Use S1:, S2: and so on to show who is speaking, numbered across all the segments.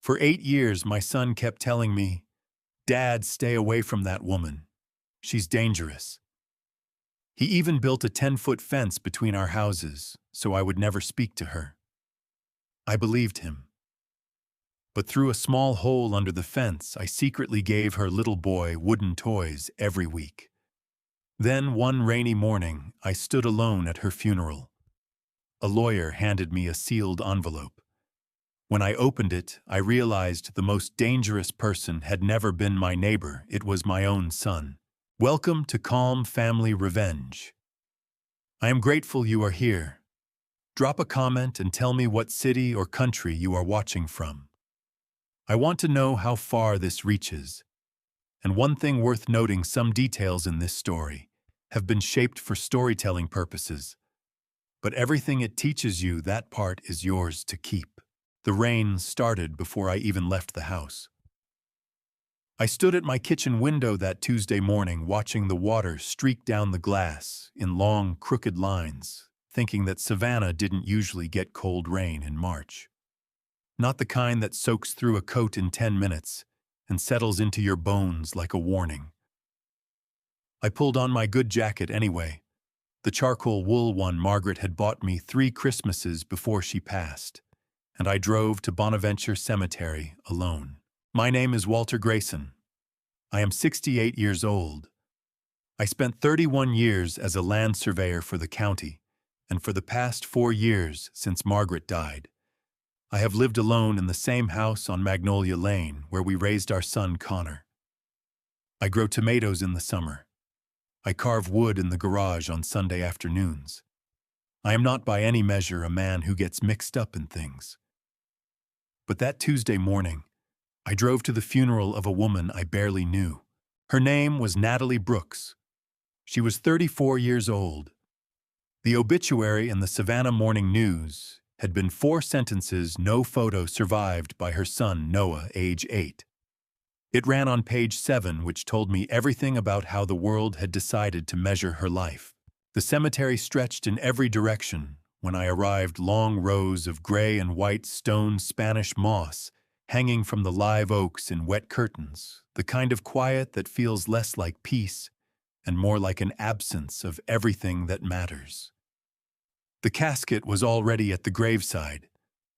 S1: For 8 years, my son kept telling me, "Dad, stay away from that woman. She's dangerous." He even built a 10-foot fence between our houses so I would never speak to her. I believed him. But through a small hole under the fence, I secretly gave her little boy wooden toys every week. Then, one rainy morning, I stood alone at her funeral. A lawyer handed me a sealed envelope. When I opened it, I realized the most dangerous person had never been my neighbor. It was my own son. "Welcome to Calm Family Revenge. I am grateful you are here. Drop a comment and tell me what city or country you are watching from. I want to know how far this reaches. And one thing worth noting, some details in this story have been shaped for storytelling purposes. But everything it teaches you, that part is yours to keep." The rain started before I even left the house. I stood at my kitchen window that Tuesday morning, watching the water streak down the glass in long, crooked lines, thinking that Savannah didn't usually get cold rain in March. Not the kind that soaks through a coat in 10 minutes and settles into your bones like a warning. I pulled on my good jacket anyway, the charcoal wool one Margaret had bought me 3 Christmases before she passed, and I drove to Bonaventure Cemetery alone. My name is Walter Grayson. I am 68 years old. I spent 31 years as a land surveyor for the county, and for the past 4 years since Margaret died, I have lived alone in the same house on Magnolia Lane where we raised our son Connor. I grow tomatoes in the summer. I carve wood in the garage on Sunday afternoons. I am not by any measure a man who gets mixed up in things. But that Tuesday morning, I drove to the funeral of a woman I barely knew. Her name was Natalie Brooks. She was 34 years old. The obituary in the Savannah Morning News had been 4 sentences, no photo survived by her son Noah, age 8. It ran on page 7, which told me everything about how the world had decided to measure her life. The cemetery stretched in every direction. When I arrived, long rows of gray and white stone Spanish moss hanging from the live oaks in wet curtains, the kind of quiet that feels less like peace and more like an absence of everything that matters. The casket was already at the graveside,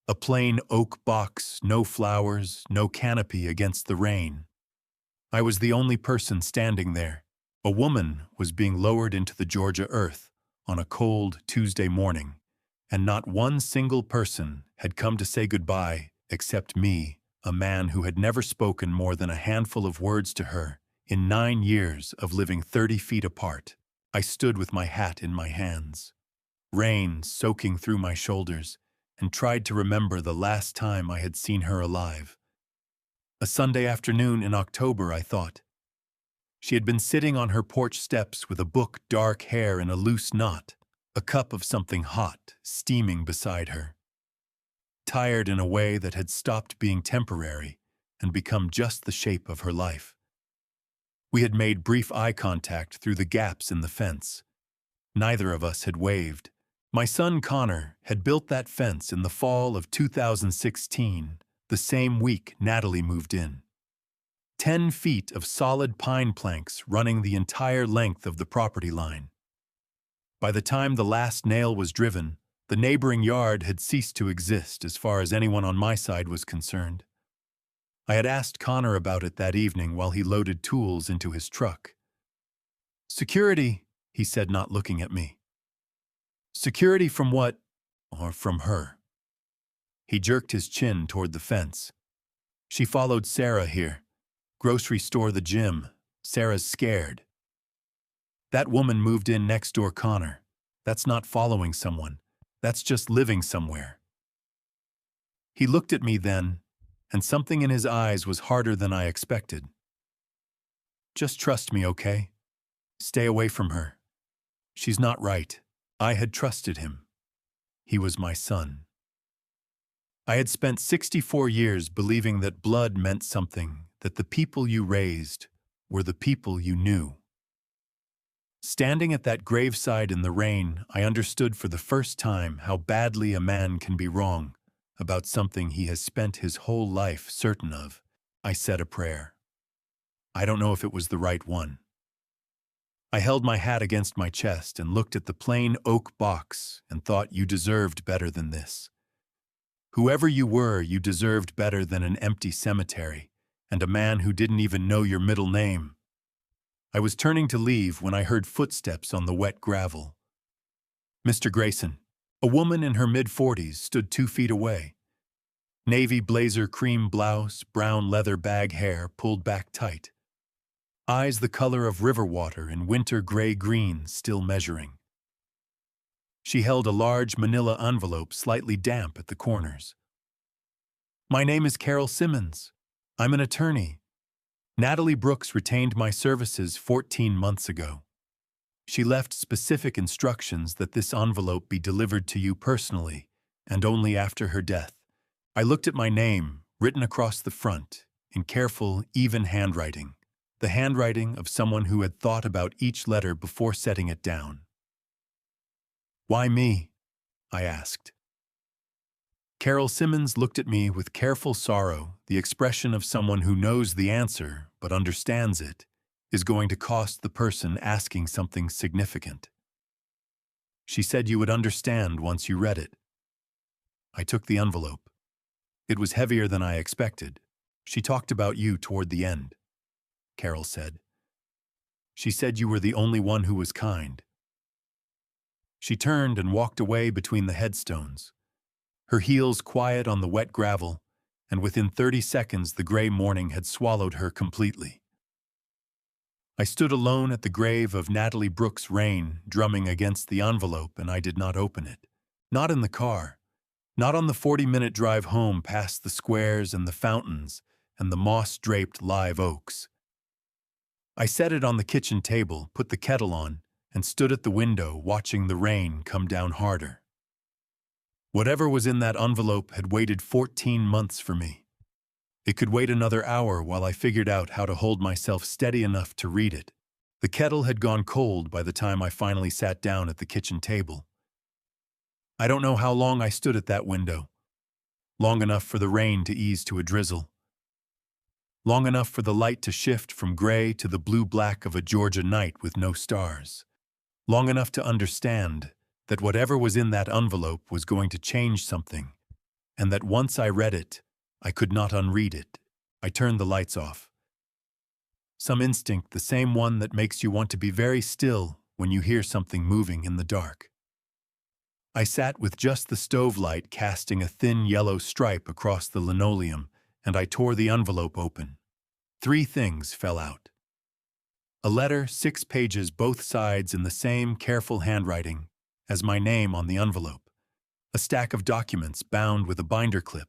S1: a plain oak box, no flowers, no canopy against the rain. I was the only person standing there. A woman was being lowered into the Georgia earth on a cold Tuesday morning, and not one single person had come to say goodbye except me, a man who had never spoken more than a handful of words to her in 9 years of living 30 feet apart. I stood with my hat in my hands, rain soaking through my shoulders, and tried to remember the last time I had seen her alive. A Sunday afternoon in October, I thought. She had been sitting on her porch steps with a book, dark hair in a loose knot, a cup of something hot steaming beside her. Tired in a way that had stopped being temporary and become just the shape of her life. We had made brief eye contact through the gaps in the fence. Neither of us had waved. My son Connor had built that fence in the fall of 2016, the same week Natalie moved in. 10 feet of solid pine planks running the entire length of the property line. By the time the last nail was driven, the neighboring yard had ceased to exist as far as anyone on my side was concerned. I had asked Connor about it that evening while he loaded tools into his truck. "Security," he said, not looking at me. "Security from what? Or from her?" He jerked his chin toward the fence. "She followed Sarah here. Grocery store, the gym. Sarah's scared." "That woman moved in next door, Connor. That's not following someone. That's just living somewhere." He looked at me then, and something in his eyes was harder than I expected. "Just trust me, okay? Stay away from her. She's not right." I had trusted him. He was my son. I had spent 64 years believing that blood meant something, that the people you raised were the people you knew. Standing at that graveside in the rain, I understood for the first time how badly a man can be wrong about something he has spent his whole life certain of. I said a prayer. I don't know if it was the right one. I held my hat against my chest and looked at the plain oak box and thought, you deserved better than this. Whoever you were, you deserved better than an empty cemetery and a man who didn't even know your middle name. I was turning to leave when I heard footsteps on the wet gravel. Mr. Grayson, a woman in her mid-40s, stood 2 feet away. Navy blazer, cream blouse, brown leather bag hair pulled back tight. Eyes the color of river water in winter gray-green, still measuring. She held a large manila envelope slightly damp at the corners. My name is Carol Simmons. I'm an attorney. Natalie Brooks retained my services 14 months ago. She left specific instructions that this envelope be delivered to you personally, and only after her death. I looked at my name, written across the front, in careful, even handwriting, the handwriting of someone who had thought about each letter before setting it down. Why me? I asked. Carol Simmons looked at me with careful sorrow, the expression of someone who knows the answer but understands it is going to cost the person asking something significant. She said you would understand once you read it. I took the envelope. It was heavier than I expected. She talked about you toward the end, Carol said. She said you were the only one who was kind. She turned and walked away between the headstones, her heels quiet on the wet gravel, and within 30 seconds the gray morning had swallowed her completely. I stood alone at the grave of Natalie Brooks' rain drumming against the envelope, and I did not open it. Not in the car. Not on the 40-minute drive home past the squares and the fountains and the moss-draped live oaks. I set it on the kitchen table, put the kettle on, and stood at the window watching the rain come down harder. Whatever was in that envelope had waited 14 months for me. It could wait another hour while I figured out how to hold myself steady enough to read it. The kettle had gone cold by the time I finally sat down at the kitchen table. I don't know how long I stood at that window. Long enough for the rain to ease to a drizzle. Long enough for the light to shift from gray to the blue-black of a Georgia night with no stars. Long enough to understand that whatever was in that envelope was going to change something, and that once I read it, I could not unread it. I turned the lights off. Some instinct, the same one that makes you want to be very still when you hear something moving in the dark. I sat with just the stove light casting a thin yellow stripe across the linoleum, and I tore the envelope open. 3 things fell out. A letter, 6 pages both sides in the same careful handwriting as my name on the envelope, a stack of documents bound with a binder clip,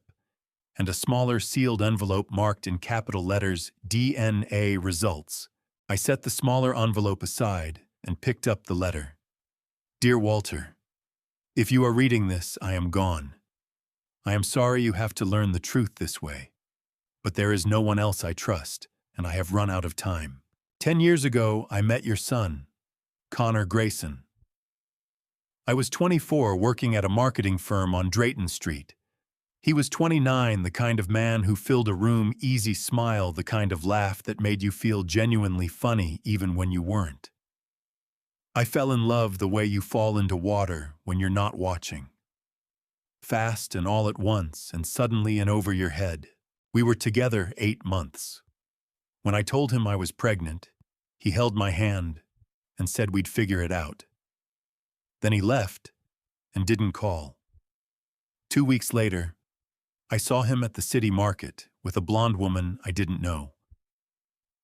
S1: and a smaller sealed envelope marked in capital letters DNA Results. I set the smaller envelope aside and picked up the letter. Dear Walter, if you are reading this, I am gone. I am sorry you have to learn the truth this way, but there is no one else I trust, and I have run out of time. 10 years ago, I met your son, Connor Grayson. I was 24 working at a marketing firm on Drayton Street. He was 29, the kind of man who filled a room, easy smile, the kind of laugh that made you feel genuinely funny even when you weren't. I fell in love the way you fall into water when you're not watching. Fast and all at once, and suddenly and over your head. We were together 8 months. When I told him I was pregnant, he held my hand and said we'd figure it out. Then he left and didn't call. 2 weeks later, I saw him at the city market with a blonde woman I didn't know.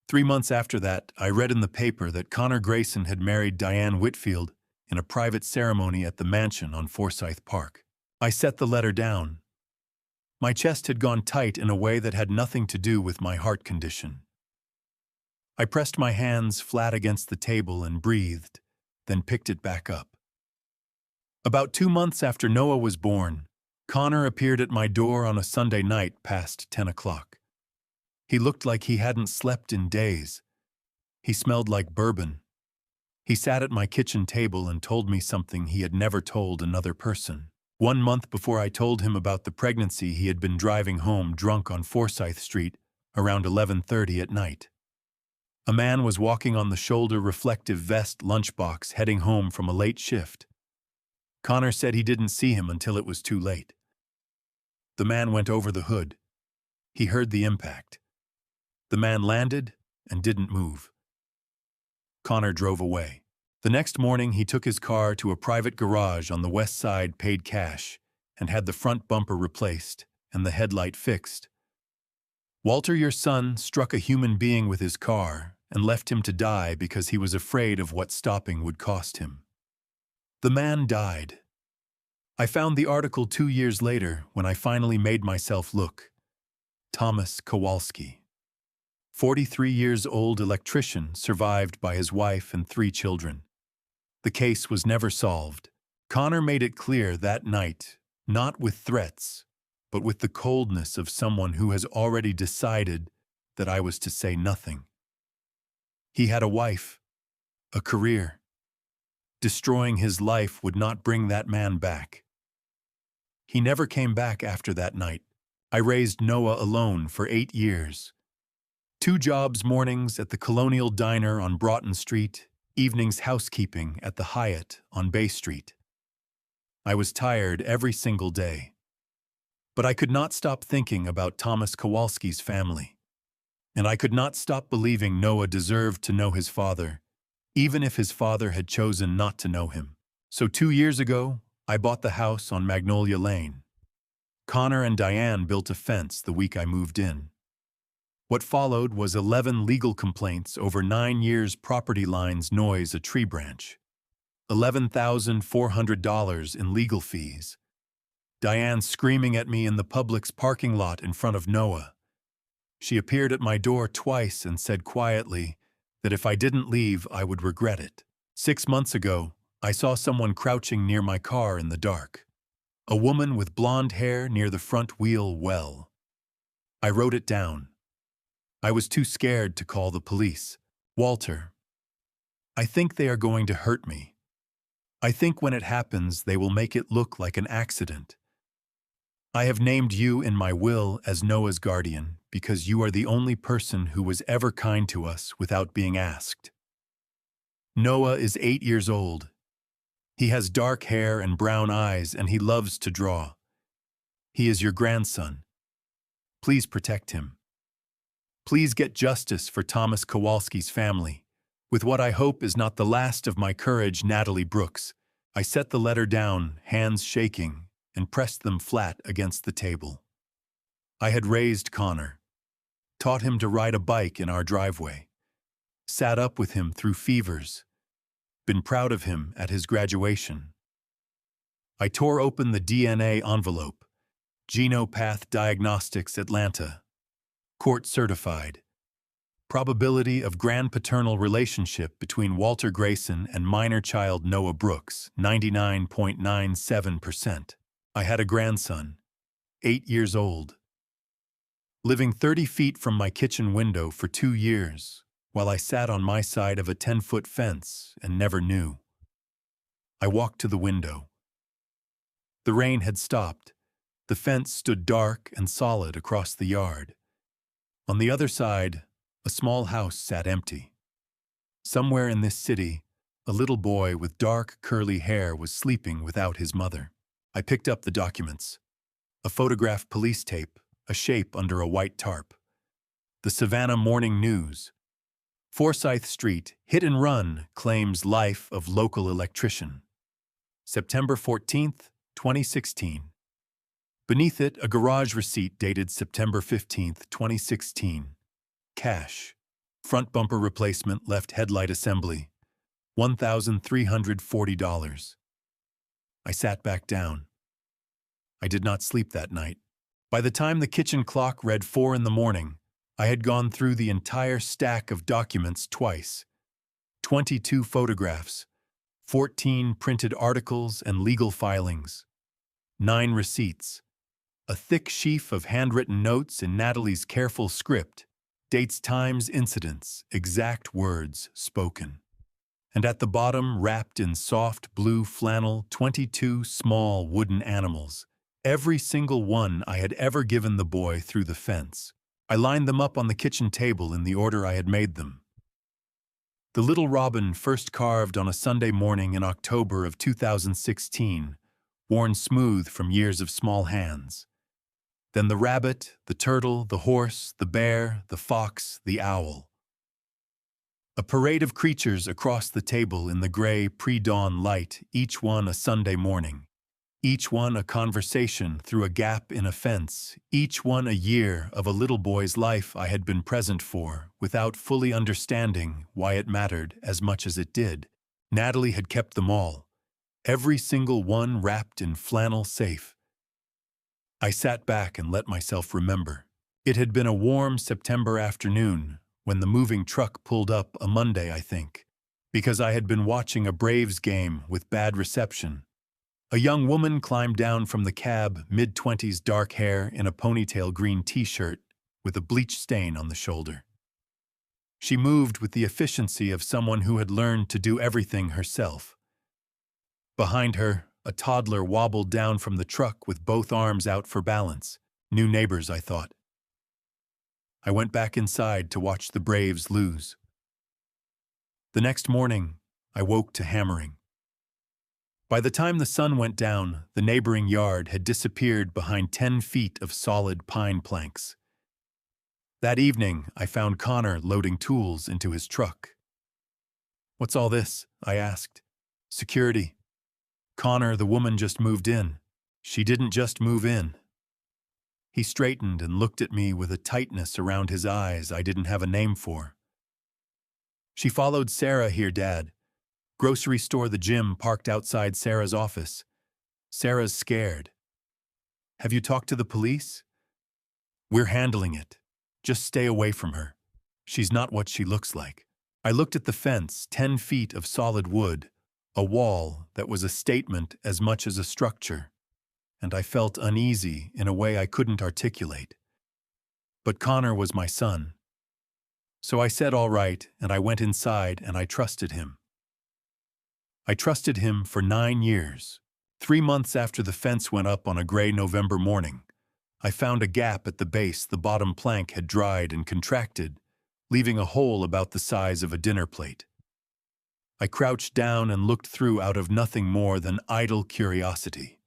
S1: 3 months after that, I read in the paper that Connor Grayson had married Diane Whitfield in a private ceremony at the mansion on Forsyth Park. I set the letter down. My chest had gone tight in a way that had nothing to do with my heart condition. I pressed my hands flat against the table and breathed, then picked it back up. About 2 months after Noah was born, Connor appeared at my door on a Sunday night past 10 o'clock. He looked like he hadn't slept in days. He smelled like bourbon. He sat at my kitchen table and told me something he had never told another person. 1 month before I told him about the pregnancy, he had been driving home drunk on Forsyth Street around 11:30 at night. A man was walking on the shoulder reflective vest lunchbox heading home from a late shift. Connor said he didn't see him until it was too late. The man went over the hood. He heard the impact. The man landed and didn't move. Connor drove away. The next morning, he took his car to a private garage on the west side, paid cash, and had the front bumper replaced and the headlight fixed. Walter, your son, struck a human being with his car and left him to die because he was afraid of what stopping would cost him. The man died. I found the article 2 years later when I finally made myself look. Thomas Kowalski, 43 years old electrician, survived by his wife and 3 children. The case was never solved. Connor made it clear that night, not with threats, but with the coldness of someone who has already decided that I was to say nothing. He had a wife, a career. Destroying his life would not bring that man back. He never came back after that night. I raised Noah alone for 8 years. 2 jobs: mornings at the Colonial Diner on Broughton Street, evenings housekeeping at the Hyatt on Bay Street. I was tired every single day. But I could not stop thinking about Thomas Kowalski's family. And I could not stop believing Noah deserved to know his father, even if his father had chosen not to know him. So 2 years ago, I bought the house on Magnolia Lane. Connor and Diane built a fence the week I moved in. What followed was 11 legal complaints over 9 years. Property lines noise a tree branch. $11,400 in legal fees. Diane screaming at me in the Publix parking lot in front of Noah. She appeared at my door twice and said quietly that if I didn't leave, I would regret it. 6 months ago, I saw someone crouching near my car in the dark. A woman with blonde hair near the front wheel well. I wrote it down. I was too scared to call the police. Walter, I think they are going to hurt me. I think when it happens, they will make it look like an accident. I have named you in my will as Noah's guardian because you are the only person who was ever kind to us without being asked. Noah is 8 years old. He has dark hair and brown eyes, and he loves to draw. He is your grandson. Please protect him. Please get justice for Thomas Kowalski's family. With what I hope is not the last of my courage, Natalie Brooks. I set the letter down, hands shaking, and pressed them flat against the table. I had raised Connor, taught him to ride a bike in our driveway, sat up with him through fevers, been proud of him at his graduation. I tore open the DNA envelope, Genopath Diagnostics Atlanta, court certified. Probability of grandpaternal relationship between Walter Grayson and minor child Noah Brooks, 99.97%. I had a grandson, 8 years old, living 30 feet from my kitchen window for 2 years, while I sat on my side of a 10-foot fence and never knew. I walked to the window. The rain had stopped. The fence stood dark and solid across the yard. On the other side, a small house sat empty. Somewhere in this city, a little boy with dark, curly hair was sleeping without his mother. I picked up the documents. A photographed police tape, a shape under a white tarp. The Savannah Morning News. Forsyth Street, hit and run, claims life of local electrician. September 14th, 2016. Beneath it, a garage receipt dated September 15th, 2016. Cash. Front bumper replacement, left headlight assembly. $1,340. I sat back down. I did not sleep that night. By the time the kitchen clock read 4 in the morning, I had gone through the entire stack of documents twice. 22 photographs, 14 printed articles and legal filings, 9 receipts, a thick sheaf of handwritten notes in Natalie's careful script, dates, times, incidents, exact words spoken. and at the bottom, wrapped in soft blue flannel, 22 small wooden animals, every single one I had ever given the boy through the fence. I lined them up on the kitchen table in the order I had made them. The little robin first carved on a Sunday morning in October of 2016, worn smooth from years of small hands. Then the rabbit, the turtle, the horse, the bear, the fox, the owl. A parade of creatures across the table in the gray pre-dawn light, each one a Sunday morning. Each one a conversation through a gap in a fence, each one a year of a little boy's life I had been present for, without fully understanding why it mattered as much as it did. Natalie had kept them all, every single one wrapped in flannel safe. I sat back and let myself remember. It had been a warm September afternoon when the moving truck pulled up, a Monday, I think, because I had been watching a Braves game with bad reception. A young woman climbed down from the cab, mid-20s, dark hair in a ponytail green t-shirt with a bleach stain on the shoulder. She moved with the efficiency of someone who had learned to do everything herself. Behind her, a toddler wobbled down from the truck with both arms out for balance. New neighbors, I thought. I went back inside to watch the Braves lose. The next morning, I woke to hammering. By the time the sun went down, the neighboring yard had disappeared behind 10 feet of solid pine planks. That evening, I found Connor loading tools into his truck. "What's all this?" I asked. "Security." "Connor, the woman just moved in." "She didn't just move in." He straightened and looked at me with a tightness around his eyes I didn't have a name for. "She followed Sarah here, Dad. Grocery store, the gym, parked outside Sarah's office. Sarah's scared." "Have you talked to the police?" "We're handling it. Just stay away from her. She's not what she looks like." I looked at the fence, 10 feet of solid wood, a wall that was a statement as much as a structure, and I felt uneasy in a way I couldn't articulate. But Connor was my son. So I said all right, and I went inside and I trusted him. I trusted him for 9 years. 3 months after the fence went up on a gray November morning, I found a gap at the base. The bottom plank had dried and contracted, leaving a hole about the size of a dinner plate. I crouched down and looked through out of nothing more than idle curiosity.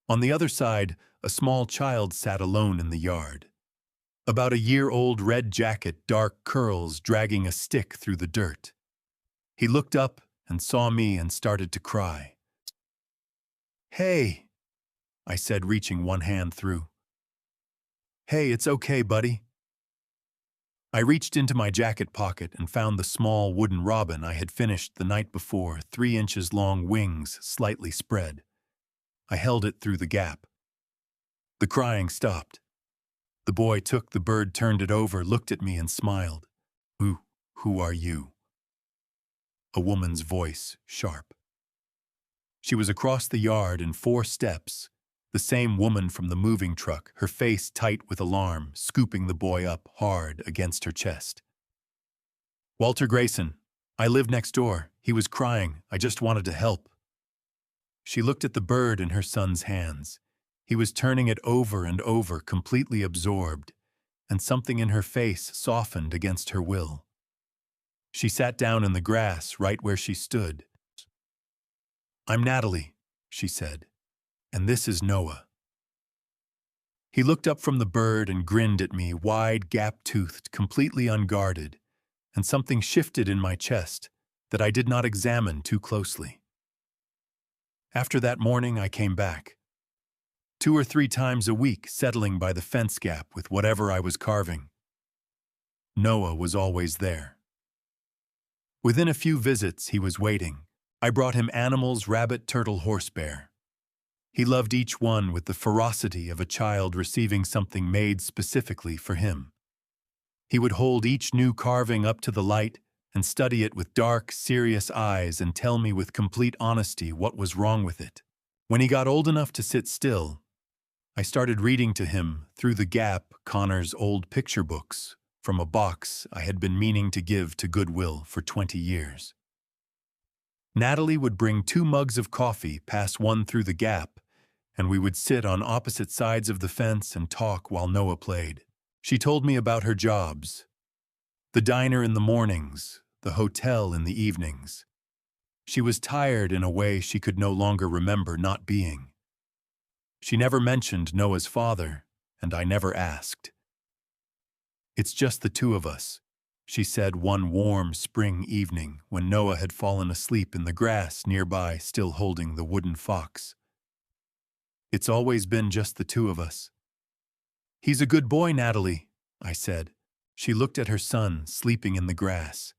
S1: On the other side, a small child sat alone in the yard. About a year-old, red jacket, dark curls, dragging a stick through the dirt. He looked up and saw me and started to cry. "Hey," I said, reaching one hand through. "Hey, it's okay, buddy." I reached into my jacket pocket and found the small wooden robin I had finished the night before, 3 inches long, wings slightly spread. I held it through the gap. The crying stopped. The boy took the bird, turned it over, looked at me and smiled. Who are you?" A woman's voice, sharp. She was across the yard in 4 steps, the same woman from the moving truck, her face tight with alarm, scooping the boy up hard against her chest. "Walter Grayson. I live next door. He was crying. I just wanted to help." She looked at the bird in her son's hands. He was turning it over and over, completely absorbed, and something in her face softened against her will. She sat down in the grass right where she stood. "I'm Natalie," she said, "and this is Noah." He looked up from the bird and grinned at me, wide, gap-toothed, completely unguarded, and something shifted in my chest that I did not examine too closely. After that morning, I came back. 2 or 3 times a week, settling by the fence gap with whatever I was carving. Noah was always there. Within a few visits, he was waiting. I brought him animals: rabbit, turtle, horse, bear. He loved each one with the ferocity of a child receiving something made specifically for him. He would hold each new carving up to the light and study it with dark, serious eyes and tell me with complete honesty what was wrong with it. When he got old enough to sit still, I started reading to him, through the gap, Connor's old picture books from a box I had been meaning to give to Goodwill for 20 years. Natalie would bring 2 mugs of coffee, pass one through the gap, and we would sit on opposite sides of the fence and talk while Noah played. She told me about her jobs: the diner in the mornings, the hotel in the evenings. She was tired in a way she could no longer remember not being. She never mentioned Noah's father, and I never asked. "It's just the two of us," she said one warm spring evening when Noah had fallen asleep in the grass nearby, still holding the wooden fox. "It's always been just the two of us." "He's a good boy, Natalie," I said. She looked at her son sleeping in the grass,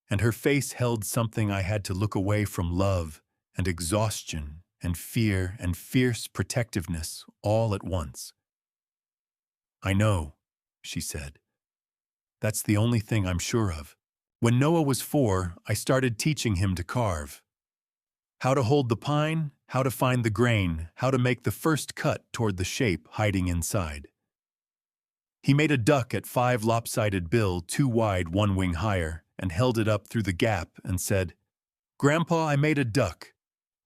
S1: and her face held something I had to look away from: love and exhaustion and fear and fierce protectiveness all at once. "I know," she said. "That's the only thing I'm sure of." When Noah was 4, I started teaching him to carve. How to hold the pine, how to find the grain, how to make the first cut toward the shape hiding inside. He made a duck at 5 lopsided bill, 2 wide, 1 wing higher, and held it up through the gap and said, "Grandpa, I made a duck,"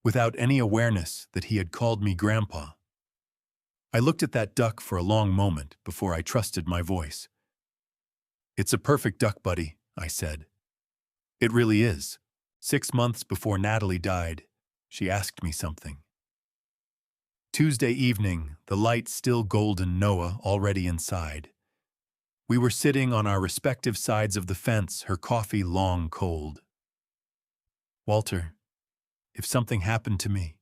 S1: without any awareness that he had called me Grandpa. I looked at that duck for a long moment before I trusted my voice. "It's a perfect duck, buddy," I said. "It really is." 6 months before Natalie died, she asked me something. Tuesday evening, the light still golden, Noah already inside. We were sitting on our respective sides of the fence, her coffee long cold. "Walter, if something happened to me,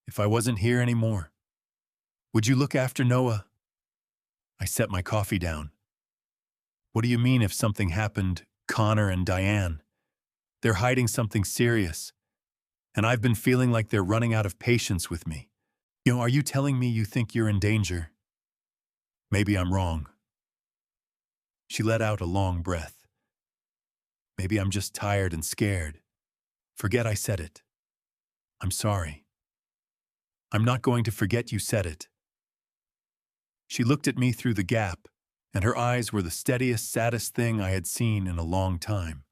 S1: if I wasn't here anymore, would you look after Noah?" I set my coffee down. "What do you mean if something happened, Connor and Diane? They're hiding something serious, and I've been feeling like they're running out of patience with me. Are you telling me you think you're in danger?" "Maybe I'm wrong." She let out a long breath. "Maybe I'm just tired and scared. Forget I said it. I'm sorry." "I'm not going to forget you said it." She looked at me through the gap, and her eyes were the steadiest, saddest thing I had seen in a long time.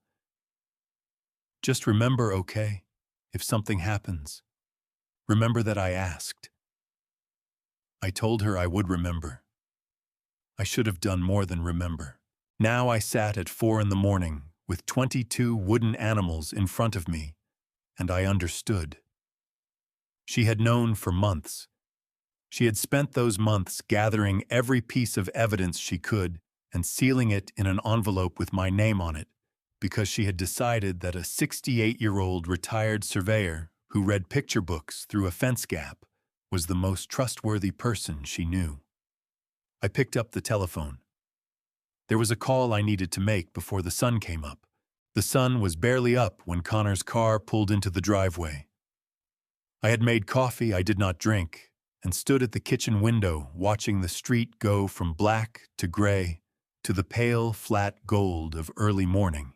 S1: "Just remember, okay, if something happens, remember that I asked." I told her I would remember. I should have done more than remember. Now I sat at 4 in the morning with 22 wooden animals in front of me, and I understood. She had known for months. She had spent those months gathering every piece of evidence she could and sealing it in an envelope with my name on it, because she had decided that a 68-year-old retired surveyor who read picture books through a fence gap was the most trustworthy person she knew. I picked up the telephone. There was a call I needed to make before the sun came up. The sun was barely up when Connor's car pulled into the driveway. I had made coffee I did not drink and stood at the kitchen window watching the street go from black to gray to the pale, flat gold of early morning.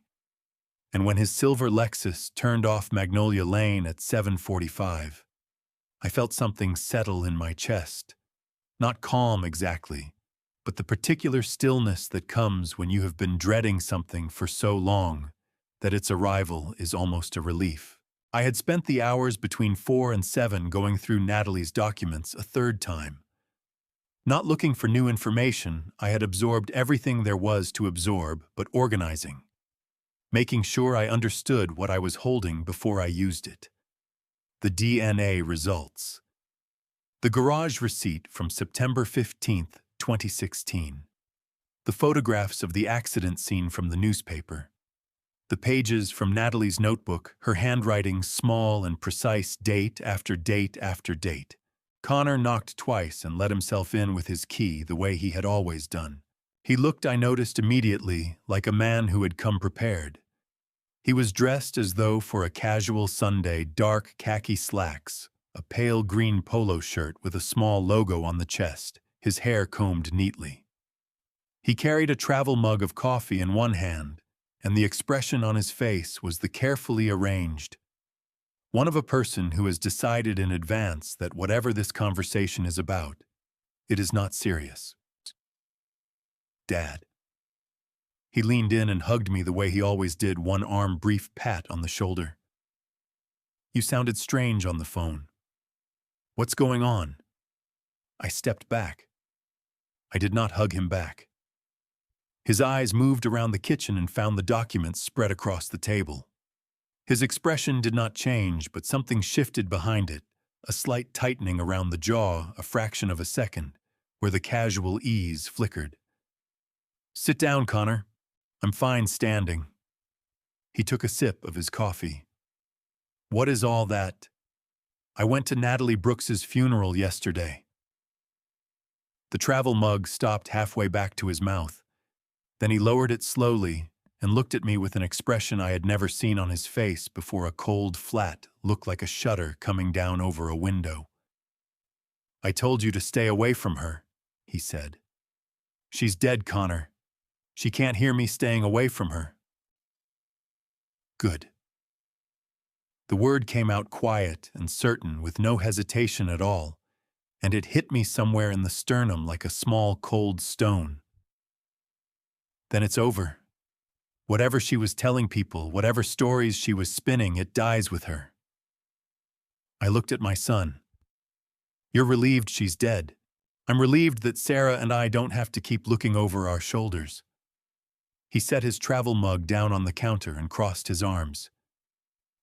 S1: And when his silver Lexus turned off Magnolia Lane at 7:45, I felt something settle in my chest. Not calm exactly, but the particular stillness that comes when you have been dreading something for so long that its arrival is almost a relief. I had spent the hours between 4 and 7 going through Natalie's documents a third time. Not looking for new information, I had absorbed everything there was to absorb, but organizing. Making sure I understood what I was holding before I used it. The DNA results. The garage receipt from September 15th, 2016. The photographs of the accident scene from the newspaper. The pages from Natalie's notebook, her handwriting small and precise, date after date after date. Connor knocked twice and let himself in with his key the way he had always done. He looked, I noticed immediately, like a man who had come prepared. He was dressed as though for a casual Sunday, dark khaki slacks, a pale green polo shirt with a small logo on the chest, his hair combed neatly. He carried a travel mug of coffee in one hand, and the expression on his face was the carefully arranged one of a person who has decided in advance that whatever this conversation is about, it is not serious. "Dad." He leaned in and hugged me the way he always did, one arm brief pat on the shoulder. You sounded strange on the phone. What's going on? I stepped back. I did not hug him back. His eyes moved around the kitchen and found the documents spread across the table. His expression did not change, but something shifted behind it, a slight tightening around the jaw, a fraction of a second, where the casual ease flickered. Sit down, Connor. I'm fine standing. He took a sip of his coffee. What is all that? I went to Natalie Brooks's funeral yesterday. The travel mug stopped halfway back to his mouth. Then he lowered it slowly and looked at me with an expression I had never seen on his face before. A cold flat looked like a shutter coming down over a window. I told you to stay away from her, he said. She's dead, Connor. She can't hear me staying away from her. Good. The word came out quiet and certain, with no hesitation at all, and it hit me somewhere in the sternum like a small cold stone. Then it's over. Whatever she was telling people, whatever stories she was spinning, it dies with her. I looked at my son. You're relieved she's dead. I'm relieved that Sarah and I don't have to keep looking over our shoulders. He set his travel mug down on the counter and crossed his arms.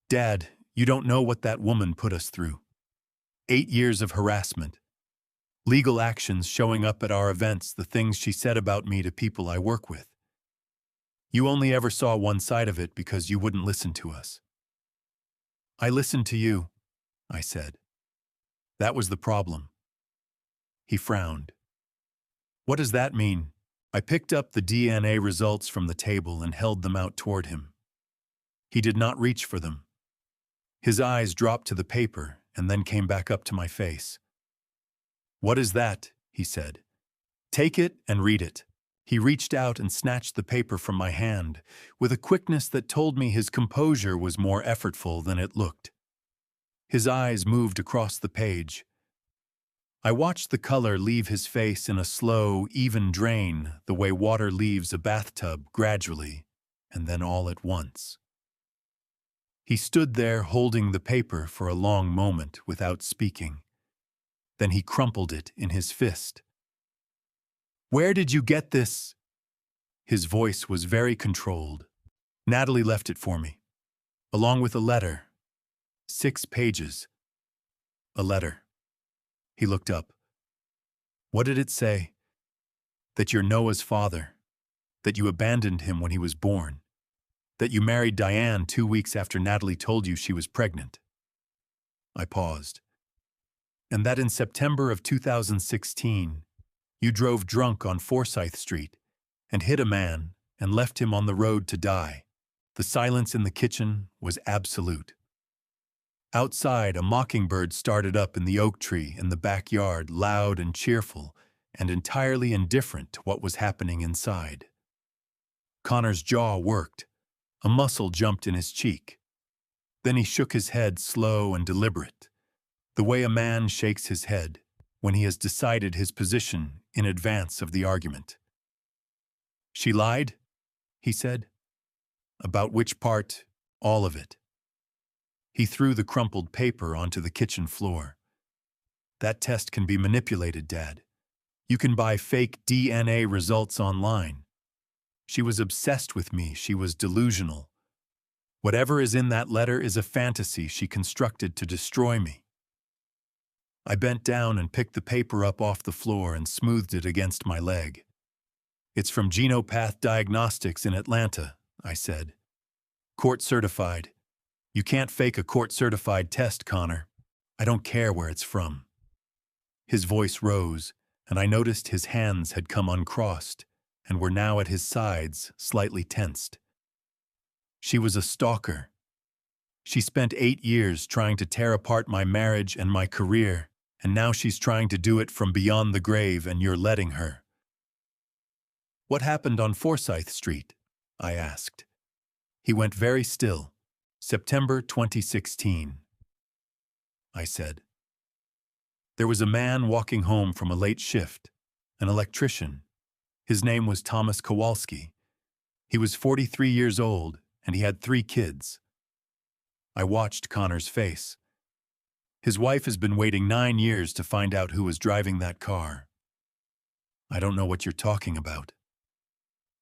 S1: Dad, you don't know what that woman put us through. 8 years of harassment. Legal actions showing up at our events, the things she said about me to people I work with. You only ever saw one side of it because you wouldn't listen to us. I listened to you, I said. That was the problem. He frowned. What does that mean? I picked up the DNA results from the table and held them out toward him. He did not reach for them. His eyes dropped to the paper and then came back up to my face. What is that? He said. Take it and read it. He reached out and snatched the paper from my hand with a quickness that told me his composure was more effortful than it looked. His eyes moved across the page. I watched the color leave his face in a slow, even drain, the way water leaves a bathtub gradually, and then all at once. He stood there holding the paper for a long moment without speaking. Then he crumpled it in his fist. Where did you get this? His voice was very controlled. Natalie left it for me, along with a letter. 6 pages. A letter. He looked up. What did it say? That you're Noah's father. That you abandoned him when he was born. That you married Diane 2 weeks after Natalie told you she was pregnant. I paused. And that in September of 2016, you drove drunk on Forsyth Street and hit a man and left him on the road to die. The silence in the kitchen was absolute. Outside, a mockingbird started up in the oak tree in the backyard, loud and cheerful, and entirely indifferent to what was happening inside. Connor's jaw worked. A muscle jumped in his cheek. Then he shook his head, slow and deliberate, the way a man shakes his head when he has decided his position in advance of the argument. She lied, he said. About which part? All of it. He threw the crumpled paper onto the kitchen floor. That test can be manipulated, Dad. You can buy fake DNA results online. She was obsessed with me. She was delusional. Whatever is in that letter is a fantasy she constructed to destroy me. I bent down and picked the paper up off the floor and smoothed it against my leg. It's from Genopath Diagnostics in Atlanta, I said. Court certified. You can't fake a court-certified test, Connor. I don't care where it's from. His voice rose, and I noticed his hands had come uncrossed and were now at his sides, slightly tensed. She was a stalker. She spent 8 years trying to tear apart my marriage and my career, and now she's trying to do it from beyond the grave, and you're letting her. What happened on Forsyth Street? I asked. He went very still. September 2016. I said. There was a man walking home from a late shift, an electrician. His name was Thomas Kowalski. He was 43 years old, and he had 3 kids. I watched Connor's face. His wife has been waiting 9 years to find out who was driving that car. I don't know what you're talking about.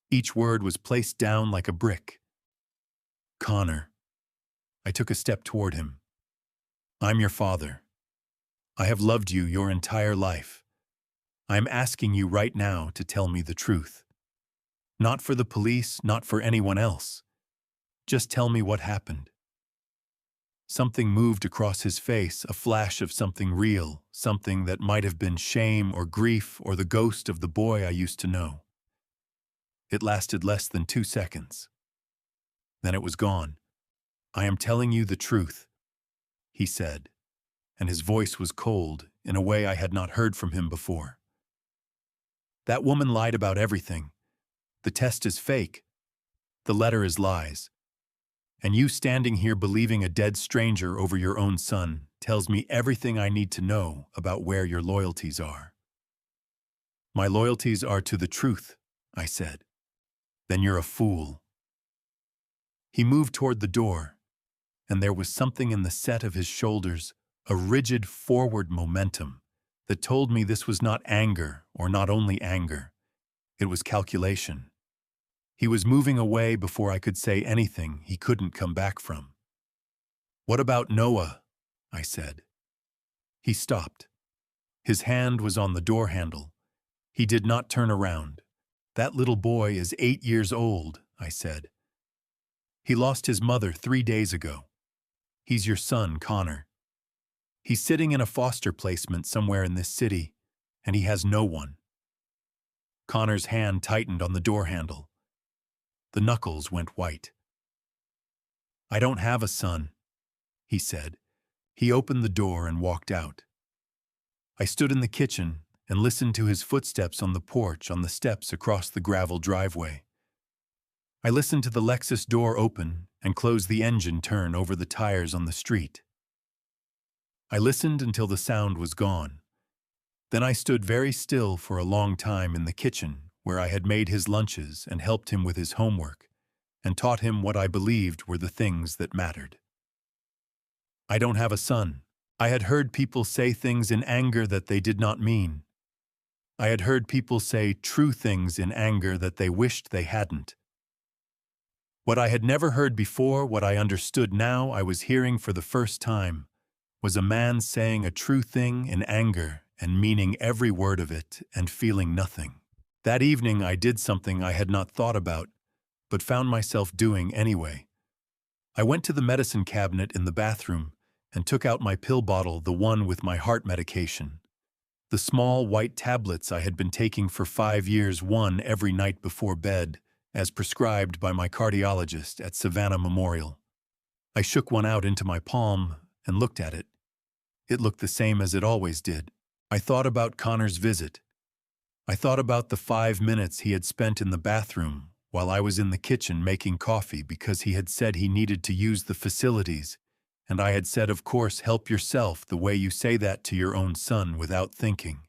S1: Each word was placed down like a brick. Connor. I took a step toward him. I'm your father. I have loved you your entire life. I am asking you right now to tell me the truth. Not for the police, not for anyone else. Just tell me what happened. Something moved across his face, a flash of something real, something that might have been shame or grief or the ghost of the boy I used to know. It lasted less than 2 seconds. Then it was gone. I am telling you the truth, he said, and his voice was cold in a way I had not heard from him before. That woman lied about everything. The test is fake. The letter is lies. And you standing here believing a dead stranger over your own son tells me everything I need to know about where your loyalties are. My loyalties are to the truth, I said. Then you're a fool. He moved toward the door, and there was something in the set of his shoulders, a rigid forward momentum, that told me this was not anger, or not only anger. It was calculation. He was moving away before I could say anything he couldn't come back from. What about Noah? I said. He stopped. His hand was on the door handle. He did not turn around. That little boy is 8 years old, I said. He lost his mother 3 days ago. He's your son, Connor. He's sitting in a foster placement somewhere in this city, and he has no one. Connor's hand tightened on the door handle. The knuckles went white. I don't have a son, he said. He opened the door and walked out. I stood in the kitchen and listened to his footsteps on the porch on the steps across the gravel driveway. I listened to the Lexus door open and close the engine turn over the tires on the street. I listened until the sound was gone. Then I stood very still for a long time in the kitchen where I had made his lunches and helped him with his homework, and taught him what I believed were the things that mattered. I don't have a son. I had heard people say things in anger that they did not mean. I had heard people say true things in anger that they wished they hadn't. What I had never heard before, what I understood now I was hearing for the first time, was a man saying a true thing in anger and meaning every word of it and feeling nothing. That evening I did something I had not thought about, but found myself doing anyway. I went to the medicine cabinet in the bathroom and took out my pill bottle, the one with my heart medication. The small white tablets I had been taking for 5 years, one every night before bed, as prescribed by my cardiologist at Savannah Memorial. I shook one out into my palm and looked at it. It looked the same as it always did. I thought about Connor's visit. I thought about the 5 minutes he had spent in the bathroom while I was in the kitchen making coffee because he had said he needed to use the facilities, and I had said, of course, help yourself, the way you say that to your own son without thinking.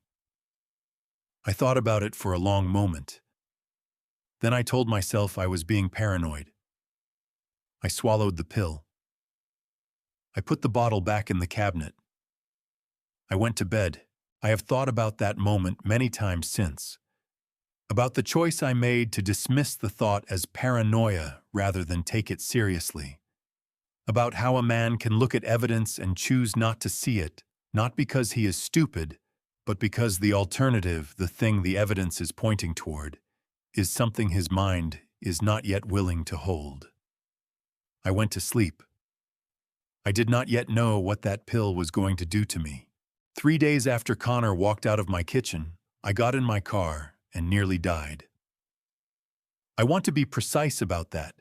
S1: I thought about it for a long moment. Then I told myself I was being paranoid. I swallowed the pill. I put the bottle back in the cabinet. I went to bed. I have thought about that moment many times since. About the choice I made to dismiss the thought as paranoia rather than take it seriously. About how a man can look at evidence and choose not to see it, not because he is stupid, but because the alternative, the thing the evidence is pointing toward, is something his mind is not yet willing to hold. I went to sleep. I did not yet know what that pill was going to do to me. 3 days after Connor walked out of my kitchen, I got in my car and nearly died. I want to be precise about that,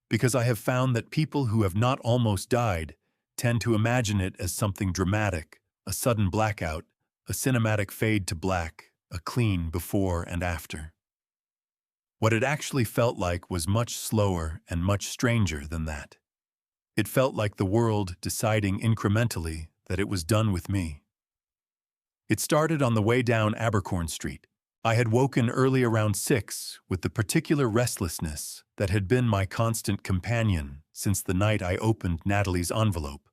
S1: because I have found that people who have not almost died tend to imagine it as something dramatic, a sudden blackout, a cinematic fade to black, a clean before and after. What it actually felt like was much slower and much stranger than that. It felt like the world deciding incrementally that it was done with me. It started on the way down Abercorn Street. I had woken early around 6 with the particular restlessness that had been my constant companion since the night I opened Natalie's envelope.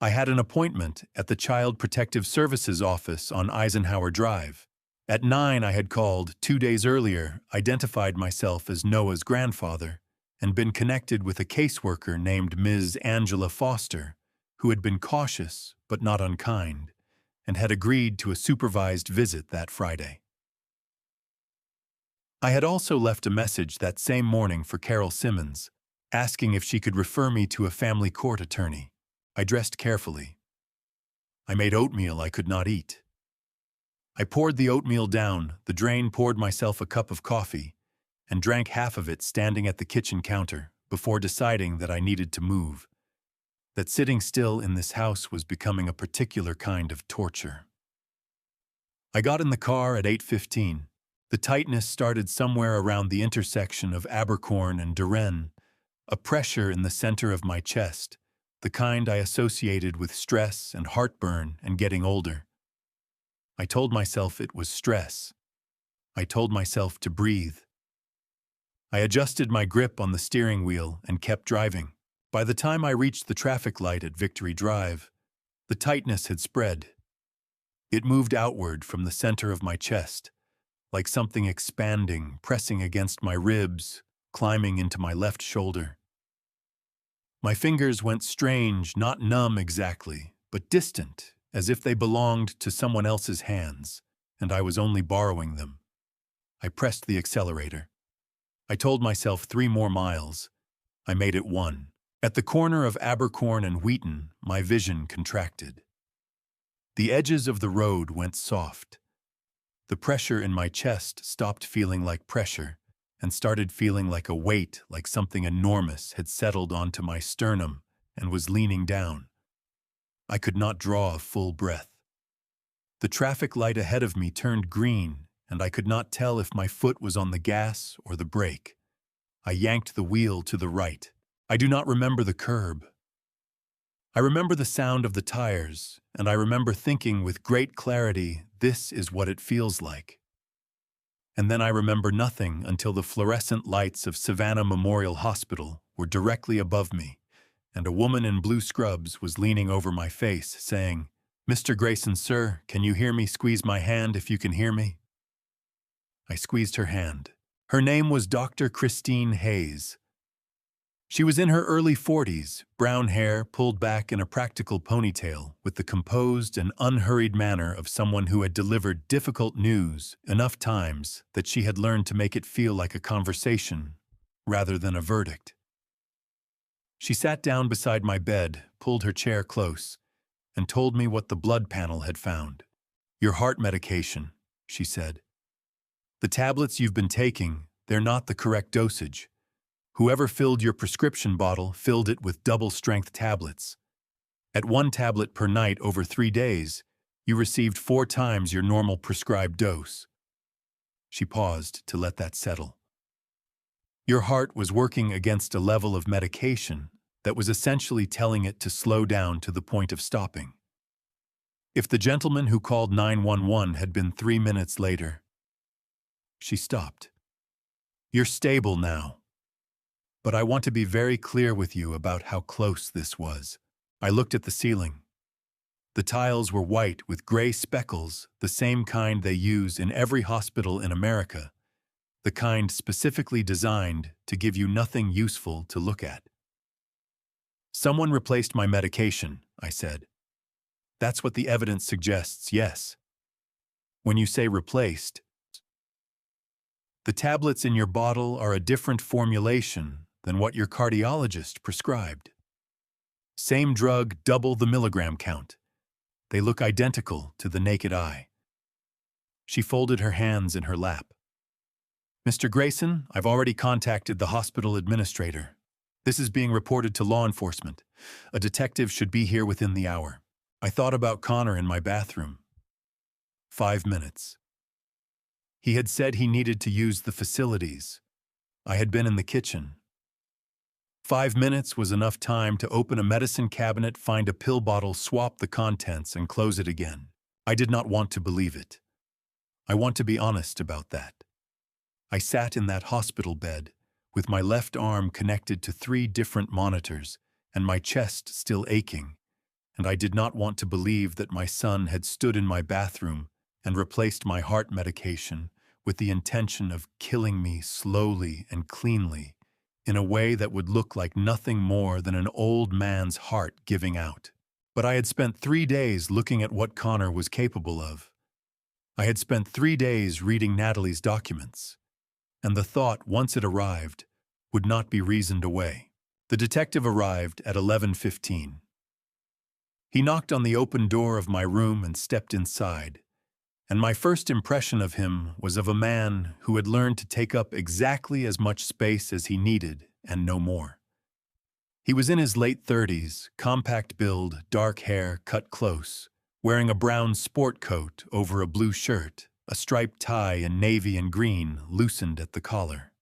S1: I had an appointment at the Child Protective Services office on Eisenhower Drive. At 9, I had called 2 days earlier, identified myself as Noah's grandfather, and been connected with a caseworker named Ms. Angela Foster, who had been cautious but not unkind, and had agreed to a supervised visit that Friday. I had also left a message that same morning for Carol Simmons, asking if she could refer me to a family court attorney. I dressed carefully. I made oatmeal I could not eat. I poured the oatmeal down the drain, poured myself a cup of coffee, and drank half of it standing at the kitchen counter before deciding that I needed to move, that sitting still in this house was becoming a particular kind of torture. I got in the car at 8:15. The tightness started somewhere around the intersection of Abercorn and Duren, a pressure in the center of my chest, the kind I associated with stress and heartburn and getting older. I told myself it was stress. I told myself to breathe. I adjusted my grip on the steering wheel and kept driving. By the time I reached the traffic light at Victory Drive, the tightness had spread. It moved outward from the center of my chest, like something expanding, pressing against my ribs, climbing into my left shoulder. My fingers went strange, not numb exactly, but distant, as if they belonged to someone else's hands, and I was only borrowing them. I pressed the accelerator. I told myself 3 more miles. I made it 1. At the corner of Abercorn and Wheaton, my vision contracted. The edges of the road went soft. The pressure in my chest stopped feeling like pressure and started feeling like a weight, like something enormous had settled onto my sternum and was leaning down. I could not draw a full breath. The traffic light ahead of me turned green, and I could not tell if my foot was on the gas or the brake. I yanked the wheel to the right. I do not remember the curb. I remember the sound of the tires, and I remember thinking with great clarity, this is what it feels like. And then I remember nothing until the fluorescent lights of Savannah Memorial Hospital were directly above me, and a woman in blue scrubs was leaning over my face, saying, "Mr. Grayson, sir, can you hear me? Squeeze my hand if you can hear me." I squeezed her hand. Her name was Dr. Christine Hayes. She was in her early 40s, brown hair pulled back in a practical ponytail, with the composed and unhurried manner of someone who had delivered difficult news enough times that she had learned to make it feel like a conversation rather than a verdict. She sat down beside my bed, pulled her chair close, and told me what the blood panel had found. "Your heart medication," she said. "The tablets you've been taking, they're not the correct dosage. Whoever filled your prescription bottle filled it with double-strength tablets. At 1 tablet per night over 3 days, you received 4 times your normal prescribed dose." She paused to let that settle. "Your heart was working against a level of medication that was essentially telling it to slow down to the point of stopping. If the gentleman who called 911 had been 3 minutes later..." She stopped. "You're stable now. But I want to be very clear with you about how close this was." I looked at the ceiling. The tiles were white with gray speckles, the same kind they use in every hospital in America, the kind specifically designed to give you nothing useful to look at. "Someone replaced my medication," I said. "That's what the evidence suggests, yes." "When you say replaced, the tablets in your bottle are a different formulation than what your cardiologist prescribed. Same drug, double the milligram count. They look identical to the naked eye." She folded her hands in her lap. "Mr. Grayson, I've already contacted the hospital administrator. This is being reported to law enforcement. A detective should be here within the hour. I thought about Connor in my bathroom." 5 minutes. He had said he needed to use the facilities. I had been in the kitchen. 5 minutes was enough time to open a medicine cabinet, find a pill bottle, swap the contents, and close it again. I did not want to believe it. I want to be honest about that. I sat in that hospital bed, with my left arm connected to 3 different monitors and my chest still aching, and I did not want to believe that my son had stood in my bathroom and replaced my heart medication with the intention of killing me slowly and cleanly in a way that would look like nothing more than an old man's heart giving out. But I had spent 3 days looking at what Connor was capable of. I had spent 3 days reading Natalie's documents, and the thought, once it arrived, would not be reasoned away. The detective arrived at 11:15. He knocked on the open door of my room and stepped inside, and my first impression of him was of a man who had learned to take up exactly as much space as he needed and no more. He was in his late 30s, compact build, dark hair cut close, wearing a brown sport coat over a blue shirt, a striped tie in navy and green loosened at the collar.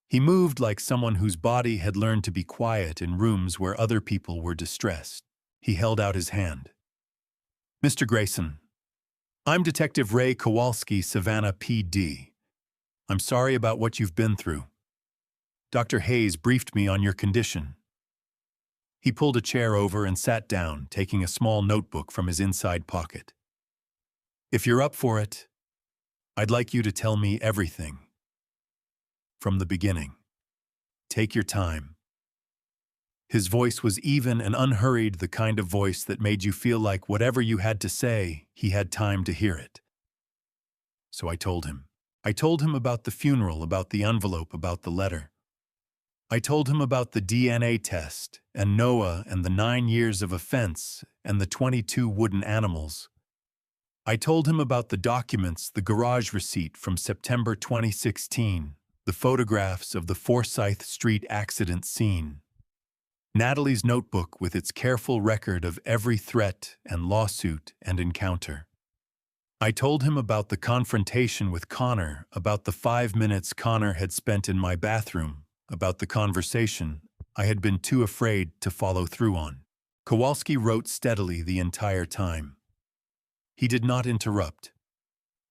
S1: He moved like someone whose body had learned to be quiet in rooms where other people were distressed. He held out his hand. "Mr. Grayson, I'm Detective Ray Kowalski, Savannah PD. I'm sorry about what you've been through. Dr. Hayes briefed me on your condition." He pulled a chair over and sat down, taking a small notebook from his inside pocket. "If you're up for it, I'd like you to tell me everything. From the beginning. Take your time." His voice was even and unhurried, the kind of voice that made you feel like whatever you had to say, he had time to hear it. So I told him. I told him about the funeral, about the envelope, about the letter. I told him about the DNA test, and Noah, and the 9 years of offense, and the 22 wooden animals. I told him about the documents, the garage receipt from September 2016, the photographs of the Forsyth Street accident scene, Natalie's notebook with its careful record of every threat and lawsuit and encounter. I told him about the confrontation with Connor, about the 5 minutes Connor had spent in my bathroom, about the conversation I had been too afraid to follow through on. Kowalski wrote steadily the entire time. He did not interrupt.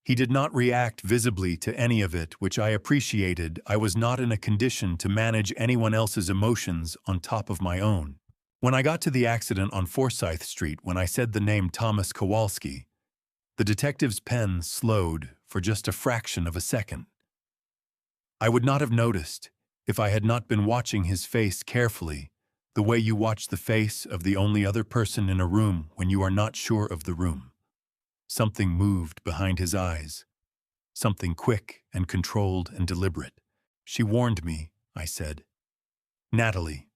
S1: He did not react visibly to any of it, which I appreciated. I was not in a condition to manage anyone else's emotions on top of my own. When I got to the accident on Forsyth Street, when I said the name Thomas Kowalski, the detective's pen slowed for just a fraction of a second. I would not have noticed if I had not been watching his face carefully, the way you watch the face of the only other person in a room when you are not sure of the room. Something moved behind his eyes, something quick and controlled and deliberate. "She warned me," I said. "Natalie.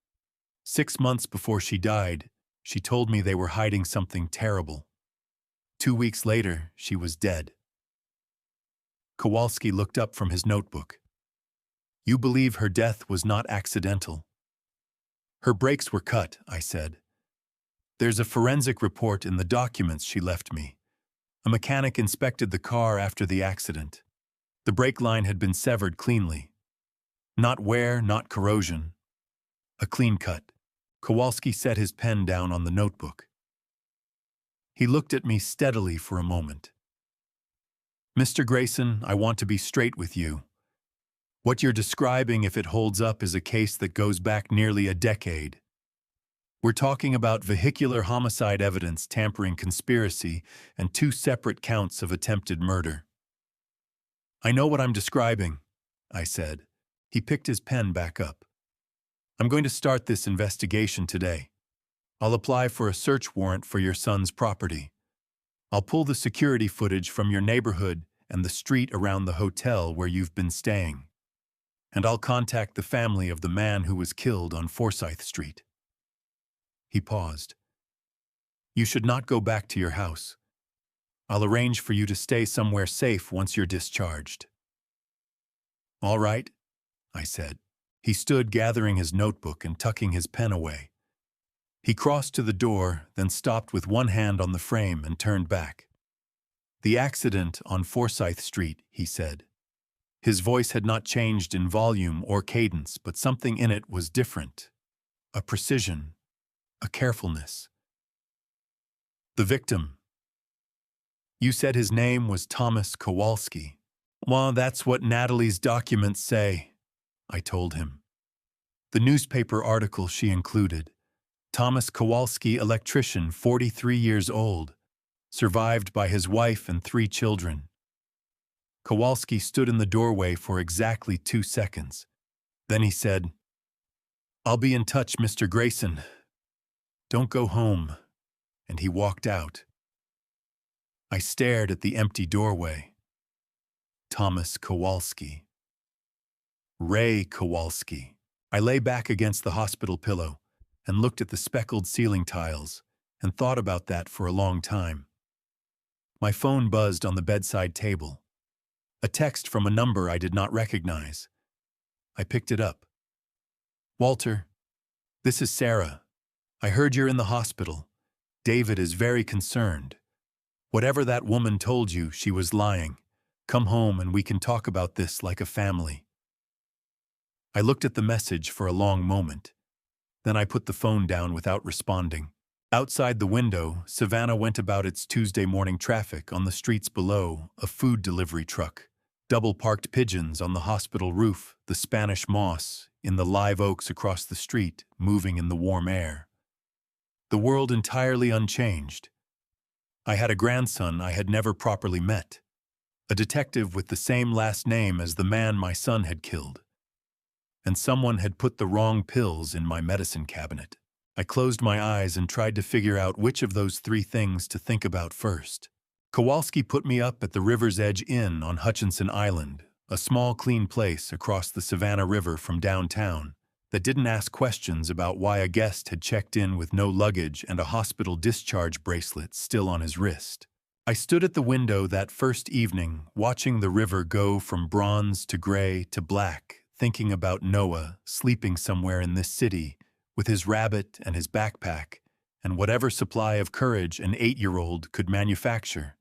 S1: 6 months before she died, she told me they were hiding something terrible. 2 weeks later, she was dead." Kowalski looked up from his notebook. "You believe her death was not accidental?" "Her brakes were cut," I said. "There's a forensic report in the documents she left me. A mechanic inspected the car after the accident. The brake line had been severed cleanly. Not wear, not corrosion. A clean cut." Kowalski set his pen down on the notebook. He looked at me steadily for a moment. "Mr. Grayson, I want to be straight with you. What you're describing, if it holds up, is a case that goes back nearly a decade. We're talking about vehicular homicide evidence tampering conspiracy and 2 separate counts of attempted murder." "I know what I'm describing," I said. He picked his pen back up. "I'm going to start this investigation today. I'll apply for a search warrant for your son's property. I'll pull the security footage from your neighborhood and the street around the hotel where you've been staying. And I'll contact the family of the man who was killed on Forsyth Street." He paused. "You should not go back to your house. I'll arrange for you to stay somewhere safe once you're discharged." "All right," I said. He stood gathering his notebook and tucking his pen away. He crossed to the door, then stopped with one hand on the frame and turned back. "The accident on Forsyth Street," he said. His voice had not changed in volume or cadence, but something in it was different. A precision, a carefulness. "The victim. You said his name was Thomas Kowalski. Well, that's what Natalie's documents say, I told him. The newspaper article she included. Thomas Kowalski, electrician, 43 years old, survived by his wife and 3 children. Kowalski stood in the doorway for exactly 2 seconds. Then he said, "I'll be in touch, Mr. Grayson. Don't go home." And he walked out. I stared at the empty doorway. Thomas Kowalski. Ray Kowalski. I lay back against the hospital pillow and looked at the speckled ceiling tiles and thought about that for a long time. My phone buzzed on the bedside table. A text from a number I did not recognize. I picked it up. "Walter, this is Sarah. I heard you're in the hospital. David is very concerned. Whatever that woman told you, she was lying. Come home and we can talk about this like a family." I looked at the message for a long moment. Then I put the phone down without responding. Outside the window, Savannah went about its Tuesday morning traffic on the streets below, a food delivery truck. Double-parked pigeons on the hospital roof, the Spanish moss in the live oaks across the street, moving in the warm air. The world entirely unchanged. I had a grandson I had never properly met, a detective with the same last name as the man my son had killed. And someone had put the wrong pills in my medicine cabinet. I closed my eyes and tried to figure out which of those 3 things to think about first. Kowalski put me up at the River's Edge Inn on Hutchinson Island, a small, clean place across the Savannah River from downtown that didn't ask questions about why a guest had checked in with no luggage and a hospital discharge bracelet still on his wrist. I stood at the window that first evening, watching the river go from bronze to gray to black, thinking about Noah sleeping somewhere in this city with his rabbit and his backpack and whatever supply of courage an 8-year-old could manufacture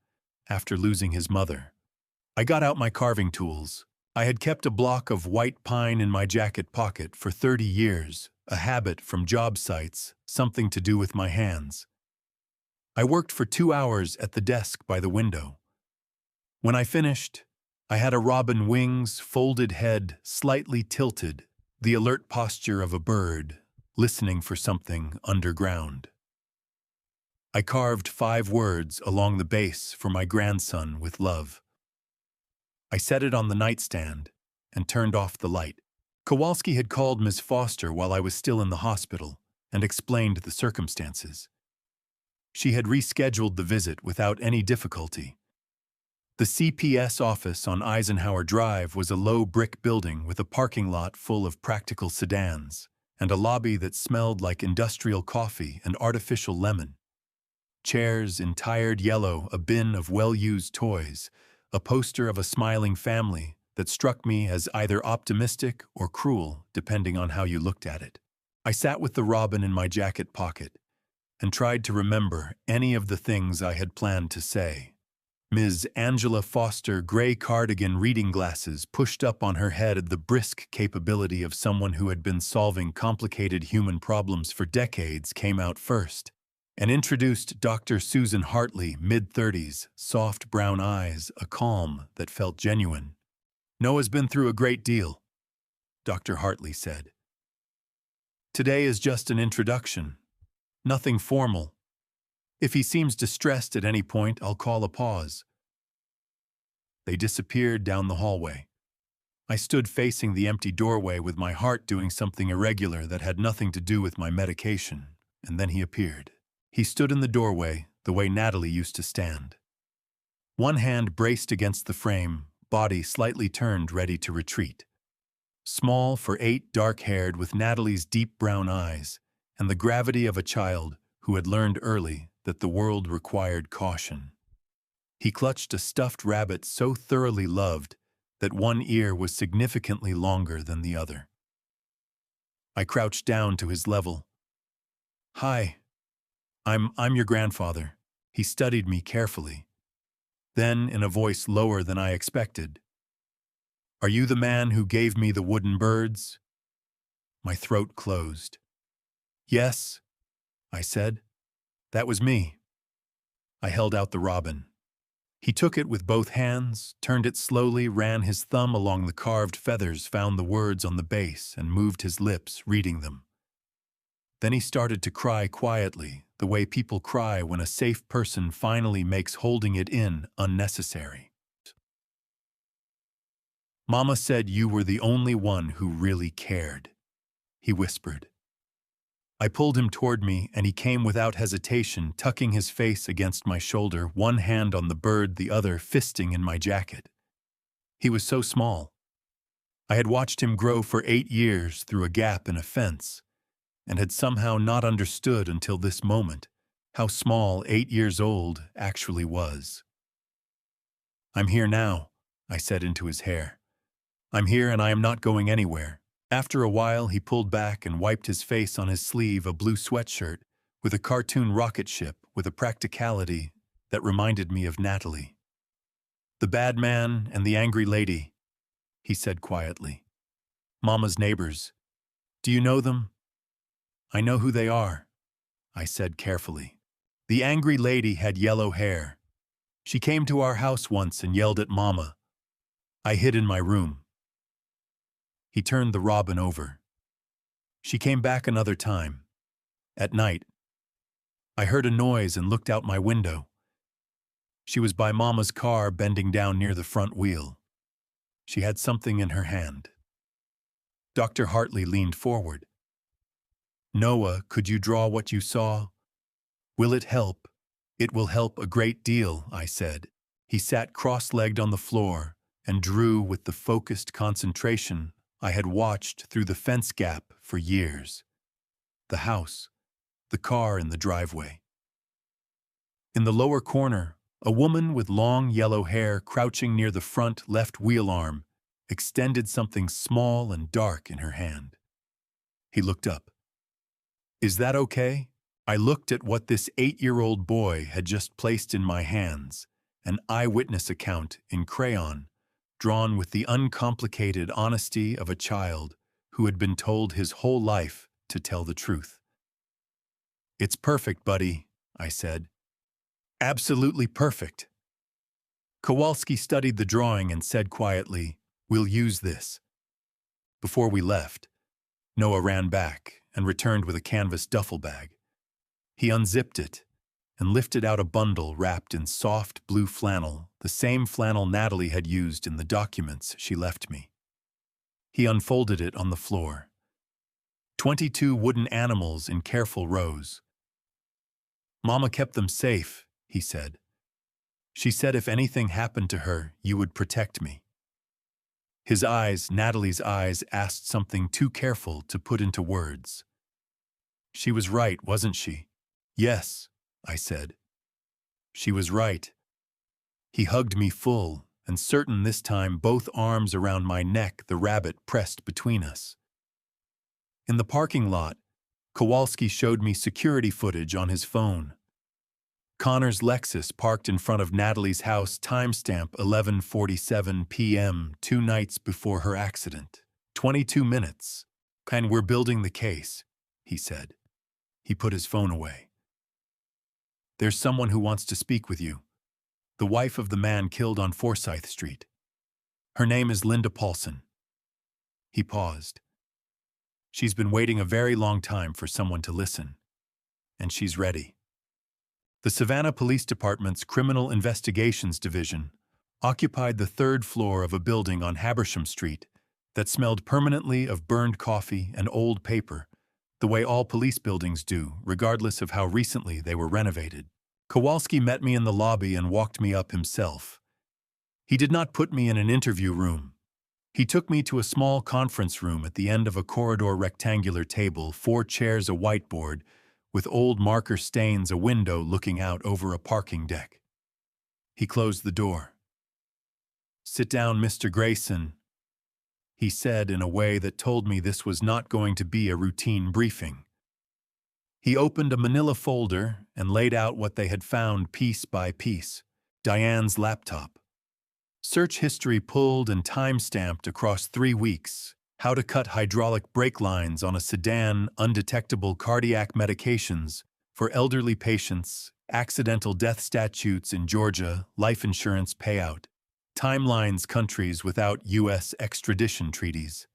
S1: after losing his mother. I got out my carving tools. I had kept a block of white pine in my jacket pocket for 30 years, a habit from job sites, something to do with my hands. I worked for 2 hours at the desk by the window. When I finished, I had a robin wings, folded head, slightly tilted, the alert posture of a bird, listening for something underground. I carved 5 words along the base for my grandson with love. I set it on the nightstand and turned off the light. Kowalski had called Ms. Foster while I was still in the hospital and explained the circumstances. She had rescheduled the visit without any difficulty. The CPS office on Eisenhower Drive was a low brick building with a parking lot full of practical sedans and a lobby that smelled like industrial coffee and artificial lemon. Chairs in tired yellow, a bin of well-used toys, a poster of a smiling family that struck me as either optimistic or cruel, depending on how you looked at it. I sat with the robin in my jacket pocket and tried to remember any of the things I had planned to say. Ms. Angela Foster, gray cardigan, reading glasses pushed up on her head, the brisk capability of someone who had been solving complicated human problems for decades, came out first, and introduced Dr. Susan Hartley, mid-30s, soft brown eyes, a calm that felt genuine. "Noah's been through a great deal," Dr. Hartley said. "Today is just an introduction. Nothing formal. If he seems distressed at any point, I'll call a pause." They disappeared down the hallway. I stood facing the empty doorway with my heart doing something irregular that had nothing to do with my medication, and then he appeared. He stood in the doorway, the way Natalie used to stand. One hand braced against the frame, body slightly turned, ready to retreat. Small for 8, dark-haired, with Natalie's deep brown eyes, and the gravity of a child who had learned early that the world required caution. He clutched a stuffed rabbit so thoroughly loved that one ear was significantly longer than the other. I crouched down to his level. "Hi. I'm your grandfather." He studied me carefully. Then, in a voice lower than I expected, "Are you the man who gave me the wooden birds?" My throat closed. "Yes," I said. "That was me." I held out the robin. He took it with both hands, turned it slowly, ran his thumb along the carved feathers, found the words on the base, and moved his lips, reading them. Then he started to cry quietly, the way people cry when a safe person finally makes holding it in unnecessary. "Mama said you were the only one who really cared," he whispered. I pulled him toward me, and he came without hesitation, tucking his face against my shoulder, one hand on the bird, the other fisting in my jacket. He was so small. I had watched him grow for 8 years through a gap in a fence, and had somehow not understood until this moment how small 8 years old actually was. "I'm here now," I said into his hair. "I'm here and I am not going anywhere." After a while, he pulled back and wiped his face on his sleeve, a blue sweatshirt with a cartoon rocket ship with a practicality that reminded me of Natalie. "The bad man and the angry lady," he said quietly. "Mama's neighbors. Do you know them?" "I know who they are," I said carefully. "The angry lady had yellow hair. She came to our house once and yelled at Mama. I hid in my room." He turned the robin over. "She came back another time. At night. I heard a noise and looked out my window. She was by Mama's car, bending down near the front wheel. She had something in her hand." Dr. Hartley leaned forward. "Noah, could you draw what you saw?" "Will it help?" "It will help a great deal," I said. He sat cross-legged on the floor and drew with the focused concentration I had watched through the fence gap for years. The house, the car in the driveway. In the lower corner, a woman with long yellow hair crouching near the front left wheel arm extended something small and dark in her hand. He looked up. "Is that okay?" I looked at what this 8-year-old boy had just placed in my hands, an eyewitness account in crayon, drawn with the uncomplicated honesty of a child who had been told his whole life to tell the truth. "It's perfect, buddy," I said. "Absolutely perfect." Kowalski studied the drawing and said quietly, "We'll use this." Before we left, Noah ran back and returned with a canvas duffel bag. He unzipped it and lifted out a bundle wrapped in soft blue flannel, the same flannel Natalie had used in the documents she left me. He unfolded it on the floor. 22 wooden animals in careful rows. "Mama kept them safe," he said. "She said if anything happened to her, you would protect me." His eyes, Natalie's eyes, asked something too careful to put into words. "She was right, wasn't she?" "Yes," I said. "She was right." He hugged me full, and certain this time, both arms around my neck, the rabbit pressed between us. In the parking lot, Kowalski showed me security footage on his phone. Connor's Lexus parked in front of Natalie's house, timestamp 11:47 p.m., 2 nights before her accident. 22 minutes. "And we're building the case," he said. He put his phone away. "There's someone who wants to speak with you. The wife of the man killed on Forsyth Street. Her name is Linda Paulson." He paused. "She's been waiting a very long time for someone to listen. And she's ready." The Savannah Police Department's Criminal Investigations Division occupied the 3rd floor of a building on Habersham Street that smelled permanently of burned coffee and old paper, the way all police buildings do, regardless of how recently they were renovated. Kowalski met me in the lobby and walked me up himself. He did not put me in an interview room. He took me to a small conference room at the end of a corridor, rectangular table, 4 chairs, a whiteboard, with old marker stains, a window looking out over a parking deck. He closed the door. "Sit down, Mr. Grayson," he said in a way that told me this was not going to be a routine briefing. He opened a manila folder and laid out what they had found piece by piece. Diane's laptop. Search history pulled and time-stamped across 3 weeks. How to cut hydraulic brake lines on a sedan, undetectable cardiac medications For elderly patients, accidental death statutes in Georgia, life insurance payout, timelines countries without U.S. extradition treaties.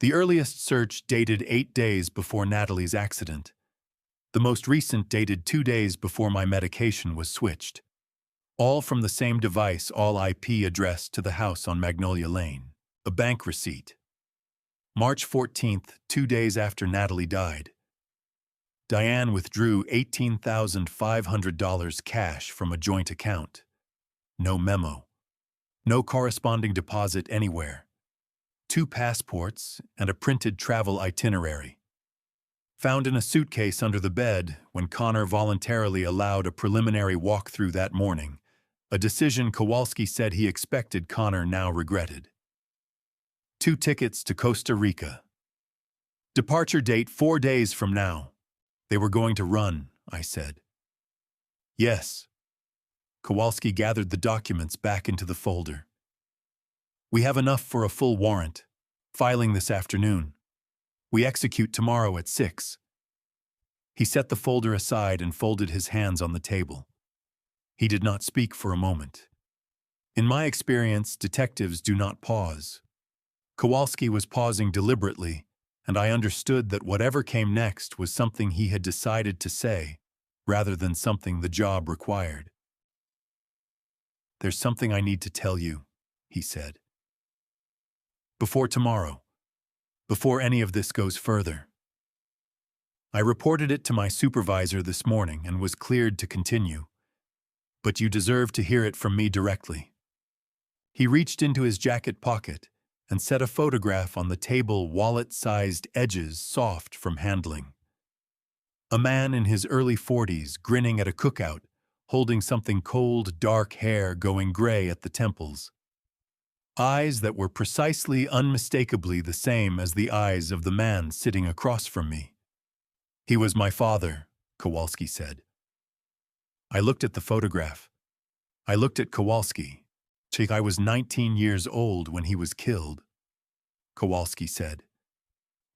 S1: The earliest search dated 8 days before Natalie's accident. The most recent dated 2 days before my medication was switched. All from the same device, all IP addressed to the house on Magnolia Lane. A bank receipt. March 14th, 2 days after Natalie died. Diane withdrew $18,500 cash from a joint account. No memo. No corresponding deposit anywhere. 2 passports and a printed travel itinerary. Found in a suitcase under the bed when Connor voluntarily allowed a preliminary walkthrough that morning, a decision Kowalski said he expected Connor now regretted. 2 tickets to Costa Rica. Departure date 4 days from now. They were going to run, I said. Yes. Kowalski gathered the documents back into the folder. We have enough for a full warrant. Filing this afternoon. We execute tomorrow at 6. He set the folder aside and folded his hands on the table. He did not speak for a moment. In my experience, detectives do not pause. Kowalski was pausing deliberately, and I understood that whatever came next was something he had decided to say, rather than something the job required. There's something I need to tell you, he said. Before tomorrow. Before any of this goes further. I reported it to my supervisor this morning and was cleared to continue. But you deserve to hear it from me directly. He reached into his jacket pocket and set a photograph on the table, wallet-sized edges soft from handling. A man in his early 40s grinning at a cookout, holding something cold, dark hair going gray at the temples. Eyes that were precisely, unmistakably the same as the eyes of the man sitting across from me. He was my father, Kowalski said. I looked at the photograph. I looked at Kowalski. I was 19 years old when he was killed, Kowalski said.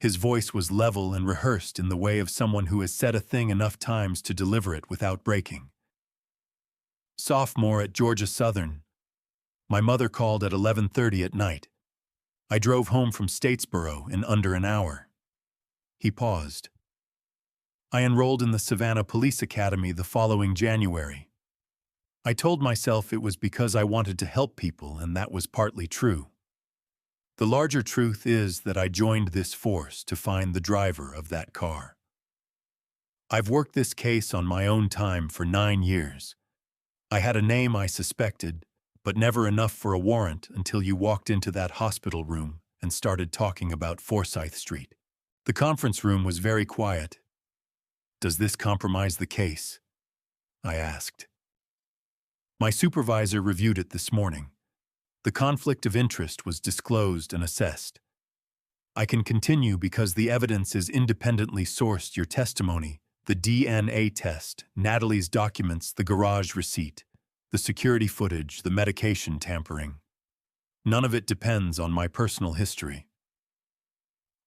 S1: His voice was level and rehearsed in the way of someone who has said a thing enough times to deliver it without breaking. Sophomore at Georgia Southern. My mother called at 11:30 at night. I drove home from Statesboro in under an hour. He paused. I enrolled in the Savannah Police Academy the following January. I told myself it was because I wanted to help people, and that was partly true. The larger truth is that I joined this force to find the driver of that car. I've worked this case on my own time for 9 years. I had a name I suspected, but never enough for a warrant until you walked into that hospital room and started talking about Forsyth Street. The conference room was very quiet. Does this compromise the case? I asked. My supervisor reviewed it this morning. The conflict of interest was disclosed and assessed. I can continue because the evidence is independently sourced: your testimony, the DNA test, Natalie's documents, the garage receipt, the security footage, the medication tampering. None of it depends on my personal history.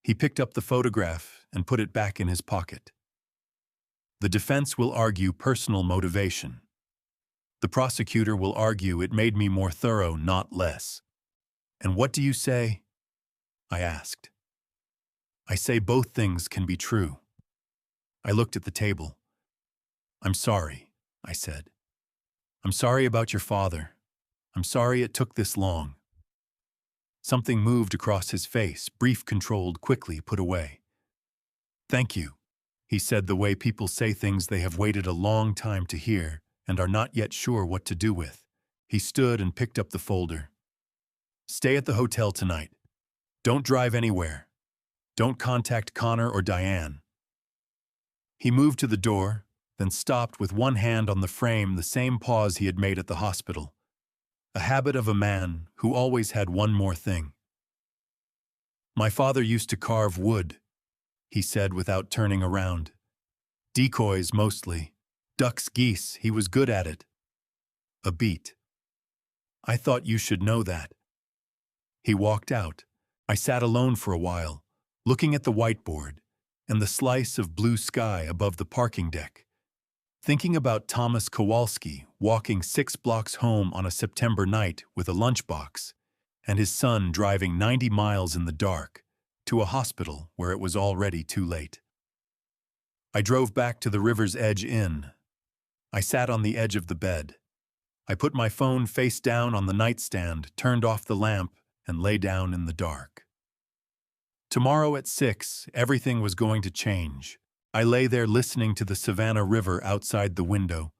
S1: He picked up the photograph and put it back in his pocket. The defense will argue personal motivation. The prosecutor will argue it made me more thorough, not less. And what do you say? I asked. I say both things can be true. I looked at the table. I'm sorry, I said. I'm sorry about your father. I'm sorry it took this long. Something moved across his face, brief, controlled, quickly put away. Thank you, he said, the way people say things they have waited a long time to hear and are not yet sure what to do with. He stood and picked up the folder. Stay at the hotel tonight. Don't drive anywhere. Don't contact Connor or Diane. He moved to the door, then stopped with one hand on the frame, the same pause he had made at the hospital. A habit of a man who always had one more thing. My father used to carve wood, he said without turning around. Decoys mostly. Ducks, geese, he was good at it. A beat. I thought you should know that. He walked out. I sat alone for a while, looking at the whiteboard and the slice of blue sky above the parking deck, Thinking about Thomas Kowalski walking 6 blocks home on a September night with a lunchbox, and his son driving 90 miles in the dark to a hospital where it was already too late. I drove back to the River's Edge Inn. I sat on the edge of the bed. I put my phone face down on the nightstand, turned off the lamp, and lay down in the dark. Tomorrow at 6, everything was going to change. I lay there listening to the Savannah River outside the window,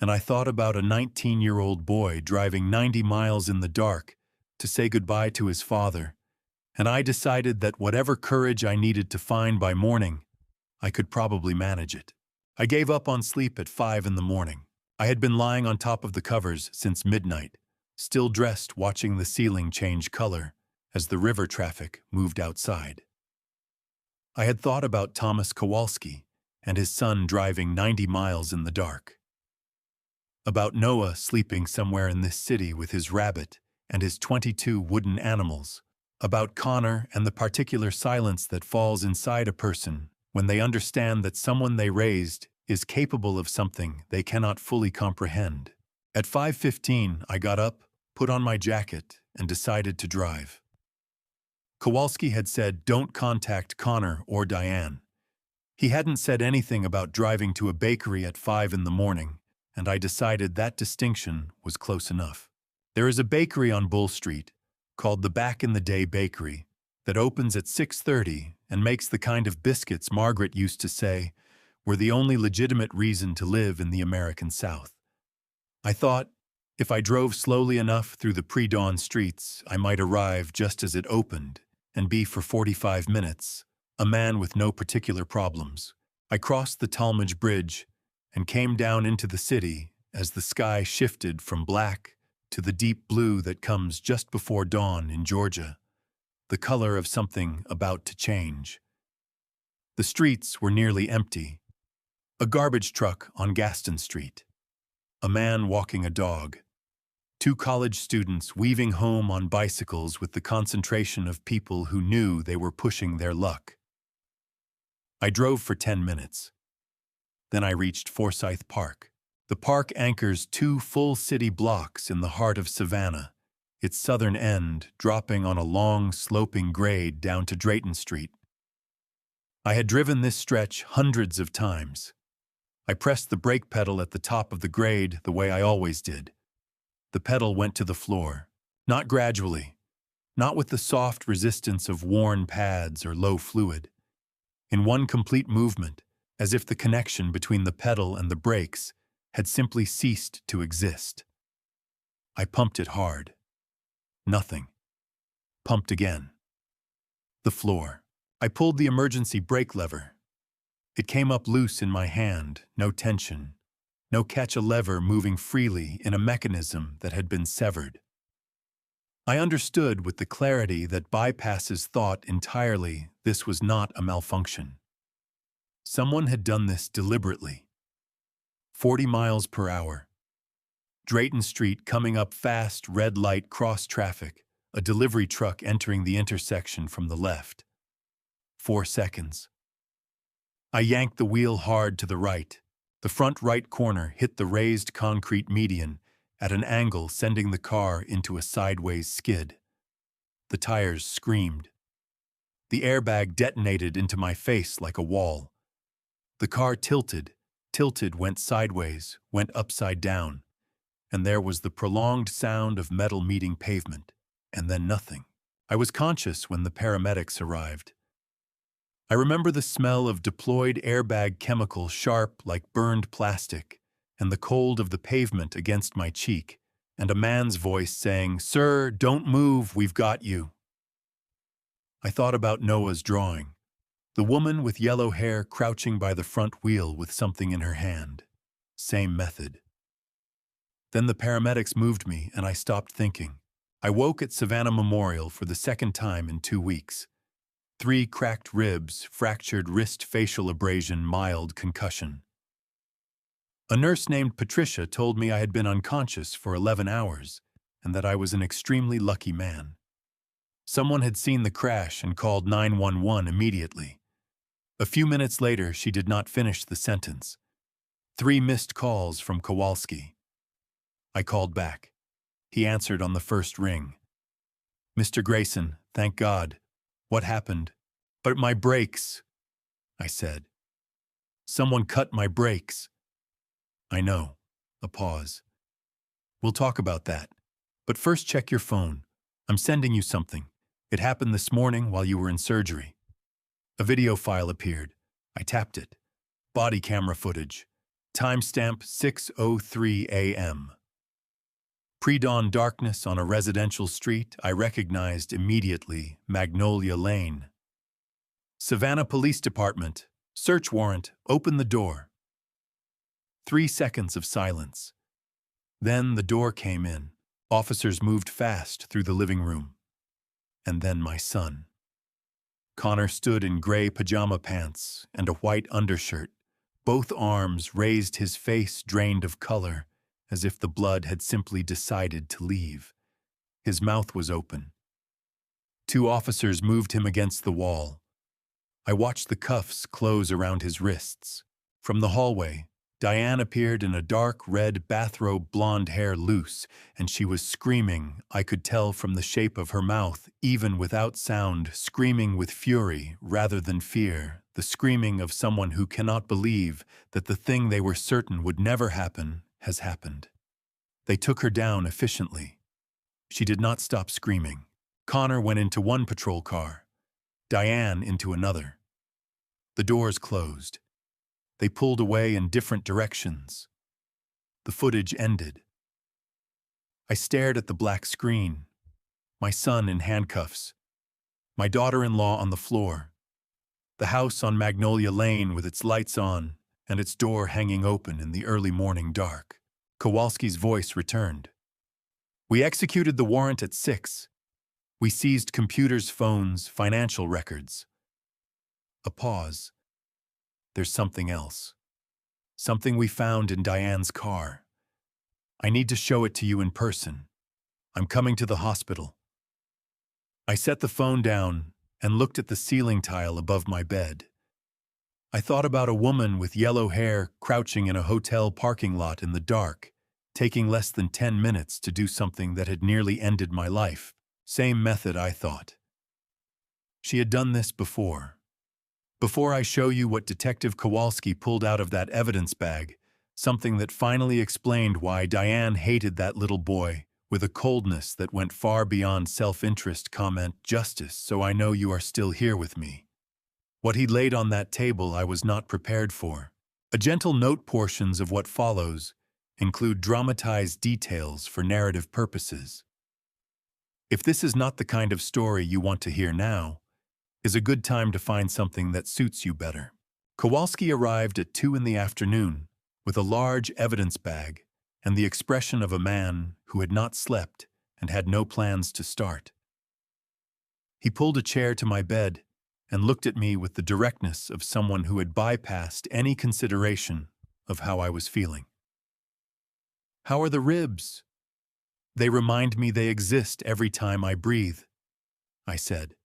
S1: and I thought about a 19-year-old boy driving 90 miles in the dark to say goodbye to his father, and I decided that whatever courage I needed to find by morning, I could probably manage it. I gave up on sleep at 5 in the morning. I had been lying on top of the covers since midnight, still dressed, watching the ceiling change color as the river traffic moved outside. I had thought about Thomas Kowalski and his son driving 90 miles in the dark. About Noah sleeping somewhere in this city with his rabbit and his 22 wooden animals. About Connor and the particular silence that falls inside a person when they understand that someone they raised is capable of something they cannot fully comprehend. At 5:15, I got up, put on my jacket, and decided to drive. Kowalski had said, "Don't contact Connor or Diane." He hadn't said anything about driving to a bakery at 5 in the morning, and I decided that distinction was close enough. There is a bakery on Bull Street called the Back in the Day Bakery that opens at 6:30 and makes the kind of biscuits Margaret used to say were the only legitimate reason to live in the American South. I thought, if I drove slowly enough through the pre-dawn streets, I might arrive just as it opened and be for 45 minutes, a man with no particular problems. I crossed the Talmadge Bridge and came down into the city as the sky shifted from black to the deep blue that comes just before dawn in Georgia, the color of something about to change. The streets were nearly empty. A garbage truck on Gaston Street. A man walking a dog. 2 college students weaving home on bicycles with the concentration of people who knew they were pushing their luck. I drove for 10 minutes. Then I reached Forsyth Park. The park anchors 2 full city blocks in the heart of Savannah, its southern end dropping on a long, sloping grade down to Drayton Street. I had driven this stretch hundreds of times. I pressed the brake pedal at the top of the grade the way I always did. The pedal went to the floor, not gradually, not with the soft resistance of worn pads or low fluid. In one complete movement, as if the connection between the pedal and the brakes had simply ceased to exist. I pumped it hard. Nothing. Pumped again. The floor. I pulled the emergency brake lever. It came up loose in my hand, no tension. No catch a lever moving freely in a mechanism that had been severed. I understood with the clarity that bypasses thought entirely this was not a malfunction. Someone had done this deliberately. 40 miles per hour. Drayton Street coming up fast, red light cross traffic, a delivery truck entering the intersection from the left. 4 seconds. I yanked the wheel hard to the right. The front right corner hit the raised concrete median at an angle, sending the car into a sideways skid. The tires screamed. The airbag detonated into my face like a wall. The car tilted, went sideways, went upside down, and there was the prolonged sound of metal meeting pavement, and then nothing. I was conscious when the paramedics arrived. I remember the smell of deployed airbag chemical, sharp like burned plastic, and the cold of the pavement against my cheek, and a man's voice saying, "Sir, don't move, we've got you." I thought about Noah's drawing, the woman with yellow hair crouching by the front wheel with something in her hand. Same method. Then the paramedics moved me, and I stopped thinking. I woke at Savannah Memorial for the second time in 2 weeks. 3 cracked ribs, fractured wrist, facial abrasion, mild concussion. A nurse named Patricia told me I had been unconscious for 11 hours and that I was an extremely lucky man. Someone had seen the crash and called 911 immediately. A few minutes later, she did not finish the sentence. 3 missed calls from Kowalski. I called back. He answered on the first ring. Mr. Grayson, thank God. What happened? But my brakes, I said. Someone cut my brakes. I know. A pause. We'll talk about that. But first check your phone. I'm sending you something. It happened this morning while you were in surgery. A video file appeared. I tapped it. Body camera footage. Timestamp 6:03 a.m. Pre-dawn darkness on a residential street I recognized immediately, Magnolia Lane. Savannah Police Department. Search warrant. Open the door. 3 seconds of silence. Then the door came in. Officers moved fast through the living room. And then my son. Connor stood in gray pajama pants and a white undershirt. Both arms raised, his face drained of color, as if the blood had simply decided to leave. His mouth was open. 2 officers moved him against the wall. I watched the cuffs close around his wrists. From the hallway, Diane appeared in a dark red bathrobe, blonde hair loose, and she was screaming. I could tell from the shape of her mouth, even without sound, screaming with fury rather than fear, the screaming of someone who cannot believe that the thing they were certain would never happen has happened. They took her down efficiently. She did not stop screaming. Connor went into one patrol car, Diane into another. The doors closed. They pulled away in different directions. The footage ended. I stared at the black screen, my son in handcuffs, my daughter-in-law on the floor, the house on Magnolia Lane with its lights on and its door hanging open in the early morning dark. Kowalski's voice returned. We executed the warrant at 6. We seized computers, phones, financial records. A pause. There's something else. Something we found in Diane's car. I need to show it to you in person. I'm coming to the hospital. I set the phone down and looked at the ceiling tile above my bed. I thought about a woman with yellow hair crouching in a hotel parking lot in the dark, taking less than 10 minutes to do something that had nearly ended my life. Same method, I thought. She had done this before. Before I show you what Detective Kowalski pulled out of that evidence bag, something that finally explained why Diane hated that little boy, with a coldness that went far beyond self-interest, comment, justice, so I know you are still here with me. What he laid on that table I was not prepared for. A gentle note. Portions of what follows include dramatized details for narrative purposes. If this is not the kind of story you want to hear now, is a good time to find something that suits you better. Kowalski arrived at 2 in the afternoon with a large evidence bag and the expression of a man who had not slept and had no plans to start. He pulled a chair to my bed and looked at me with the directness of someone who had bypassed any consideration of how I was feeling. How are the ribs? They remind me they exist every time I breathe, I said.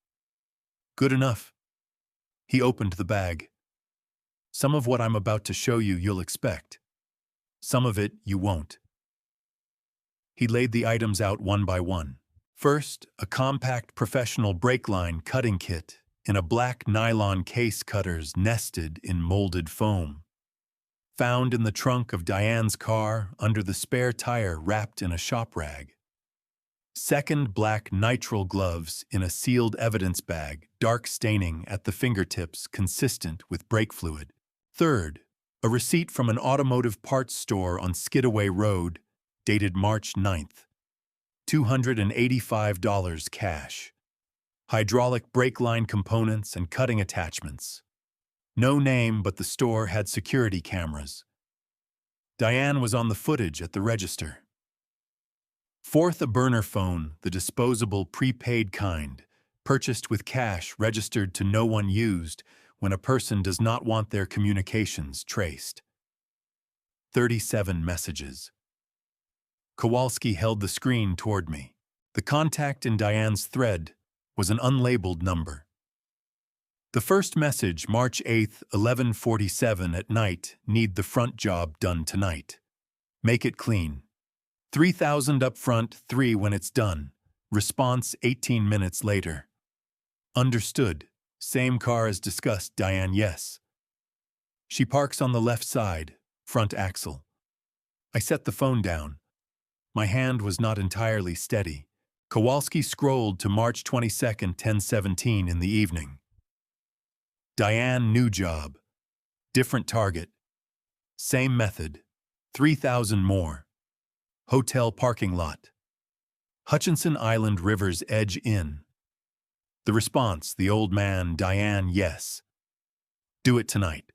S1: Good enough. He opened the bag. Some of what I'm about to show you you'll expect. Some of it you won't. He laid the items out one by one. First, a compact professional brake line cutting kit in a black nylon case, cutters nested in molded foam. Found in the trunk of Diane's car under the spare tire wrapped in a shop rag. Second, black nitrile gloves in a sealed evidence bag, dark staining at the fingertips consistent with brake fluid. Third, a receipt from an automotive parts store on Skidaway Road, dated March 9th. $285 cash. Hydraulic brake line components and cutting attachments. No name, but the store had security cameras. Diane was on the footage at the register. Fourth, a burner phone, the disposable prepaid kind, purchased with cash registered to no one used when a person does not want their communications traced. 37 messages. Kowalski held the screen toward me. The contact in Diane's thread was an unlabeled number. The first message, March 8th, 11:47 at night, need the front job done tonight. Make it clean. 3,000 up front, 3 when it's done. Response 18 minutes later. Understood. Same car as discussed, Diane, yes. She parks on the left side, front axle. I set the phone down. My hand was not entirely steady. Kowalski scrolled to March 22nd, 10:17 in the evening. Diane, new job. Different target. Same method. 3,000 more. Hotel parking lot. Hutchinson Island River's Edge Inn. The response, the old man, Diane, yes. Do it tonight.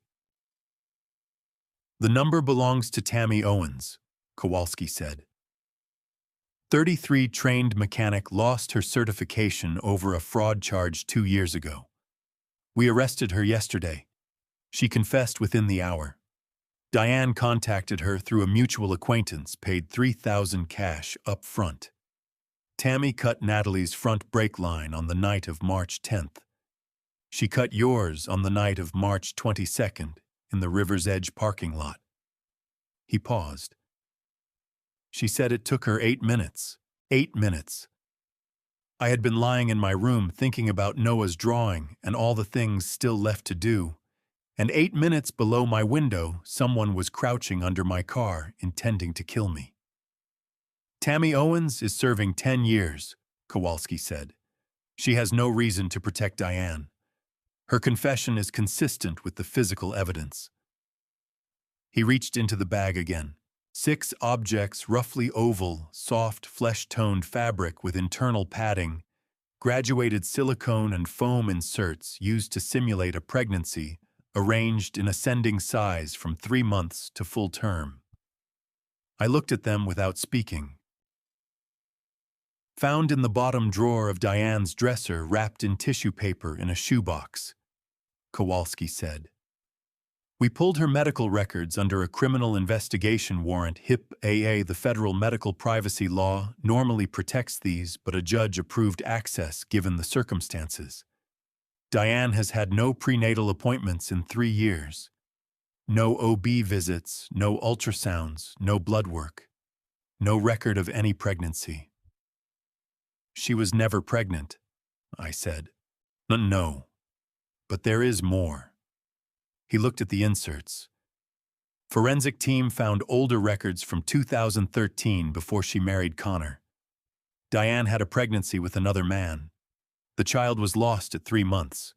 S1: The number belongs to Tammy Owens, Kowalski said. 33 trained mechanic lost her certification over a fraud charge 2 years ago. We arrested her yesterday. She confessed within the hour. Diane contacted her through a mutual acquaintance, paid 3,000 cash up front. Tammy cut Natalie's front brake line on the night of March 10th. She cut yours on the night of March 22nd in the River's Edge parking lot. He paused. She said it took her 8 minutes. 8 minutes. I had been lying in my room thinking about Noah's drawing and all the things still left to do, and 8 minutes below my window, someone was crouching under my car, intending to kill me. Tammy Owens is serving 10 years, Kowalski said. She has no reason to protect Diane. Her confession is consistent with the physical evidence. He reached into the bag again. 6 objects, roughly oval, soft, flesh-toned fabric with internal padding, graduated silicone and foam inserts used to simulate a pregnancy, arranged in ascending size from 3 months to full term. I looked at them without speaking. Found in the bottom drawer of Diane's dresser, wrapped in tissue paper in a shoebox, Kowalski said. We pulled her medical records under a criminal investigation warrant. HIP-AA, the federal medical privacy law, normally protects these, but a judge approved access given the circumstances. Diane has had no prenatal appointments in 3 years. No OB visits, no ultrasounds, no blood work. No record of any pregnancy. She was never pregnant, I said. No. But there is more. He looked at the inserts. Forensic team found older records from 2013 before she married Connor. Diane had a pregnancy with another man. The child was lost at 3 months.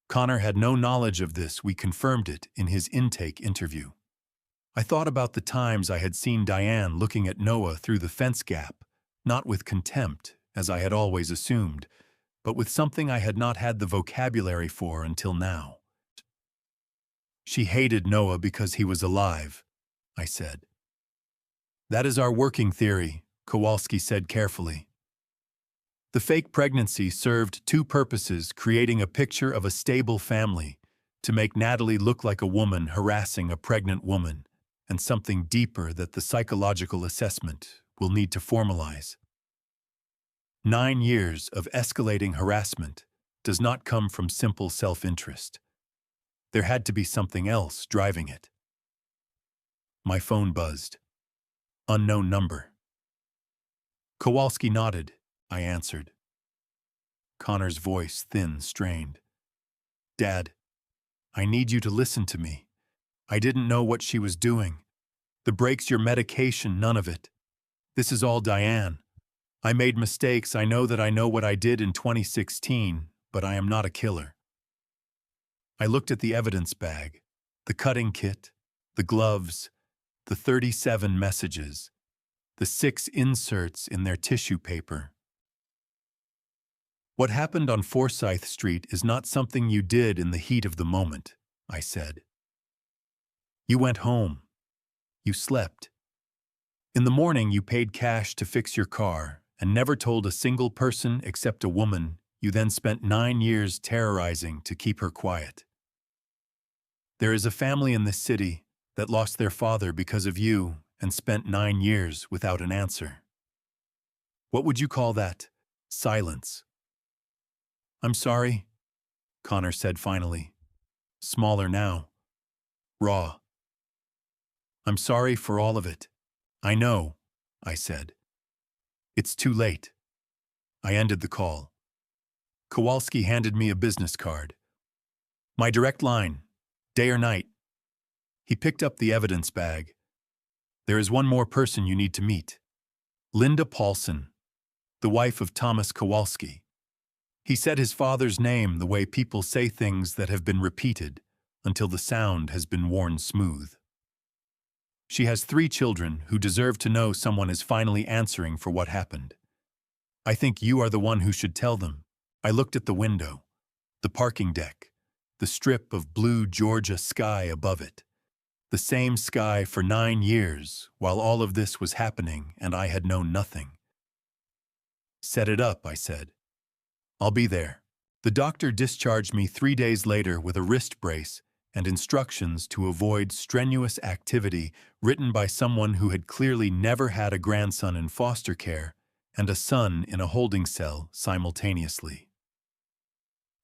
S1: Connor had no knowledge of this. We confirmed it in his intake interview. I thought about the times I had seen Diane looking at Noah through the fence gap, not with contempt, as I had always assumed, but with something I had not had the vocabulary for until now. She hated Noah because he was alive, I said. That is our working theory, Kowalski said carefully. The fake pregnancy served 2 purposes: creating a picture of a stable family, to make Natalie look like a woman harassing a pregnant woman, and something deeper that the psychological assessment will need to formalize. 9 years of escalating harassment does not come from simple self-interest. There had to be something else driving it. My phone buzzed. Unknown number. Kowalski nodded. I answered. Connor's voice thin, strained. Dad, I need you to listen to me. I didn't know what she was doing. The breaks, your medication, none of it. This is all Diane. I made mistakes. I know that I know what I did in 2016, but I am not a killer. I looked at the evidence bag, the cutting kit, the gloves, the 37 messages, the 6 inserts in their tissue paper. What happened on Forsyth Street is not something you did in the heat of the moment, I said. You went home. You slept. In the morning, you paid cash to fix your car and never told a single person except a woman you then spent 9 years terrorizing to keep her quiet. There is a family in this city that lost their father because of you and spent 9 years without an answer. What would you call that? Silence. I'm sorry, Connor said finally. Smaller now. Raw. I'm sorry for all of it. I know, I said. It's too late. I ended the call. Kowalski handed me a business card. My direct line, day or night. He picked up the evidence bag. There is one more person you need to meet. Linda Paulson, the wife of Thomas Kowalski. He said his father's name the way people say things that have been repeated until the sound has been worn smooth. She has 3 children who deserve to know someone is finally answering for what happened. I think you are the one who should tell them. I looked at the window, the parking deck, the strip of blue Georgia sky above it. The same sky for 9 years while all of this was happening and I had known nothing. Set it up, I said. I'll be there. The doctor discharged me 3 days later with a wrist brace and instructions to avoid strenuous activity written by someone who had clearly never had a grandson in foster care and a son in a holding cell simultaneously.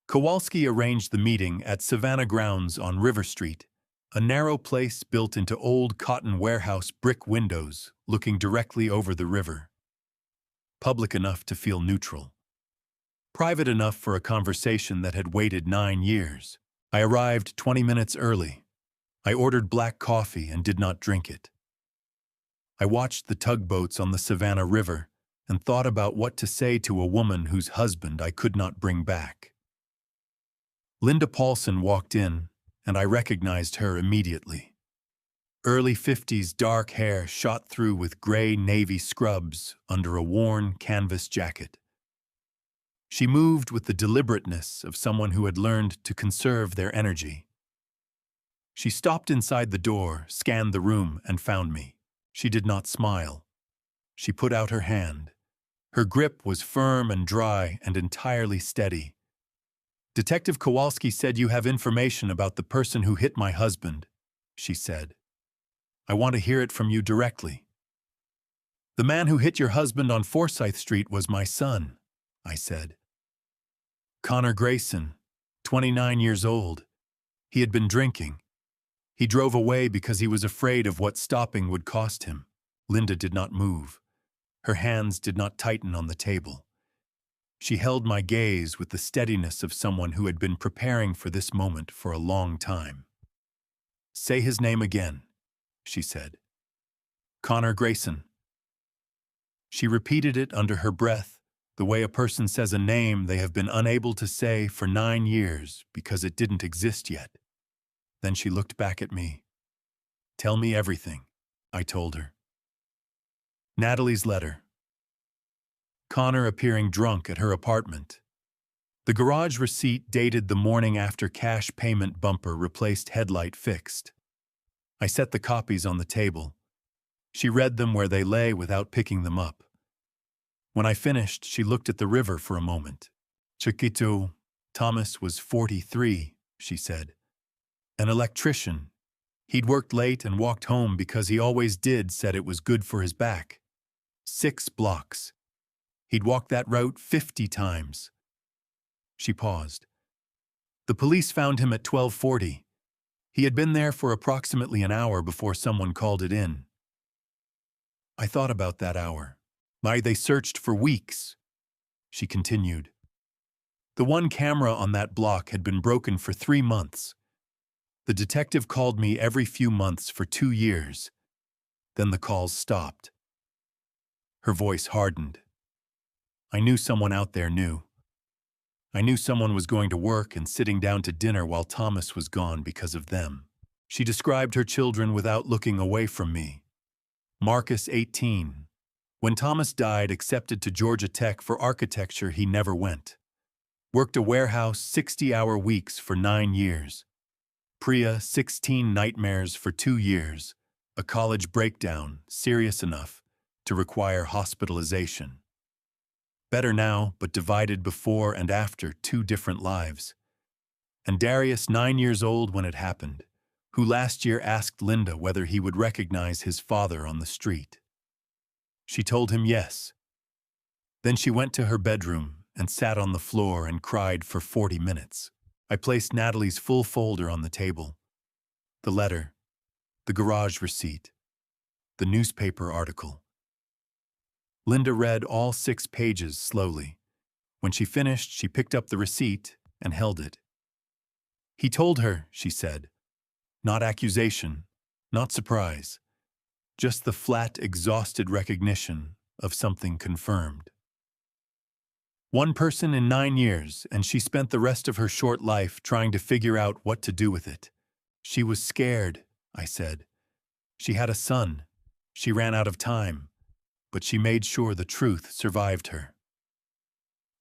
S1: Kowalski arranged the meeting at Savannah Grounds on River Street, a narrow place built into old cotton warehouse brick windows looking directly over the river. Public enough to feel neutral. Private enough for a conversation that had waited 9 years. I arrived 20 minutes early. I ordered black coffee and did not drink it. I watched the tugboats on the Savannah River and thought about what to say to a woman whose husband I could not bring back. Linda Paulson walked in, and I recognized her immediately. Early 50s dark hair shot through with gray navy scrubs under a worn canvas jacket. She moved with the deliberateness of someone who had learned to conserve their energy. She stopped inside the door, scanned the room, and found me. She did not smile. She put out her hand. Her grip was firm and dry and entirely steady. Detective Kowalski said you have information about the person who hit my husband, she said. I want to hear it from you directly. The man who hit your husband on Forsyth Street was my son, I said. Connor Grayson, 29 years old. He had been drinking. He drove away because he was afraid of what stopping would cost him. Linda did not move. Her hands did not tighten on the table. She held my gaze with the steadiness of someone who had been preparing for this moment for a long time. Say his name again, she said. Connor Grayson. She repeated it under her breath, the way a person says a name they have been unable to say for 9 years because it didn't exist yet. Then she looked back at me. Tell me everything, I told her. Natalie's letter. Connor appearing drunk at her apartment. The garage receipt dated the morning after cash payment bumper replaced headlight fixed. I set the copies on the table. She read them where they lay without picking them up. When I finished, she looked at the river for a moment. Chiquito, Thomas was 43, she said. An electrician. He'd worked late and walked home because he always did, said it was good for his back. 6 blocks. He'd walked that route 50 times. She paused. The police found him at 12:40. He had been there for approximately an hour before someone called it in. I thought about that hour. Why they searched for weeks. She continued. The one camera on that block had been broken for 3 months. The detective called me every few months for 2 years. Then the calls stopped. Her voice hardened. I knew someone out there knew. I knew someone was going to work and sitting down to dinner while Thomas was gone because of them. She described her children without looking away from me. Marcus, 18. When Thomas died, accepted to Georgia Tech for architecture, he never went. Worked a warehouse 60-hour weeks for 9 years. Priya, 16 nightmares for 2 years. A college breakdown, serious enough to require hospitalization. Better now, but divided before and after 2 different lives. And Darius, 9 years old when it happened, who last year asked Linda whether he would recognize his father on the street. She told him yes. Then she went to her bedroom and sat on the floor and cried for 40 minutes. I placed Natalie's full folder on the table. The letter, the garage receipt, the newspaper article. Linda read all 6 pages slowly. When she finished, she picked up the receipt and held it. He told her, she said. Not accusation, not surprise. Just the flat, exhausted recognition of something confirmed. One person in 9 years, and she spent the rest of her short life trying to figure out what to do with it. She was scared, I said. She had a son. She ran out of time, but she made sure the truth survived her.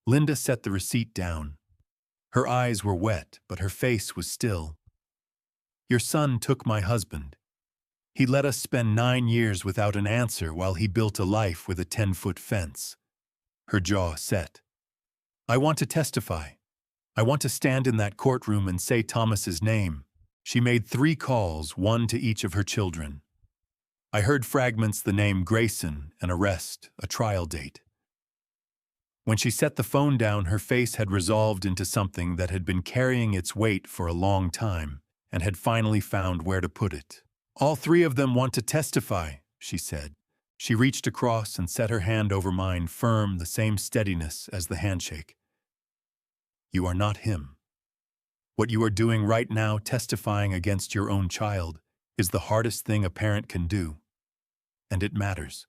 S1: Linda set the receipt down. Her eyes were wet, but her face was still. Your son took my husband. He let us spend 9 years without an answer while he built a life with a 10-foot fence. Her jaw set. I want to testify. I want to stand in that courtroom and say Thomas's name. She made 3 calls, 1 to each of her children. I heard fragments: the name Grayson, an arrest, a trial date. When she set the phone down, her face had resolved into something that had been carrying its weight for a long time and had finally found where to put it. All 3 of them want to testify, she said. She reached across and set her hand over mine, firm, the same steadiness as the handshake. You are not him. What you are doing right now, testifying against your own child, is the hardest thing a parent can do. And it matters.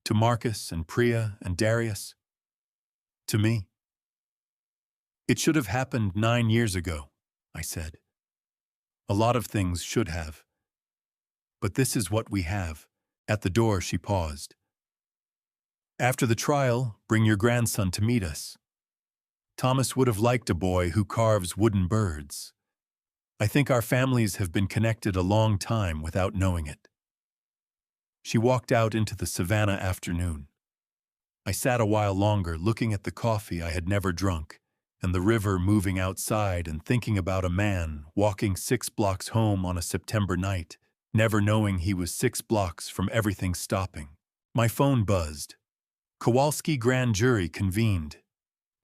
S1: To Marcus and Priya and Darius. To me. It should have happened 9 years ago, I said. A lot of things should have. But this is what we have. At the door, she paused. After the trial, bring your grandson to meet us. Thomas would have liked a boy who carves wooden birds. I think our families have been connected a long time without knowing it. She walked out into the savannah afternoon. I sat a while longer, looking at the coffee I had never drunk, and the river moving outside, and thinking about a man walking 6 blocks home on a September night, never knowing he was 6 blocks from everything stopping. My phone buzzed. Kowalski grand jury convened.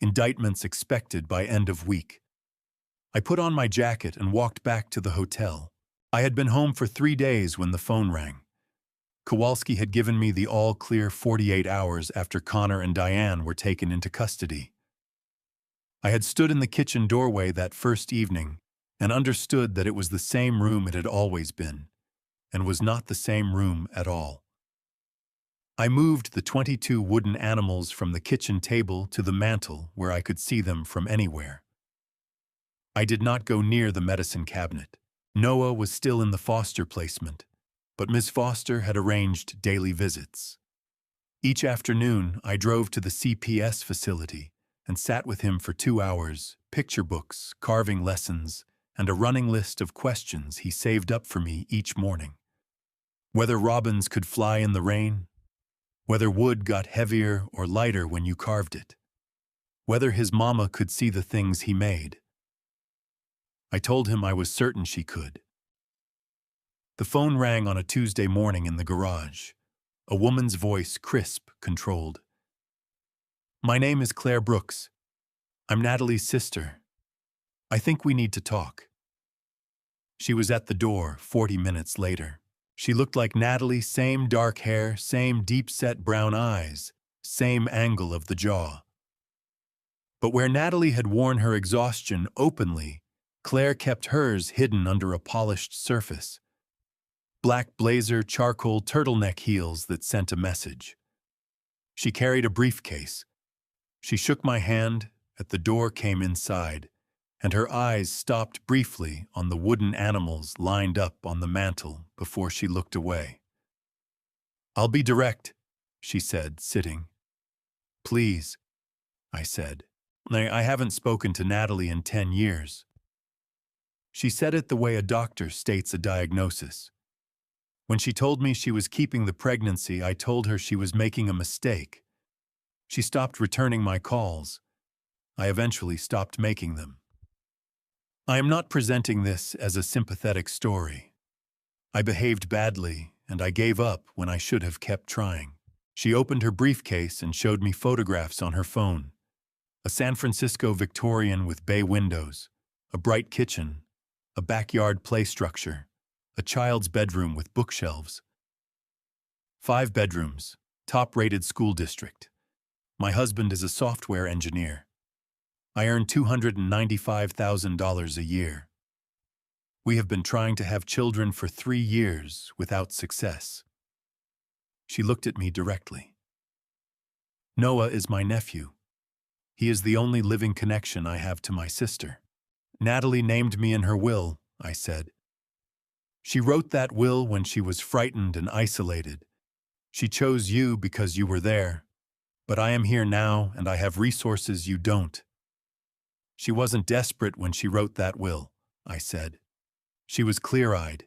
S1: Indictments expected by end of week. I put on my jacket and walked back to the hotel. I had been home for 3 days when the phone rang. Kowalski had given me the all-clear 48 hours after Connor and Diane were taken into custody. I had stood in the kitchen doorway that first evening and understood that it was the same room it had always been, and was not the same room at all. I moved the 22 wooden animals from the kitchen table to the mantel where I could see them from anywhere. I did not go near the medicine cabinet. Noah was still in the foster placement, but Ms. Foster had arranged daily visits. Each afternoon, I drove to the CPS facility and sat with him for 2 hours, picture books, carving lessons, and a running list of questions he saved up for me each morning. Whether robins could fly in the rain, whether wood got heavier or lighter when you carved it, whether his mama could see the things he made. I told him I was certain she could. The phone rang on a Tuesday morning in the garage. A woman's voice, crisp, controlled. My name is Claire Brooks. I'm Natalie's sister. I think we need to talk. She was at the door 40 minutes later. She looked like Natalie, same dark hair, same deep-set brown eyes, same angle of the jaw. But where Natalie had worn her exhaustion openly, Claire kept hers hidden under a polished surface. Black blazer, charcoal turtleneck heels that sent a message. She carried a briefcase. She shook my hand, at the door came inside, and her eyes stopped briefly on the wooden animals lined up on the mantel before she looked away. I'll be direct, she said, sitting. Please, I said. I haven't spoken to Natalie in 10 years. She said it the way a doctor states a diagnosis. When she told me she was keeping the pregnancy, I told her she was making a mistake. She stopped returning my calls. I eventually stopped making them. I am not presenting this as a sympathetic story. I behaved badly, and I gave up when I should have kept trying. She opened her briefcase and showed me photographs on her phone. A San Francisco Victorian with bay windows, a bright kitchen, a backyard play structure, a child's bedroom with bookshelves. 5 bedrooms, top-rated school district. My husband is a software engineer. I earn $295,000 a year. We have been trying to have children for 3 years without success. She looked at me directly. Noah is my nephew. He is the only living connection I have to my sister. Natalie named me in her will, I said. She wrote that will when she was frightened and isolated. She chose you because you were there, but I am here now and I have resources you don't. She wasn't desperate when she wrote that will, I said. She was clear-eyed.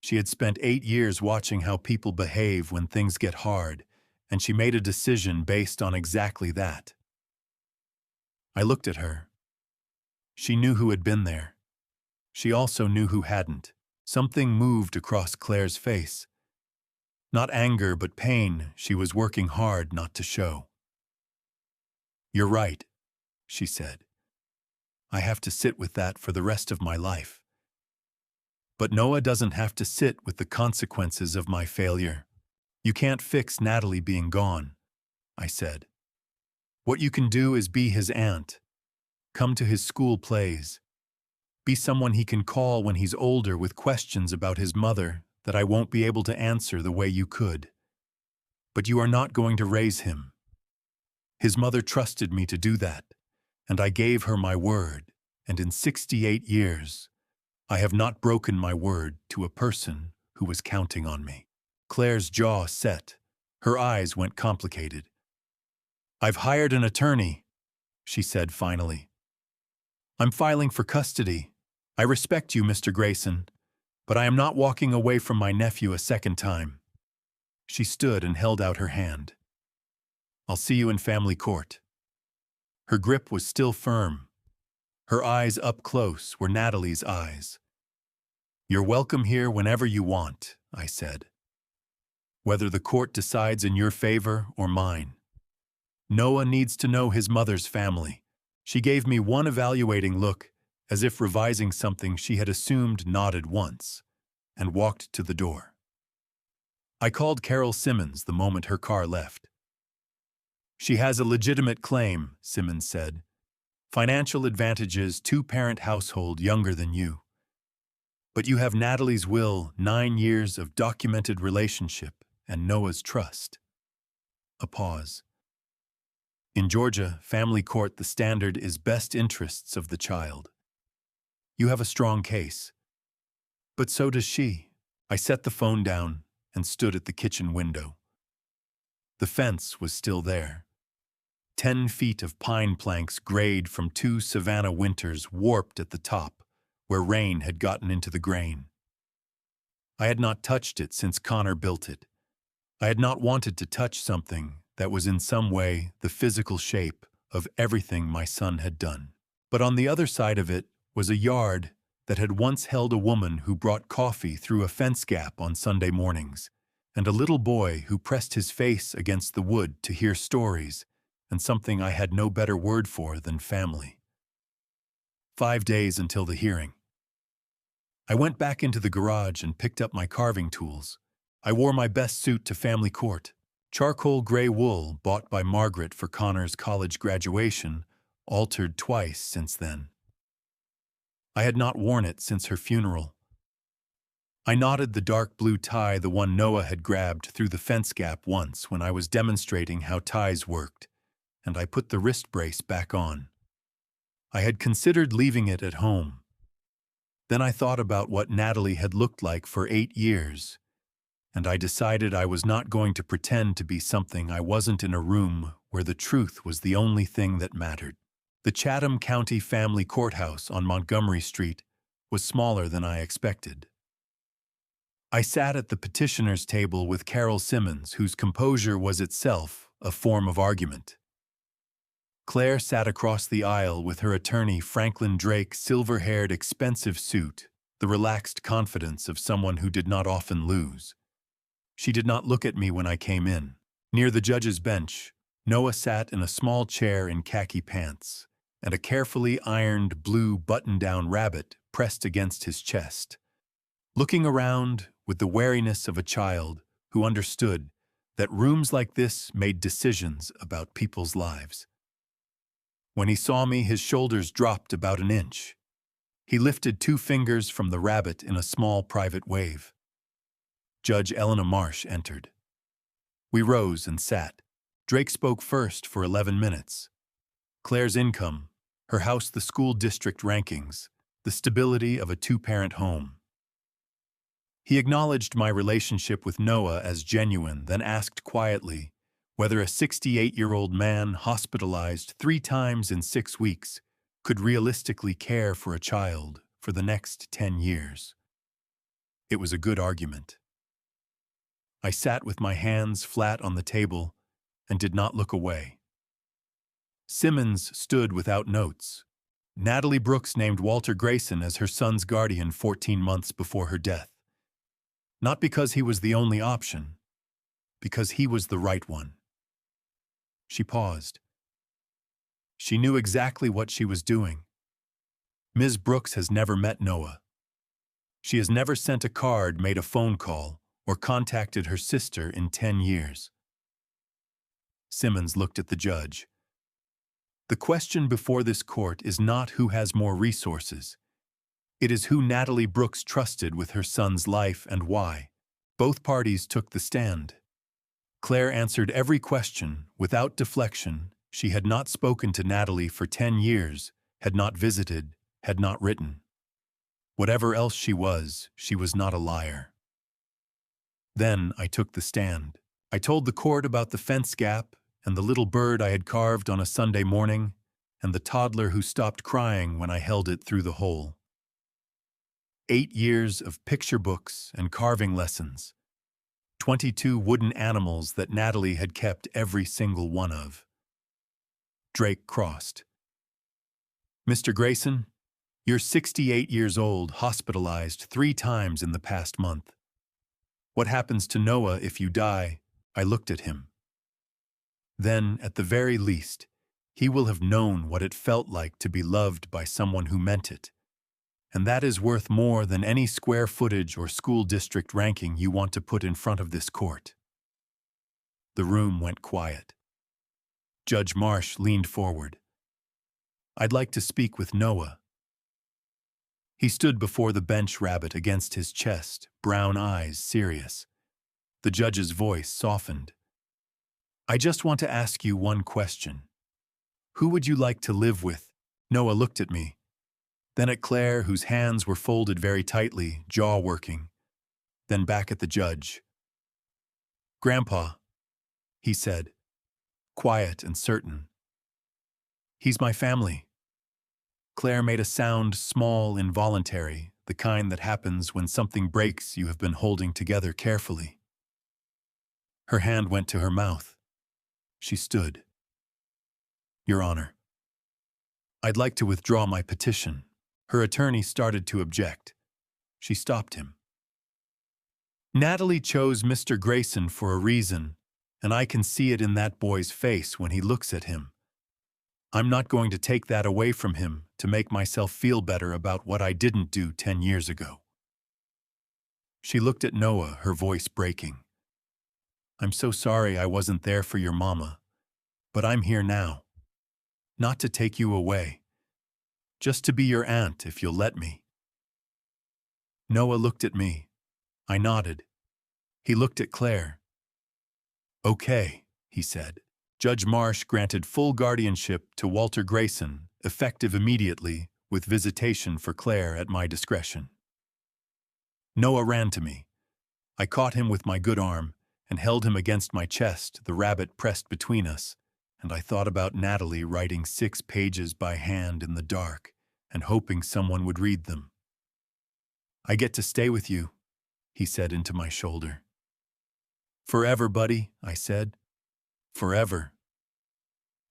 S1: She had spent 8 years watching how people behave when things get hard, and she made a decision based on exactly that. I looked at her. She knew who had been there. She also knew who hadn't. Something moved across Claire's face. Not anger, but pain she was working hard not to show. "You're right," she said. "I have to sit with that for the rest of my life. But Noah doesn't have to sit with the consequences of my failure. You can't fix Natalie being gone," I said. "What you can do is be his aunt. Come to his school plays. Be someone he can call when he's older with questions about his mother that I won't be able to answer the way you could. But you are not going to raise him. His mother trusted me to do that, and I gave her my word, and in 68 years, I have not broken my word to a person who was counting on me." Claire's jaw set. Her eyes went complicated. "I've hired an attorney," she said finally. "I'm filing for custody. I respect you, Mr. Grayson, but I am not walking away from my nephew a second time." She stood and held out her hand. "I'll see you in family court." Her grip was still firm. Her eyes up close were Natalie's eyes. "You're welcome here whenever you want," I said. "Whether the court decides in your favor or mine. Noah needs to know his mother's family." She gave me one evaluating look, as if revising something she had assumed nodded once, and walked to the door. I called Carol Simmons the moment her car left. "She has a legitimate claim," Simmons said. "Financial advantages, 2-parent household younger than you. But you have Natalie's will, 9 years of documented relationship, and Noah's trust." A pause. "In Georgia, family court, the standard is best interests of the child. You have a strong case. But so does she." I set the phone down and stood at the kitchen window. The fence was still there. 10 feet of pine planks grayed from 2 Savannah winters, warped at the top, where rain had gotten into the grain. I had not touched it since Connor built it. I had not wanted to touch something that was in some way the physical shape of everything my son had done. But on the other side of it was a yard that had once held a woman who brought coffee through a fence gap on Sunday mornings, and a little boy who pressed his face against the wood to hear stories, and something I had no better word for than family. 5 days until the hearing. I went back into the garage and picked up my carving tools. I wore my best suit to family court. Charcoal gray wool bought by Margaret for Connor's college graduation, altered twice since then. I had not worn it since her funeral. I knotted the dark blue tie, the one Noah had grabbed through the fence gap once when I was demonstrating how ties worked, and I put the wrist brace back on. I had considered leaving it at home. Then I thought about what Natalie had looked like for 8 years, and I decided I was not going to pretend to be something I wasn't in a room where the truth was the only thing that mattered. The Chatham County Family Courthouse on Montgomery Street was smaller than I expected. I sat at the petitioner's table with Carol Simmons, whose composure was itself a form of argument. Claire sat across the aisle with her attorney, Franklin Drake's silver-haired, expensive suit, the relaxed confidence of someone who did not often lose. She did not look at me when I came in. Near the judge's bench, Noah sat in a small chair in khaki pants, and a carefully ironed blue button-down rabbit pressed against his chest. Looking around with the wariness of a child who understood that rooms like this made decisions about people's lives. When he saw me, his shoulders dropped about an inch. He lifted 2 fingers from the rabbit in a small private wave. Judge Eleanor Marsh entered. We rose and sat. Drake spoke first for 11 minutes. Claire's income, her house, the school district rankings, the stability of a 2-parent home. He acknowledged my relationship with Noah as genuine, then asked quietly whether a 68-year-old man hospitalized 3 times in 6 weeks could realistically care for a child for the next 10 years. It was a good argument. I sat with my hands flat on the table and did not look away. Simmons stood without notes. Natalie Brooks named Walter Grayson as her son's guardian 14 months before her death. Not because he was the only option, because he was the right one. She paused. She knew exactly what she was doing. Ms. Brooks has never met Noah. She has never sent a card, made a phone call, or contacted her sister in 10 years. Simmons looked at the judge. The question before this court is not who has more resources. It is who Natalie Brooks trusted with her son's life and why. Both parties took the stand. Claire answered every question without deflection. She had not spoken to Natalie for 10 years, had not visited, had not written. Whatever else she was not a liar. Then I took the stand. I told the court about the fence gap and the little bird I had carved on a Sunday morning and the toddler who stopped crying when I held it through the hole. 8 years of picture books and carving lessons. 22 wooden animals that Natalie had kept every single one of. Drake crossed. Mr. Grayson, you're 68 years old, hospitalized 3 times in the past month. What happens to Noah if you die? I looked at him. Then, at the very least, he will have known what it felt like to be loved by someone who meant it. And that is worth more than any square footage or school district ranking you want to put in front of this court. The room went quiet. Judge Marsh leaned forward. I'd like to speak with Noah. He stood before the bench, rabbit against his chest, brown eyes serious. The judge's voice softened. I just want to ask you one question. Who would you like to live with? Noah looked at me, then at Claire, whose hands were folded very tightly, jaw working, then back at the judge. Grandpa, he said, quiet and certain. He's my family. Claire made a sound, small, involuntary, the kind that happens when something breaks you have been holding together carefully. Her hand went to her mouth. She stood. Your Honor, I'd like to withdraw my petition. Her attorney started to object. She stopped him. Natalie chose Mr. Grayson for a reason, and I can see it in that boy's face when he looks at him. I'm not going to take that away from him to make myself feel better about what I didn't do 10 years ago. She looked at Noah, her voice breaking. I'm so sorry I wasn't there for your mama, but I'm here now. Not to take you away. Just to be your aunt if you'll let me. Noah looked at me. I nodded. He looked at Claire. Okay, he said. Judge Marsh granted full guardianship to Walter Grayson, effective immediately, with visitation for Claire at my discretion. Noah ran to me. I caught him with my good arm and held him against my chest, the rabbit pressed between us, and I thought about Natalie writing 6 pages by hand in the dark and hoping someone would read them. I get to stay with you, he said into my shoulder. Forever, buddy, I said. Forever.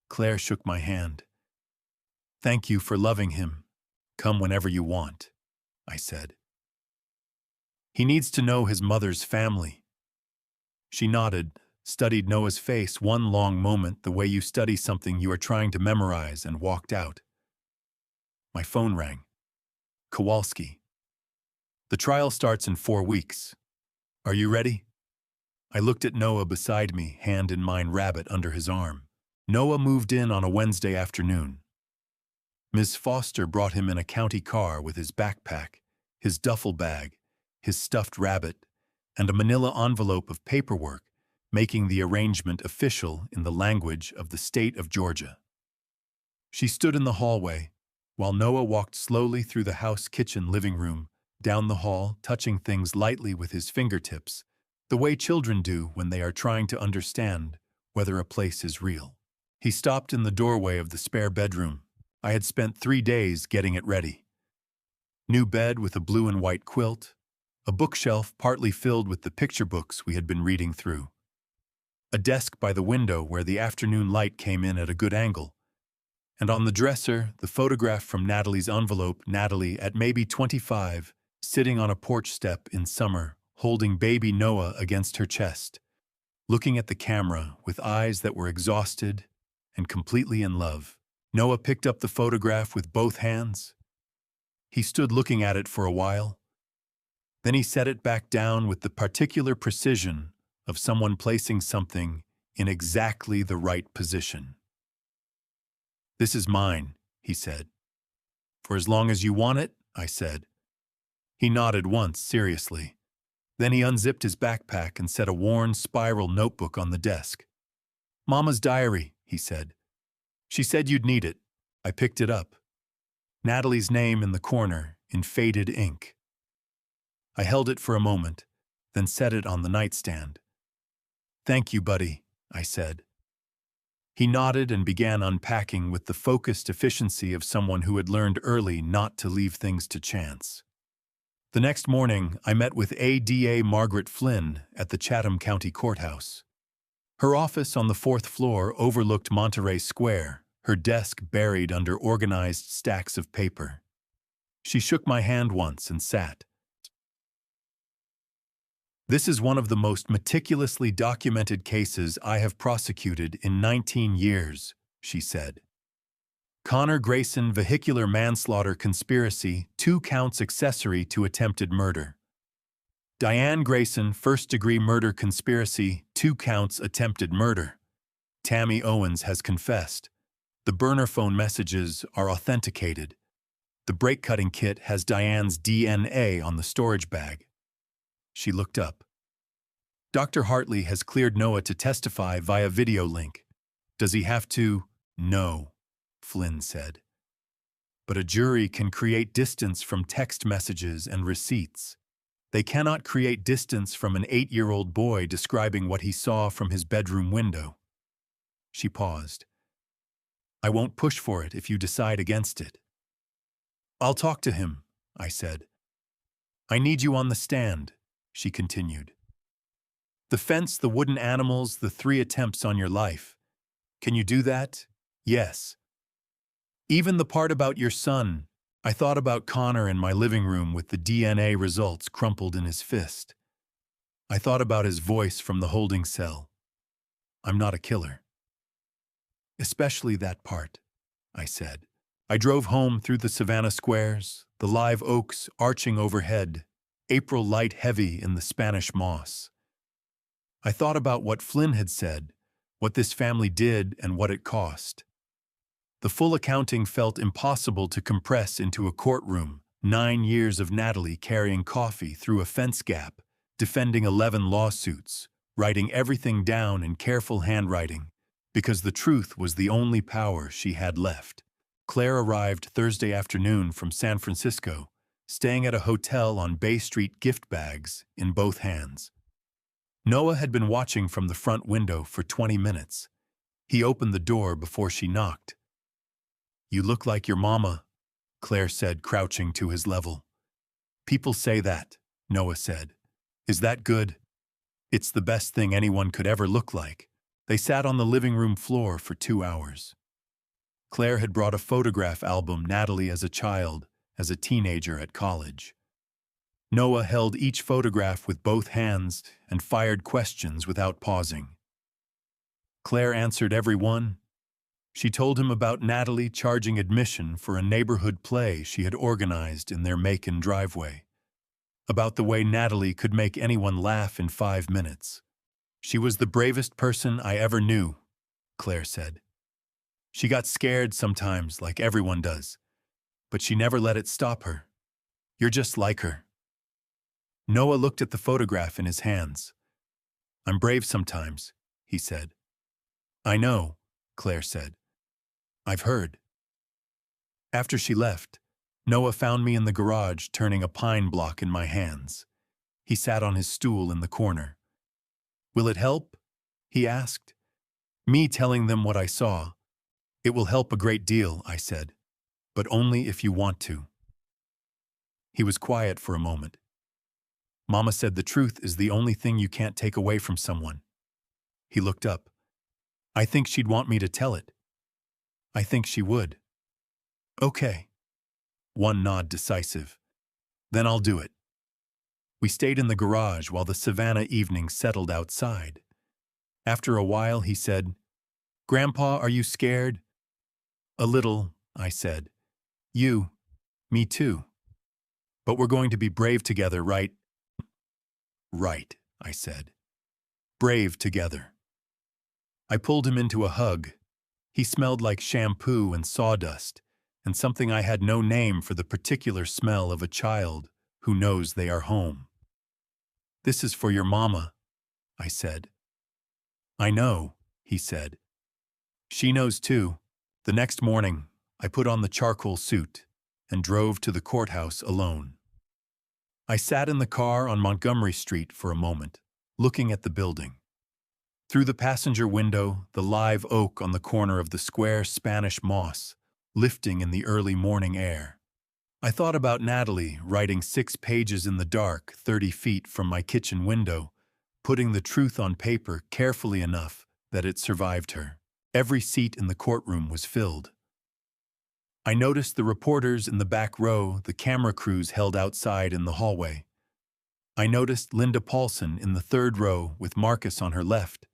S1: Claire shook my hand. Thank you for loving him. Come whenever you want, I said. He needs to know his mother's family. She nodded, studied Noah's face one long moment the way you study something you are trying to memorize, and walked out. My phone rang. Kowalski. The trial starts in 4 weeks. Are you ready? I looked at Noah beside me, hand in mine, rabbit under his arm. Noah moved in on a Wednesday afternoon. Ms. Foster brought him in a county car with his backpack, his duffel bag, his stuffed rabbit, and a manila envelope of paperwork, making the arrangement official in the language of the state of Georgia. She stood in the hallway, while Noah walked slowly through the house, kitchen, living room, down the hall, touching things lightly with his fingertips, the way children do when they are trying to understand whether a place is real. He stopped in the doorway of the spare bedroom. I had spent 3 days getting it ready. New bed with a blue and white quilt, a bookshelf partly filled with the picture books we had been reading through, a desk by the window where the afternoon light came in at a good angle, and on the dresser, the photograph from Natalie's envelope, Natalie at maybe 25, sitting on a porch step in summer, holding baby Noah against her chest, looking at the camera with eyes that were exhausted and completely in love. Noah picked up the photograph with both hands. He stood looking at it for a while. Then he set it back down with the particular precision of someone placing something in exactly the right position. "This is mine," he said. "For as long as you want it," I said. He nodded once, seriously. Then he unzipped his backpack and set a worn spiral notebook on the desk. "Mama's diary," he said. "She said you'd need it." I picked it up. Natalie's name in the corner, in faded ink. I held it for a moment, then set it on the nightstand. "Thank you, buddy," I said. He nodded and began unpacking with the focused efficiency of someone who had learned early not to leave things to chance. The next morning, I met with ADA Margaret Flynn at the Chatham County Courthouse. Her office on the 4th floor overlooked Monterey Square, her desk buried under organized stacks of paper. She shook my hand once and sat. "This is one of the most meticulously documented cases I have prosecuted in 19 years, she said. "Connor Grayson vehicular manslaughter conspiracy, 2 counts accessory to attempted murder. Diane Grayson first-degree murder conspiracy, 2 counts attempted murder. Tammy Owens has confessed. The burner phone messages are authenticated. The brake-cutting kit has Diane's DNA on the storage bag." She looked up. "Dr. Hartley has cleared Noah to testify via video link. Does he have to?" "No," Flynn said. "But a jury can create distance from text messages and receipts. They cannot create distance from an 8-year-old boy describing what he saw from his bedroom window." She paused. "I won't push for it if you decide against it." "I'll talk to him," I said. "I need you on the stand," she continued. "The fence, the wooden animals, the 3 attempts on your life. Can you do that?" "Yes." "Even the part about your son." I thought about Connor in my living room with the DNA results crumpled in his fist. I thought about his voice from the holding cell. "I'm not a killer." "Especially that part," I said. I drove home through the Savannah squares, the live oaks arching overhead, April light heavy in the Spanish moss. I thought about what Flynn had said, what this family did and what it cost. The full accounting felt impossible to compress into a courtroom. 9 years of Natalie carrying coffee through a fence gap, defending 11 lawsuits, writing everything down in careful handwriting, because the truth was the only power she had left. Claire arrived Thursday afternoon from San Francisco, staying at a hotel on Bay Street, gift bags in both hands. Noah had been watching from the front window for 20 minutes. He opened the door before she knocked. "You look like your mama," Claire said, crouching to his level. "People say that," Noah said. "Is that good?" "It's the best thing anyone could ever look like." They sat on the living room floor for 2 hours. Claire had brought a photograph album, Natalie as a child, as a teenager at college. Noah held each photograph with both hands and fired questions without pausing. Claire answered every one. She told him about Natalie charging admission for a neighborhood play she had organized in their Macon driveway. About the way Natalie could make anyone laugh in 5 minutes. She was the bravest person I ever knew, Claire said. She got scared sometimes, like everyone does, but she never let it stop her. You're just like her. Noah looked at the photograph in his hands. I'm brave sometimes, he said. I know, Claire said. I've heard. After she left, Noah found me in the garage turning a pine block in my hands. He sat on his stool in the corner. Will it help? He asked. Me telling them what I saw. It will help a great deal, I said, but only if you want to. He was quiet for a moment. Mama said the truth is the only thing you can't take away from someone. He looked up. I think she'd want me to tell it. I think she would. Okay. One nod decisive. Then I'll do it. We stayed in the garage while the Savannah evening settled outside. After a while, he said, Grandpa, are you scared? A little, I said. Me too. But we're going to be brave together, right? Right, I said. Brave together. I pulled him into a hug. He smelled like shampoo and sawdust, and something I had no name for the particular smell of a child who knows they are home. This is for your mama, I said. I know, he said. She knows too. The next morning, I put on the charcoal suit and drove to the courthouse alone. I sat in the car on Montgomery Street for a moment, looking at the building. Through the passenger window, the live oak on the corner of the square Spanish moss, lifting in the early morning air. I thought about Natalie writing 6 pages in the dark 30 feet from my kitchen window, putting the truth on paper carefully enough that it survived her. Every seat in the courtroom was filled. I noticed the reporters in the back row, the camera crews held outside in the hallway. I noticed Linda Paulson in the 3rd row with Marcus on her left,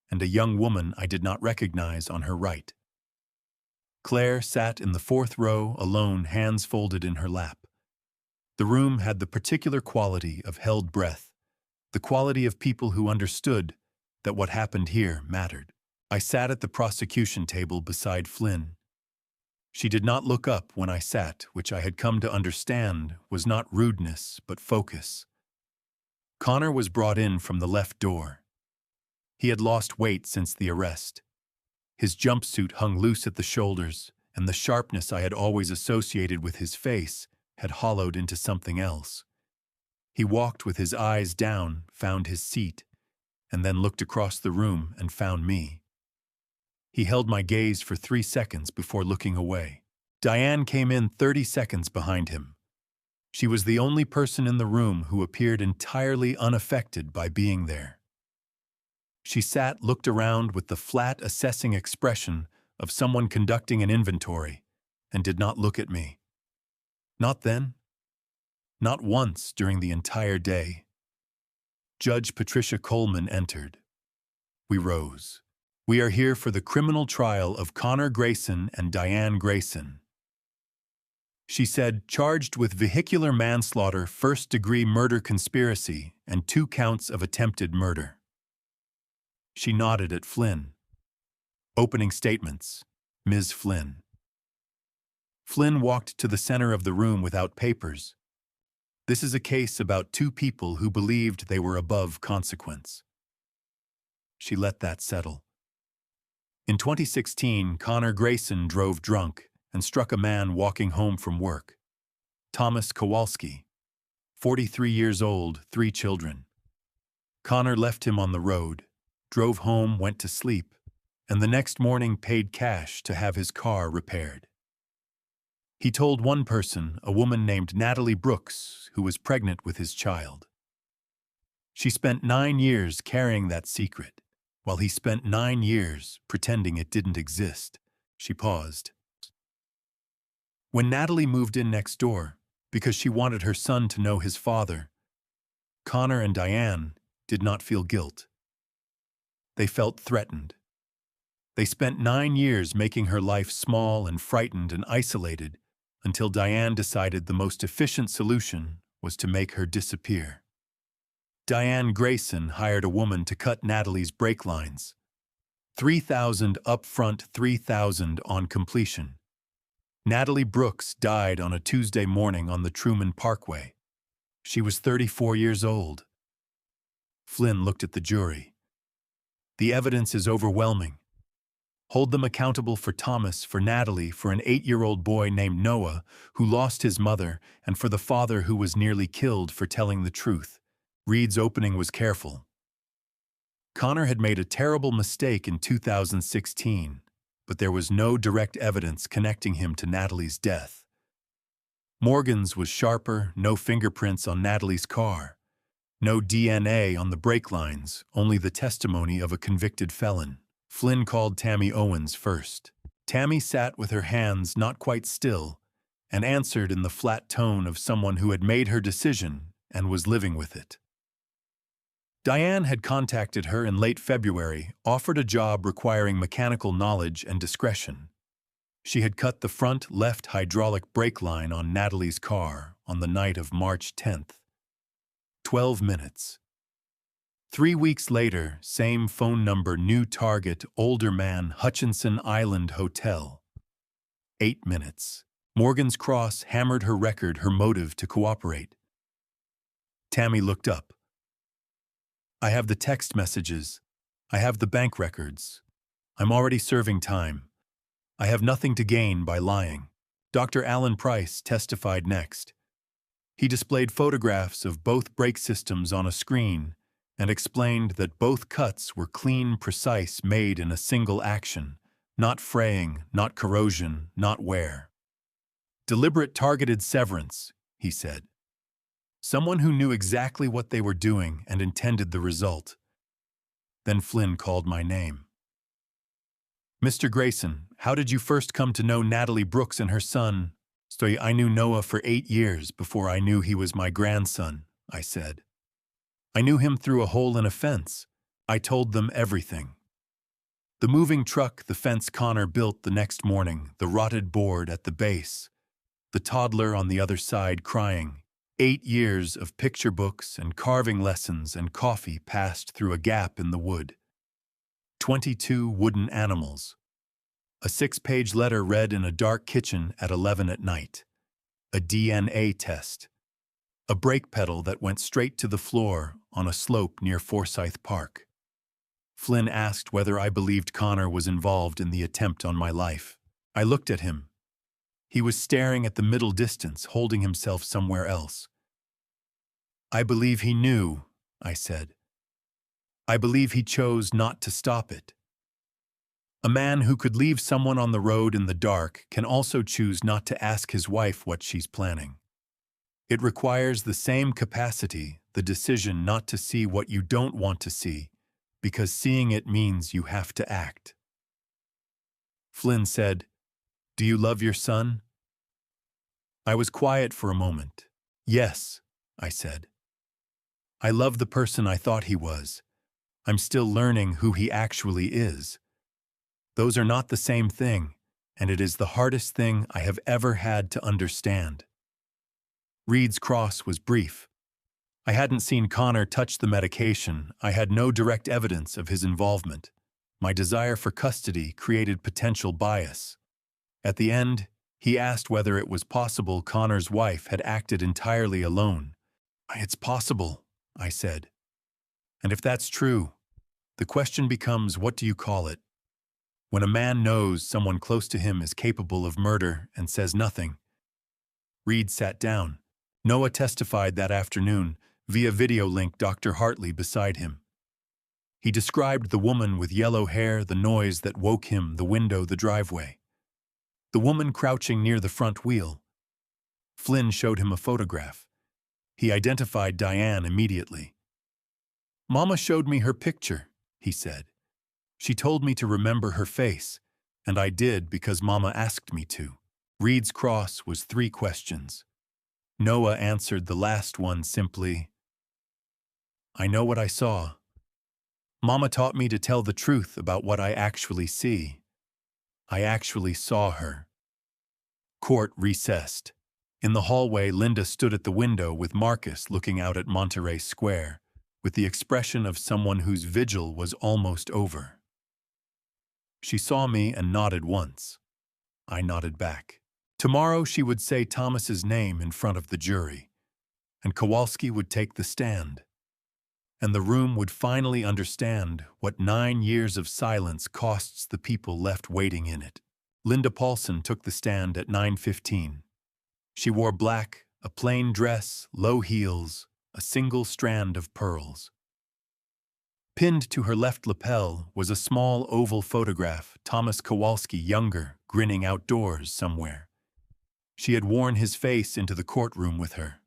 S1: and a young woman I did not recognize on her right. Claire sat in the 4th row alone, hands folded in her lap. The room had the particular quality of held breath, the quality of people who understood that what happened here mattered. I sat at the prosecution table beside Flynn. She did not look up when I sat, which I had come to understand was not rudeness but focus. Connor was brought in from the left door. He had lost weight since the arrest. His jumpsuit hung loose at the shoulders, and the sharpness I had always associated with his face had hollowed into something else. He walked with his eyes down, found his seat, and then looked across the room and found me. He held my gaze for 3 seconds before looking away. Diane came in 30 seconds behind him. She was the only person in the room who appeared entirely unaffected by being there. She sat, looked around with the flat, assessing expression of someone conducting an inventory, and did not look at me. Not then. Not once during the entire day. Judge Patricia Coleman entered. We rose. We are here for the criminal trial of Connor Grayson and Diane Grayson. She said, charged with vehicular manslaughter, first-degree murder conspiracy, and 2 counts of attempted murder. She nodded at Flynn. Opening statements, Ms. Flynn. Flynn walked to the center of the room without papers. This is a case about 2 people who believed they were above consequence. She let that settle. In 2016, Connor Grayson drove drunk and struck a man walking home from work. Thomas Kowalski, 43 years old, 3 children. Connor left him on the road, drove home, went to sleep, and the next morning paid cash to have his car repaired. He told one person, a woman named Natalie Brooks, who was pregnant with his child. She spent 9 years carrying that secret, while he spent 9 years pretending it didn't exist. She paused. When Natalie moved in next door, because she wanted her son to know his father, Connor and Diane did not feel guilt. They felt threatened. They spent 9 years making her life small and frightened and isolated until Diane decided the most efficient solution was to make her disappear. Diane Grayson hired a woman to cut Natalie's brake lines. 3,000 upfront, 3,000 on completion. Natalie Brooks died on a Tuesday morning on the Truman Parkway. She was 34 years old. Flynn looked at the jury. The evidence is overwhelming. Hold them accountable for Thomas, for Natalie, for an 8-year-old boy named Noah who lost his mother, and for the father who was nearly killed for telling the truth. Reed's opening was careful. Connor had made a terrible mistake in 2016, but there was no direct evidence connecting him to Natalie's death. Morgan's was sharper, no fingerprints on Natalie's car. No DNA on the brake lines, only the testimony of a convicted felon. Flynn called Tammy Owens first. Tammy sat with her hands not quite still and answered in the flat tone of someone who had made her decision and was living with it. Diane had contacted her in late February, offered a job requiring mechanical knowledge and discretion. She had cut the front left hydraulic brake line on Natalie's car on the night of March 10th. 12 minutes. 3 weeks later, same phone number, new target, older man, Hutchinson Island Hotel. 8 minutes. Morgan's Cross hammered her record, her motive to cooperate. Tammy looked up. I have the text messages. I have the bank records. I'm already serving time. I have nothing to gain by lying. Dr. Alan Price testified next. He displayed photographs of both brake systems on a screen and explained that both cuts were clean, precise, made in a single action, not fraying, not corrosion, not wear. Deliberate targeted severance, he said. Someone who knew exactly what they were doing and intended the result. Then Flynn called my name. Mr. Grayson, how did you first come to know Natalie Brooks and her son? I knew Noah for 8 years before I knew he was my grandson, I said. I knew him through a hole in a fence. I told them everything. The moving truck the fence Connor built the next morning, the rotted board at the base, the toddler on the other side crying. 8 years of picture books and carving lessons and coffee passed through a gap in the wood. 22 wooden animals. A 6-page letter read in a dark kitchen at 11 at night. A DNA test. A brake pedal that went straight to the floor on a slope near Forsyth Park. Flynn asked whether I believed Connor was involved in the attempt on my life. I looked at him. He was staring at the middle distance, holding himself somewhere else. I believe he knew, I said. I believe he chose not to stop it. A man who could leave someone on the road in the dark can also choose not to ask his wife what she's planning. It requires the same capacity, the decision not to see what you don't want to see, because seeing it means you have to act. Flynn said, "Do you love your son?" I was quiet for a moment. "Yes," I said. "I love the person I thought he was. I'm still learning who he actually is. Those are not the same thing, and it is the hardest thing I have ever had to understand." Reed's cross was brief. I hadn't seen Connor touch the medication. I had no direct evidence of his involvement. My desire for custody created potential bias. At the end, he asked whether it was possible Connor's wife had acted entirely alone. "It's possible," I said. "And if that's true, the question becomes, what do you call it? When a man knows someone close to him is capable of murder and says nothing." Reed sat down. Noah testified that afternoon, via video link, Dr. Hartley beside him. He described the woman with yellow hair, the noise that woke him, the window, the driveway. The woman crouching near the front wheel. Flynn showed him a photograph. He identified Diane immediately. "Mama showed me her picture," he said. "She told me to remember her face, and I did because Mama asked me to." Reed's cross was 3 questions. Noah answered the last one simply, "I know what I saw." Mama taught me to tell the truth about what I actually see. I actually saw her. Court recessed. In the hallway, Linda stood at the window with Marcus looking out at Monterey Square, with the expression of someone whose vigil was almost over. She saw me and nodded once. I nodded back. Tomorrow she would say Thomas's name in front of the jury, and Kowalski would take the stand. And the room would finally understand what 9 years of silence costs the people left waiting in it. Linda Paulson took the stand at 9:15. She wore black, a plain dress, low heels, a single strand of pearls. Pinned to her left lapel was a small oval photograph, Thomas Kowalski younger, grinning outdoors somewhere. She had worn his face into the courtroom with her.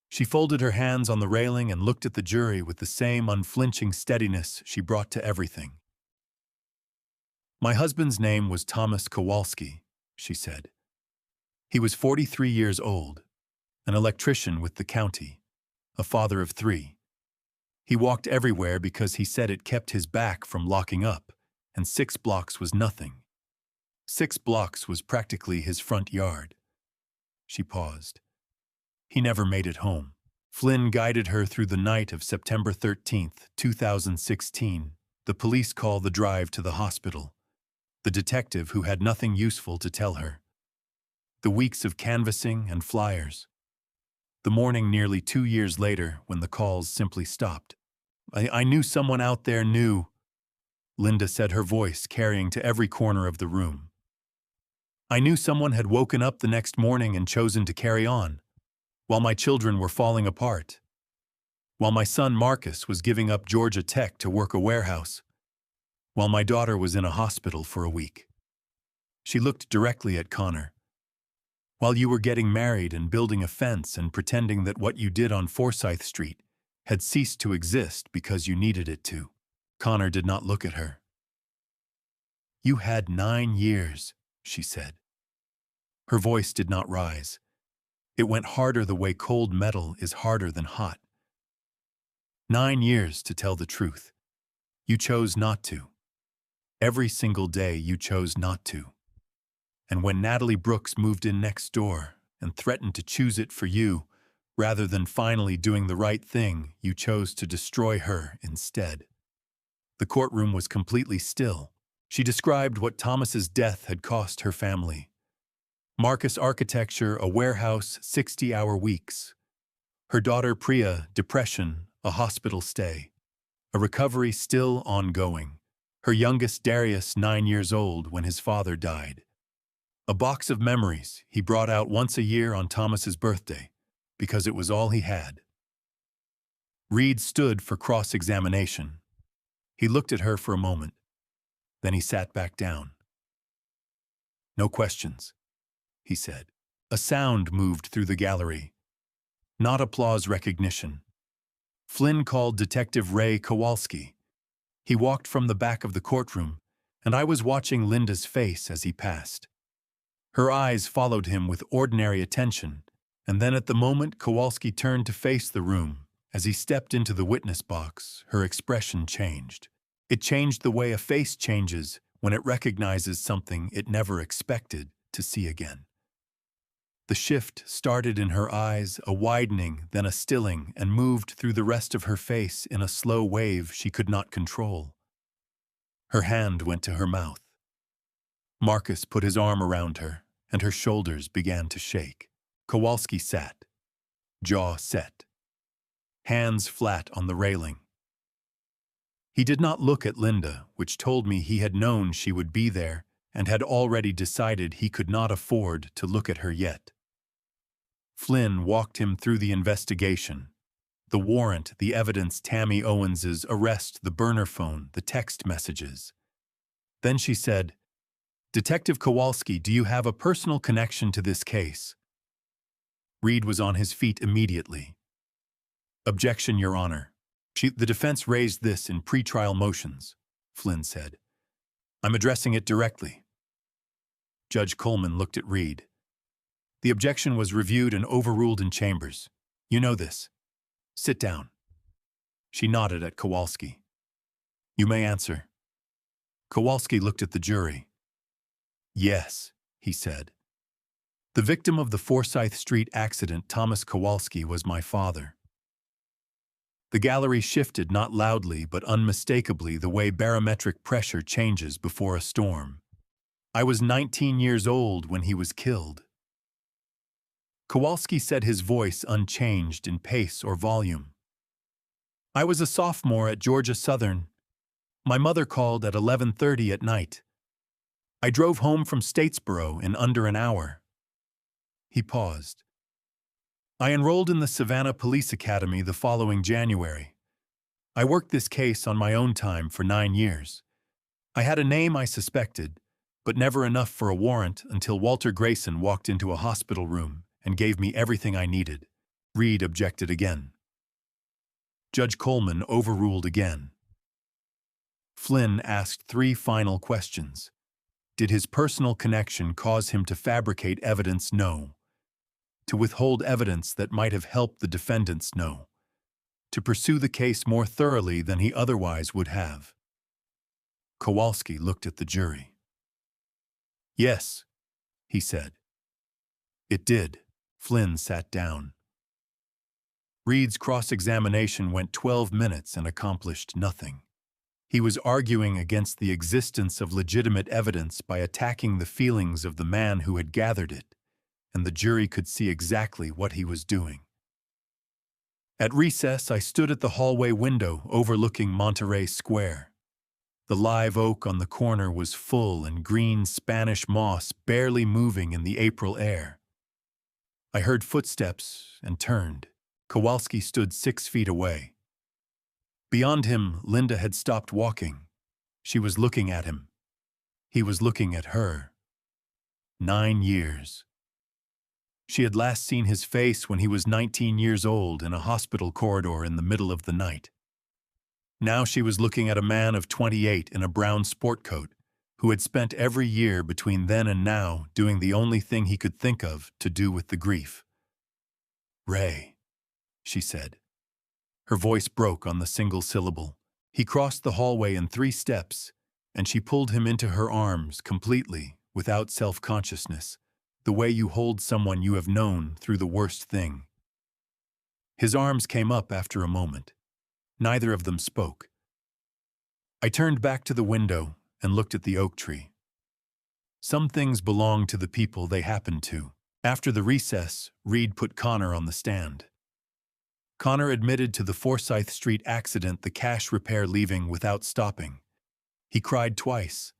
S1: She folded her hands on the railing and looked at the jury with the same unflinching steadiness she brought to everything. "My husband's name was Thomas Kowalski," she said. "He was 43 years old, an electrician with the county, a father of 3. He walked everywhere because he said it kept his back from locking up, and 6 blocks was nothing. 6 blocks was practically his front yard." She paused. "He never made it home." Flynn guided her through the night of September 13th, 2016, the police call the drive to the hospital, the detective who had nothing useful to tell her, the weeks of canvassing and flyers, the morning nearly 2 years later when the calls simply stopped. I knew someone out there knew," Linda said, her voice carrying to every corner of the room. "I knew someone had woken up the next morning and chosen to carry on, while my children were falling apart, while my son Marcus was giving up Georgia Tech to work a warehouse, while my daughter was in a hospital for a week." She looked directly at Connor. "While you were getting married and building a fence and pretending that what you did on Forsyth Street had ceased to exist because you needed it to." Connor did not look at her. "You had 9 years," she said. Her voice did not rise. It went harder the way cold metal is harder than hot. 9 years to tell the truth. You chose not to. Every single day you chose not to. And when Natalie Brooks moved in next door and threatened to choose it for you, rather than finally doing the right thing, you chose to destroy her instead. The courtroom was completely still. She described what Thomas's death had cost her family. Marcus architecture, a warehouse, 60-hour weeks. Her daughter Priya, depression, a hospital stay. A recovery still ongoing. Her youngest Darius, 9 years old, when his father died. A box of memories he brought out once a year on Thomas's birthday, because it was all he had. Reed stood for cross-examination. He looked at her for a moment. Then he sat back down. "No questions," he said. A sound moved through the gallery. Not applause recognition. Flynn called Detective Ray Kowalski. He walked from the back of the courtroom, and I was watching Linda's face as he passed. Her eyes followed him with ordinary attention, and then at the moment Kowalski turned to face the room, as he stepped into the witness box, her expression changed. It changed the way a face changes when it recognizes something it never expected to see again. The shift started in her eyes, a widening, then a stilling, and moved through the rest of her face in a slow wave she could not control. Her hand went to her mouth. Marcus put his arm around her, and her shoulders began to shake. Kowalski sat, jaw set, hands flat on the railing. He did not look at Linda, which told me he had known she would be there and had already decided he could not afford to look at her yet. Flynn walked him through the investigation. The warrant, the evidence, Tammy Owens's arrest, the burner phone, the text messages. Then she said, "Detective Kowalski, do you have a personal connection to this case?" Reed was on his feet immediately. "Objection, Your Honor. The defense raised this in pretrial motions," Flynn said. "I'm addressing it directly." Judge Coleman looked at Reed. "The objection was reviewed and overruled in chambers. You know this. Sit down." She nodded at Kowalski. You may answer. Kowalski looked at the jury. Yes, he said. The victim of the Forsyth Street accident, Thomas Kowalski, was my father. The gallery shifted, not loudly but unmistakably, the way barometric pressure changes before a storm. I was 19 years old when he was killed. Kowalski said, his voice unchanged in pace or volume. I was a sophomore at Georgia Southern. My mother called at 11:30 at night. I drove home from Statesboro in under an hour. He paused. I enrolled in the Savannah Police Academy the following January. I worked this case on my own time for 9 years. I had a name I suspected, but never enough for a warrant until Walter Grayson walked into a hospital room and gave me everything I needed. Reed objected again. Judge Coleman overruled again. Flynn asked 3 final questions. Did his personal connection cause him to fabricate evidence? No. To withhold evidence that might have helped the defendants? No. To pursue the case more thoroughly than he otherwise would have? Kowalski looked at the jury. Yes, he said. It did. Flynn sat down. Reed's cross-examination went 12 minutes and accomplished nothing. He was arguing against the existence of legitimate evidence by attacking the feelings of the man who had gathered it, and the jury could see exactly what he was doing. At recess, I stood at the hallway window overlooking Monterey Square. The live oak on the corner was full and green Spanish moss barely moving in the April air. I heard footsteps and turned. Kowalski stood 6 feet away. Beyond him, Linda had stopped walking. She was looking at him. He was looking at her. 9 years. She had last seen his face when he was 19 years old in a hospital corridor in the middle of the night. Now she was looking at a man of 28 in a brown sport coat, who had spent every year between then and now doing the only thing he could think of to do with the grief. Ray, she said. Her voice broke on the single syllable. He crossed the hallway in 3 steps, and she pulled him into her arms completely, without self-consciousness, the way you hold someone you have known through the worst thing. His arms came up after a moment. Neither of them spoke. I turned back to the window and looked at the oak tree. Some things belong to the people they happen to. After the recess, Reed put Connor on the stand. Connor admitted to the Forsyth Street accident, the cash repair, leaving without stopping. He cried twice.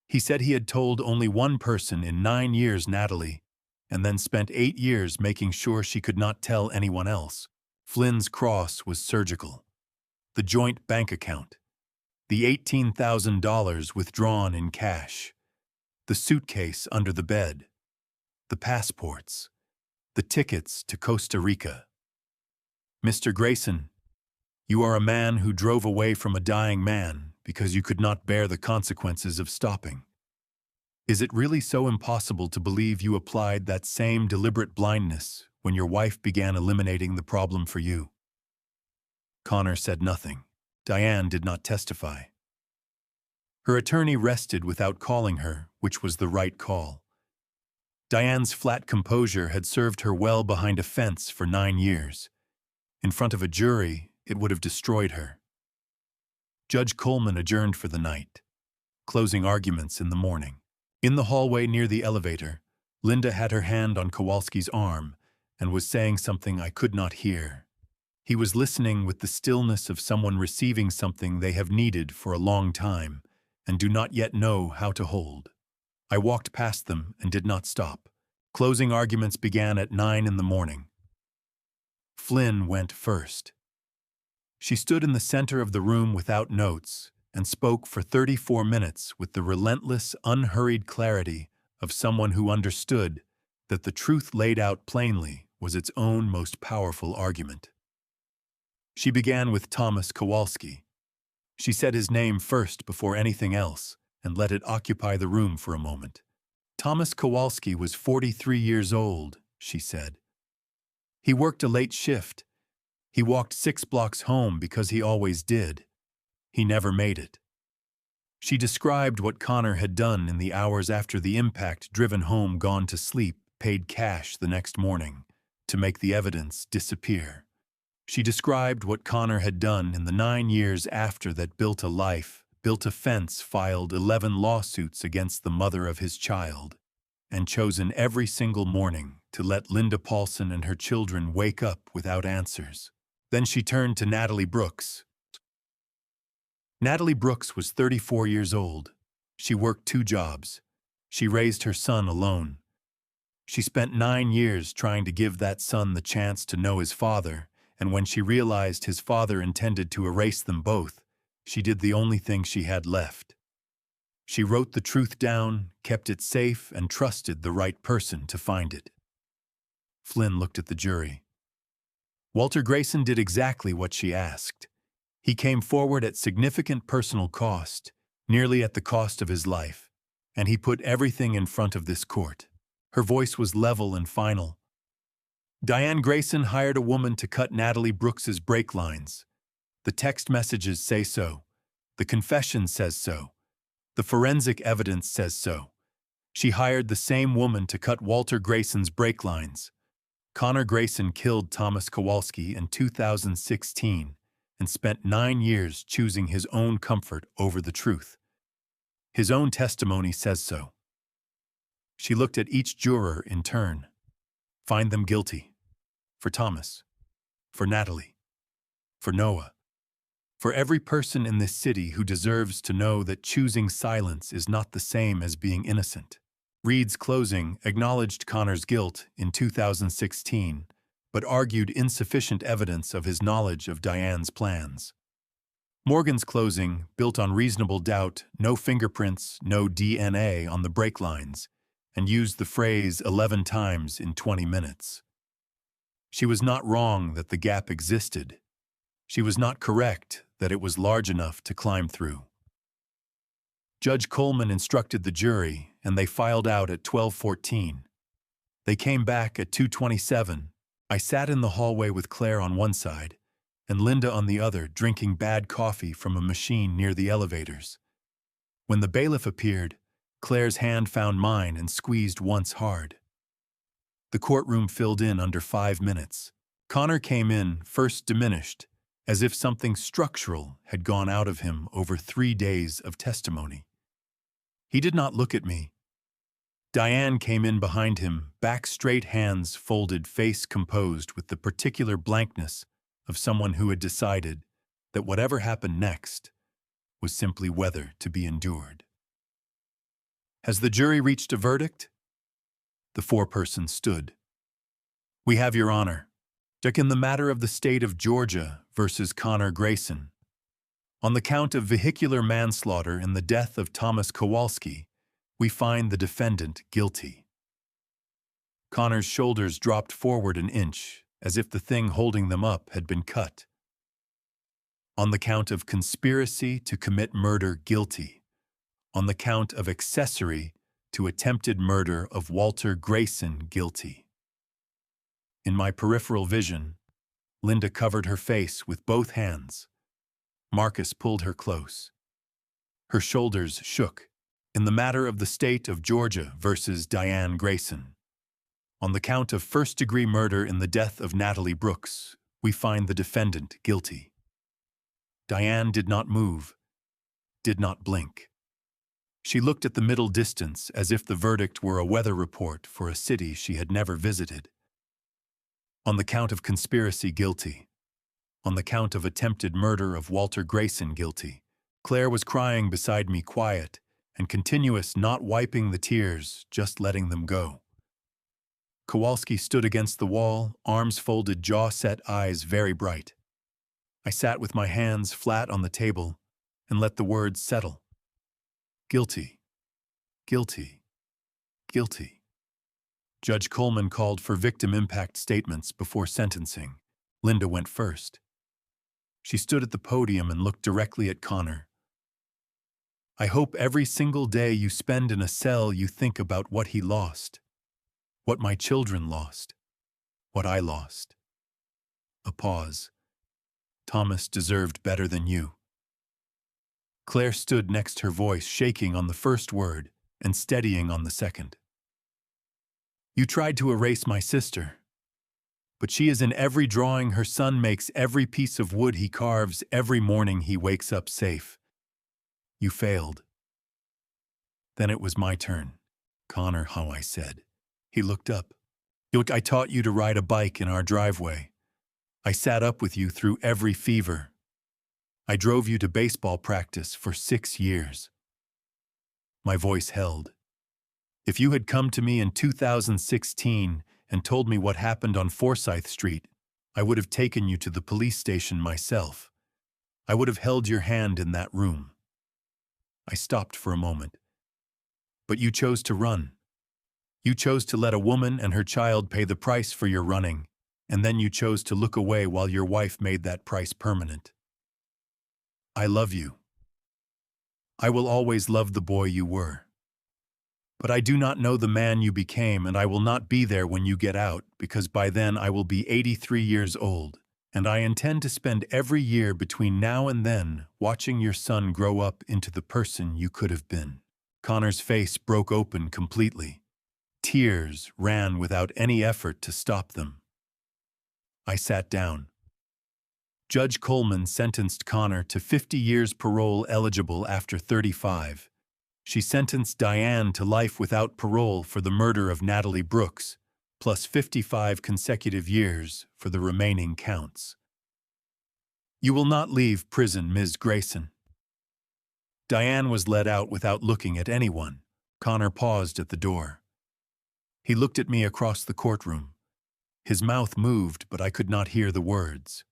S1: He said he had told only one person in 9 years, Natalie, and then spent 8 years making sure she could not tell anyone else. Flynn's cross was surgical. The joint bank account. The $18,000 withdrawn in cash. The suitcase under the bed. The passports. The tickets to Costa Rica. Mr. Grayson, you are a man who drove away from a dying man because you could not bear the consequences of stopping. Is it really so impossible to believe you applied that same deliberate blindness when your wife began eliminating the problem for you? Connor said nothing. Diane did not testify. Her attorney rested without calling her, which was the right call. Diane's flat composure had served her well behind a fence for 9 years. In front of a jury, it would have destroyed her. Judge Coleman adjourned for the night, closing arguments in the morning. In the hallway near the elevator, Linda had her hand on Kowalski's arm and was saying something I could not hear. He was listening with the stillness of someone receiving something they have needed for a long time and do not yet know how to hold. I walked past them and did not stop. Closing arguments began at 9 in the morning. Flynn went first. She stood in the center of the room without notes and spoke for 34 minutes with the relentless, unhurried clarity of someone who understood that the truth laid out plainly was its own most powerful argument. She began with Thomas Kowalski. She said his name first before anything else and let it occupy the room for a moment. Thomas Kowalski was 43 years old, she said. He worked a late shift. He walked 6 blocks home because he always did. He never made it. She described what Connor had done in the hours after the impact, driven home, gone to sleep, paid cash the next morning to make the evidence disappear. She described what Connor had done in the 9 years after that, built a life, built a fence, filed 11 lawsuits against the mother of his child, and chosen every single morning to let Linda Paulson and her children wake up without answers. Then she turned to Natalie Brooks. Natalie Brooks was 34 years old. She worked 2 jobs. She raised her son alone. She spent 9 years trying to give that son the chance to know his father, and when she realized his father intended to erase them both, she did the only thing she had left. She wrote the truth down, kept it safe, and trusted the right person to find it. Flynn looked at the jury. Walter Grayson did exactly what she asked. He came forward at significant personal cost, nearly at the cost of his life, and he put everything in front of this court. Her voice was level and final. Diane Grayson hired a woman to cut Natalie Brooks's brake lines. The text messages say so. The confession says so. The forensic evidence says so. She hired the same woman to cut Walter Grayson's brake lines. Connor Grayson killed Thomas Kowalski in 2016 and spent 9 years choosing his own comfort over the truth. His own testimony says so. She looked at each juror in turn. Find them guilty. For Thomas. For Natalie. For Noah. For every person in this city who deserves to know that choosing silence is not the same as being innocent. Reed's closing acknowledged Connor's guilt in 2016, but argued insufficient evidence of his knowledge of Diane's plans. Morgan's closing, built on reasonable doubt, no fingerprints, no DNA on the brake lines, and used the phrase 11 times in 20 minutes. She was not wrong that the gap existed. She was not correct that it was large enough to climb through. Judge Coleman instructed the jury, and they filed out at 12:14. They came back at 2:27. I sat in the hallway with Claire on one side and Linda on the other, drinking bad coffee from a machine near the elevators. When the bailiff appeared, Claire's hand found mine and squeezed once hard. The courtroom filled in under 5 minutes. Connor came in, first diminished, as if something structural had gone out of him over 3 days of testimony. He did not look at me. Diane came in behind him, back straight, hands folded, face composed with the particular blankness of someone who had decided that whatever happened next was simply weather to be endured. Has the jury reached a verdict? The foreperson stood. We have, Your Honor. In the matter of the state of Georgia versus Connor Grayson, on the count of vehicular manslaughter in the death of Thomas Kowalski, we find the defendant guilty. Connor's shoulders dropped forward an inch, as if the thing holding them up had been cut. On the count of conspiracy to commit murder, guilty. On the count of accessory to attempted murder of Walter Grayson, guilty. In my peripheral vision, Linda covered her face with both hands. Marcus pulled her close. Her shoulders shook. In the matter of the state of Georgia versus Diane Grayson, on the count of first-degree murder in the death of Natalie Brooks, we find the defendant guilty. Diane did not move, did not blink. She looked at the middle distance as if the verdict were a weather report for a city she had never visited. On the count of conspiracy, guilty. On the count of attempted murder of Walter Grayson, guilty. Claire was crying beside me, quiet and continuous, not wiping the tears, just letting them go. Kowalski stood against the wall, arms folded, jaw set, eyes very bright. I sat with my hands flat on the table and let the words settle. Guilty, guilty, guilty. Judge Coleman called for victim impact statements before sentencing. Linda went first. She stood at the podium and looked directly at Connor. I hope every single day you spend in a cell you think about what he lost, what my children lost, what I lost. A pause. Thomas deserved better than you. Claire stood next, her voice shaking on the first word and steadying on the second. You tried to erase my sister, but she is in every drawing her son makes, every piece of wood he carves, every morning he wakes up safe. You failed. Then it was my turn. Connor, how I said. He looked up. Look, I taught you to ride a bike in our driveway. I sat up with you through every fever. I drove you to baseball practice for 6 years. My voice held. If you had come to me in 2016 and told me what happened on Forsyth Street, I would have taken you to the police station myself. I would have held your hand in that room. I stopped for a moment. But you chose to run. You chose to let a woman and her child pay the price for your running, and then you chose to look away while your wife made that price permanent. I love you. I will always love the boy you were. But I do not know the man you became, and I will not be there when you get out, because by then I will be 83 years old, and I intend to spend every year between now and then watching your son grow up into the person you could have been. Connor's face broke open completely. Tears ran without any effort to stop them. I sat down. Judge Coleman sentenced Connor to 50 years parole eligible after 35. She sentenced Diane to life without parole for the murder of Natalie Brooks, plus 55 consecutive years for the remaining counts. You will not leave prison, Ms. Grayson. Diane was led out without looking at anyone. Connor paused at the door. He looked at me across the courtroom. His mouth moved, but I could not hear the words.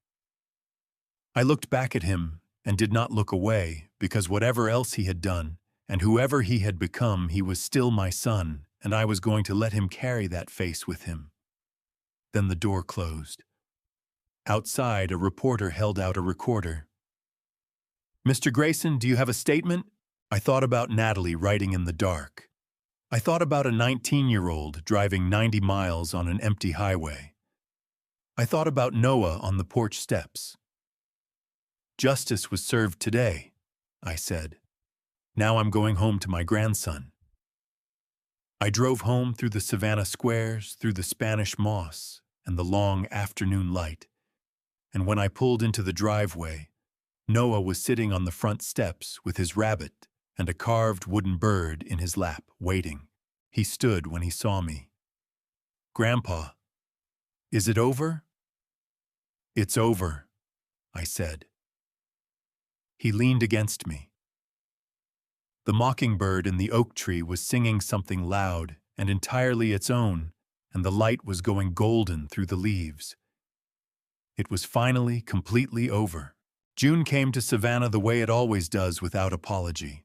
S1: I looked back at him and did not look away, because whatever else he had done, and whoever he had become, he was still my son, and I was going to let him carry that face with him. Then the door closed. Outside, a reporter held out a recorder. Mr. Grayson, do you have a statement? I thought about Natalie writing in the dark. I thought about a 19-year-old driving 90 miles on an empty highway. I thought about Noah on the porch steps. Justice was served today, I said. Now I'm going home to my grandson. I drove home through the Savannah squares, through the Spanish moss, and the long afternoon light. And when I pulled into the driveway, Noah was sitting on the front steps with his rabbit and a carved wooden bird in his lap, waiting. He stood when he saw me. Grandpa, is it over? It's over, I said. He leaned against me. The mockingbird in the oak tree was singing something loud and entirely its own, and the light was going golden through the leaves. It was finally completely over. June came to Savannah the way it always does, without apology.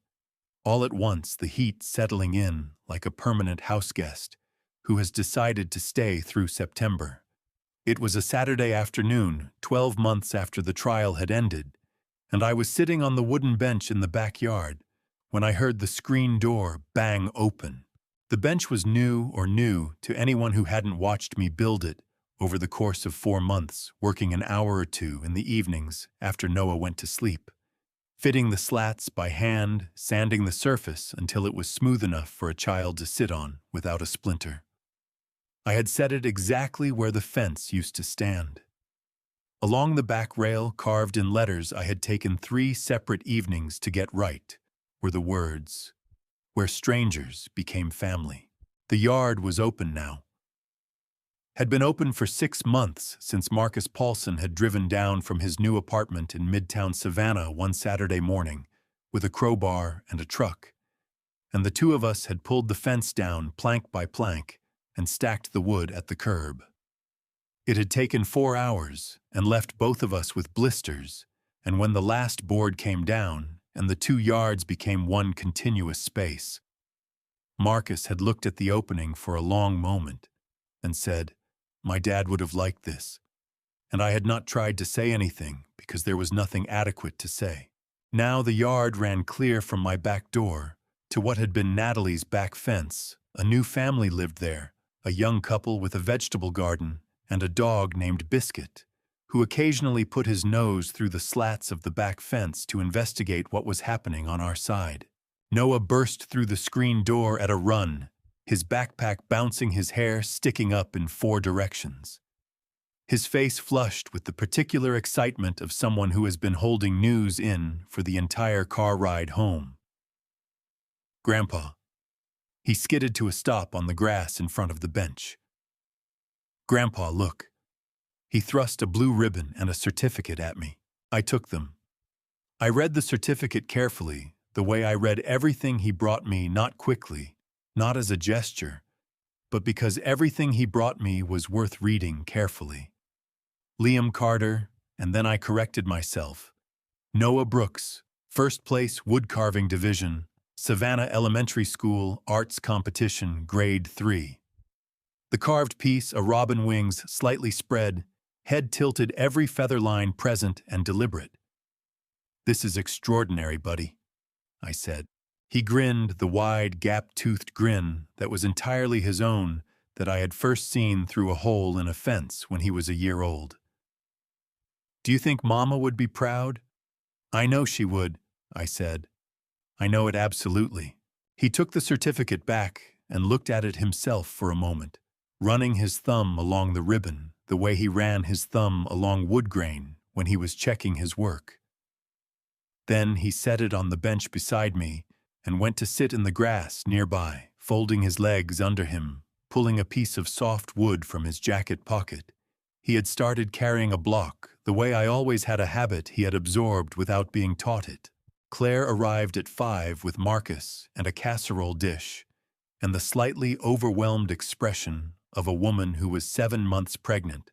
S1: All at once, the heat settling in like a permanent house guest who has decided to stay through September. It was a Saturday afternoon, 12 months after the trial had ended, and I was sitting on the wooden bench in the backyard when I heard the screen door bang open. The bench was new to anyone who hadn't watched me build it over the course of 4 months, working an hour or two in the evenings after Noah went to sleep, fitting the slats by hand, sanding the surface until it was smooth enough for a child to sit on without a splinter. I had set it exactly where the fence used to stand. Along the back rail, carved in letters I had taken 3 separate evenings to get right, were the words, "Where strangers became family." The yard was open now. Had been open for 6 months since Marcus Paulson had driven down from his new apartment in Midtown Savannah one Saturday morning with a crowbar and a truck, and the two of us had pulled the fence down plank by plank and stacked the wood at the curb. It had taken 4 hours and left both of us with blisters, and when the last board came down and the 2 yards became one continuous space, Marcus had looked at the opening for a long moment and said, "My dad would have liked this," and I had not tried to say anything because there was nothing adequate to say. Now the yard ran clear from my back door to what had been Natalie's back fence. A new family lived there, a young couple with a vegetable garden and a dog named Biscuit, who occasionally put his nose through the slats of the back fence to investigate what was happening on our side. Noah burst through the screen door at a run, his backpack bouncing, his hair sticking up in 4 directions. His face flushed with the particular excitement of someone who has been holding news in for the entire car ride home. "Grandpa." He skidded to a stop on the grass in front of the bench. "Grandpa, look." He thrust a blue ribbon and a certificate at me. I took them. I read the certificate carefully, the way I read everything he brought me, not quickly, not as a gesture, but because everything he brought me was worth reading carefully. Liam Carter, and then I corrected myself. Noah Brooks, first place woodcarving division, Savannah Elementary School Arts Competition, Grade 3. The carved piece, a robin wings slightly spread, head tilted, every feather line present and deliberate. "This is extraordinary, buddy," I said. He grinned, the wide, gap-toothed grin that was entirely his own, that I had first seen through a hole in a fence when he was a year old. "Do you think Mama would be proud?" "I know she would," I said. "I know it absolutely." He took the certificate back and looked at it himself for a moment, running his thumb along the ribbon the way he ran his thumb along wood grain when he was checking his work. Then he set it on the bench beside me and went to sit in the grass nearby, folding his legs under him, pulling a piece of soft wood from his jacket pocket. He had started carrying a block, the way I always had a habit he had absorbed without being taught it. Claire arrived at 5 with Marcus and a casserole dish, and the slightly overwhelmed expression of a woman who was 7 months pregnant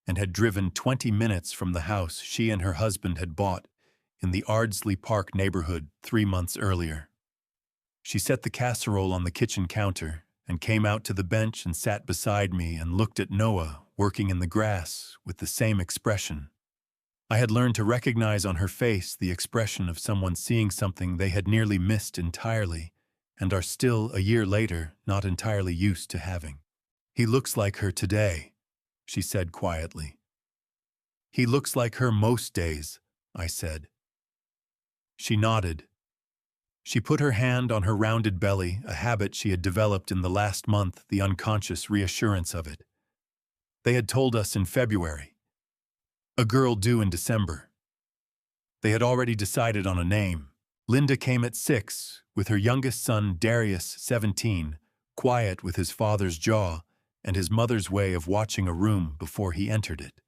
S1: and had driven 20 minutes from the house she and her husband had bought in the Ardsley Park neighborhood 3 months earlier. She set the casserole on the kitchen counter and came out to the bench and sat beside me and looked at Noah working in the grass with the same expression. I had learned to recognize on her face the expression of someone seeing something they had nearly missed entirely and are still, a year later, not entirely used to having. "He looks like her today," she said quietly. "He looks like her most days," I said. She nodded. She put her hand on her rounded belly, a habit she had developed in the last month, the unconscious reassurance of it. They had told us in February. A girl due in December. They had already decided on a name. Linda came at 6, with her youngest son, Darius, 17, quiet with his father's jaw and his mother's way of watching a room before he entered it.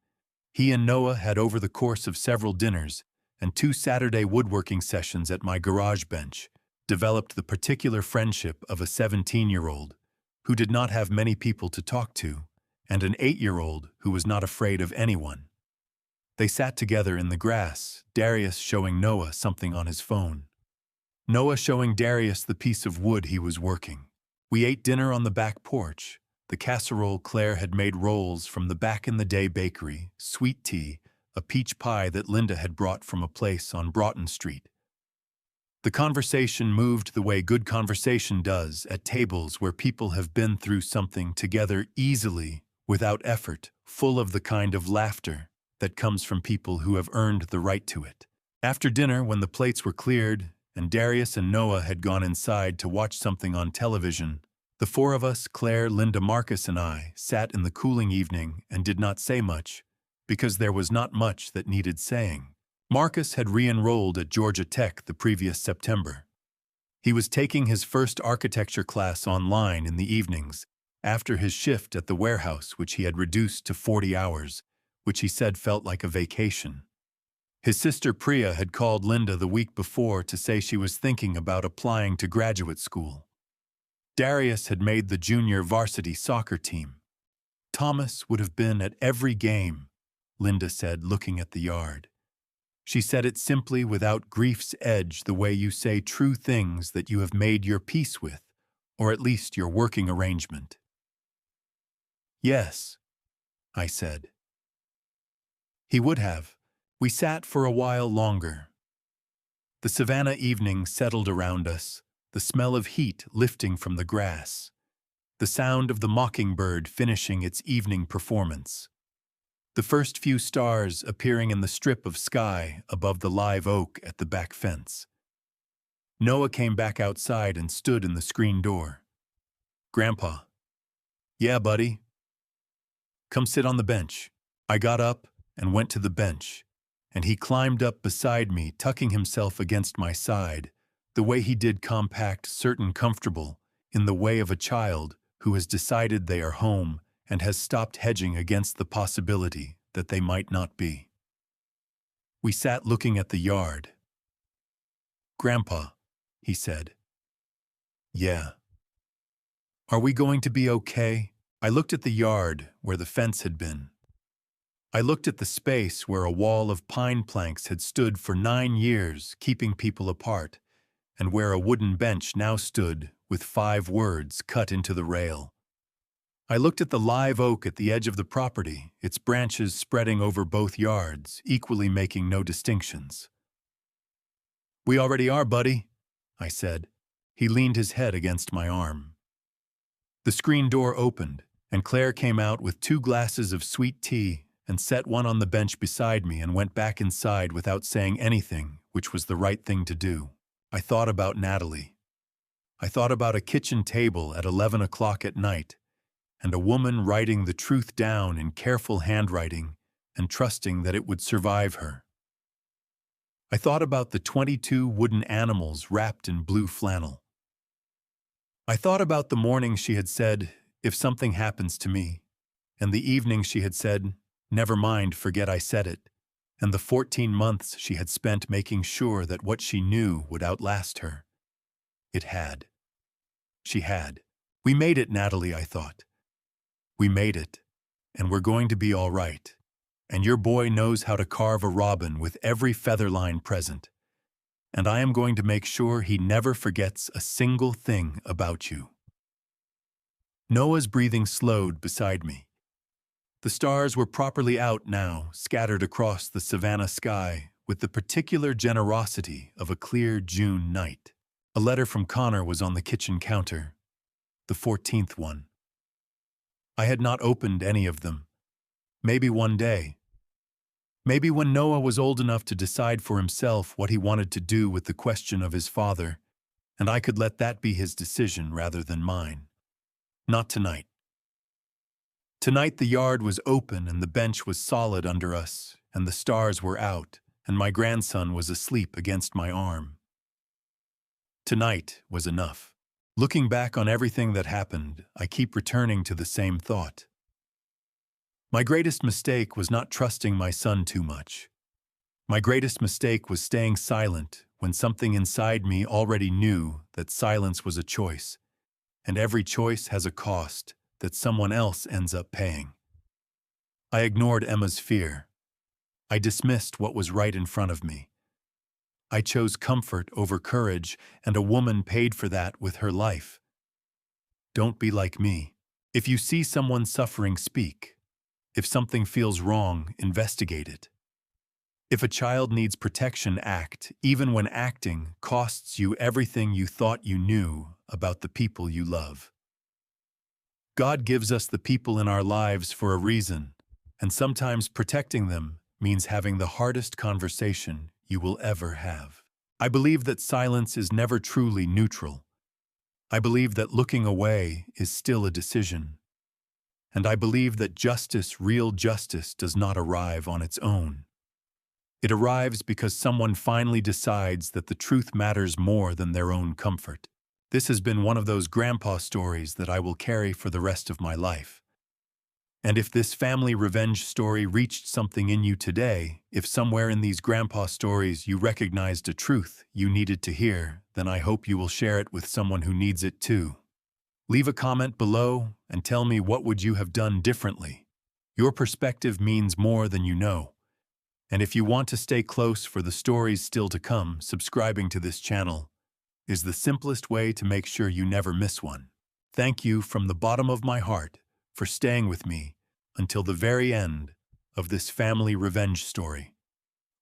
S1: He and Noah had, over the course of several dinners and 2 Saturday woodworking sessions at my garage bench, developed the particular friendship of a 17-year-old who did not have many people to talk to, and an 8-year-old who was not afraid of anyone. They sat together in the grass, Darius showing Noah something on his phone. Noah showing Darius the piece of wood he was working. We ate dinner on the back porch. The casserole Claire had made, rolls from the back-in-the-day bakery, sweet tea, a peach pie that Linda had brought from a place on Broughton Street. The conversation moved the way good conversation does at tables where people have been through something together, easily, without effort, full of the kind of laughter that comes from people who have earned the right to it. After dinner, when the plates were cleared and Darius and Noah had gone inside to watch something on television, the 4 of us, Claire, Linda, Marcus, and I, sat in the cooling evening and did not say much, because there was not much that needed saying. Marcus had re-enrolled at Georgia Tech the previous September. He was taking his first architecture class online in the evenings, after his shift at the warehouse, which he had reduced to 40 hours, which he said felt like a vacation. His sister Priya had called Linda the week before to say she was thinking about applying to graduate school. Darius had made the junior varsity soccer team. Thomas would have been at every game, Linda said, looking at the yard. She said it simply, without grief's edge, the way you say true things that you have made your peace with, or at least your working arrangement. "Yes," I said. He would have. We sat for a while longer. The Savannah evening settled around us, the smell of heat lifting from the grass, the sound of the mockingbird finishing its evening performance. the first few stars appearing in the strip of sky above the live oak at the back fence. Noah came back outside and stood in the screen door. "Grandpa." "Yeah, buddy." "Come sit on the bench." I got up and went to the bench, and he climbed up beside me, tucking himself against my side, the way he did, compact, certain, comfortable, in the way of a child who has decided they are home and has stopped hedging against the possibility that they might not be. We sat looking at the yard. "Grandpa," he said. "Yeah." "Are we going to be okay?" I looked at the yard where the fence had been. I looked at the space where a wall of pine planks had stood for 9 years, keeping people apart, and where a wooden bench now stood with 5 words cut into the rail. I looked at the live oak at the edge of the property, its branches spreading over both yards, equally making no distinctions. "We already are, buddy," I said. He leaned his head against my arm. The screen door opened, and Claire came out with 2 glasses of sweet tea and set one on the bench beside me and went back inside without saying anything, which was the right thing to do. I thought about Natalie. I thought about a kitchen table at 11 o'clock at night, and a woman writing the truth down in careful handwriting and trusting that it would survive her. I thought about the 22 wooden animals wrapped in blue flannel. I thought about the morning she had said, "If something happens to me," and the evening she had said, "Never mind, forget I said it," and the 14 months she had spent making sure that what she knew would outlast her. It had. She had. "We made it, Natalie," I thought. "We made it, and we're going to be all right. And your boy knows how to carve a robin with every feather line present. And I am going to make sure he never forgets a single thing about you." Noah's breathing slowed beside me. The stars were properly out now, scattered across the savannah sky with the particular generosity of a clear June night. A letter from Connor was on the kitchen counter, the 14th one. I had not opened any of them. Maybe one day. Maybe when Noah was old enough to decide for himself what he wanted to do with the question of his father, and I could let that be his decision rather than mine. Not tonight. Tonight the yard was open and the bench was solid under us, and the stars were out, and my grandson was asleep against my arm. Tonight was enough. Looking back on everything that happened, I keep returning to the same thought. My greatest mistake was not trusting my son too much. My greatest mistake was staying silent when something inside me already knew that silence was a choice, and every choice has a cost that someone else ends up paying. I ignored Emma's fear. I dismissed what was right in front of me. I chose comfort over courage, and a woman paid for that with her life. Don't be like me. If you see someone suffering, speak. If something feels wrong, investigate it. If a child needs protection, act, even when acting costs you everything you thought you knew about the people you love. God gives us the people in our lives for a reason, and sometimes protecting them means having the hardest conversation you will ever have. I believe that silence is never truly neutral. I believe that looking away is still a decision. And I believe that justice, real justice, does not arrive on its own. It arrives because someone finally decides that the truth matters more than their own comfort. This has been one of those grandpa stories that I will carry for the rest of my life. And if this family revenge story reached something in you today, if somewhere in these grandpa stories you recognized a truth you needed to hear, then I hope you will share it with someone who needs it too. Leave a comment below and tell me what would you have done differently. Your perspective means more than you know. And if you want to stay close for the stories still to come, subscribing to this channel is the simplest way to make sure you never miss one. Thank you from the bottom of my heart for staying with me until the very end of this family revenge story.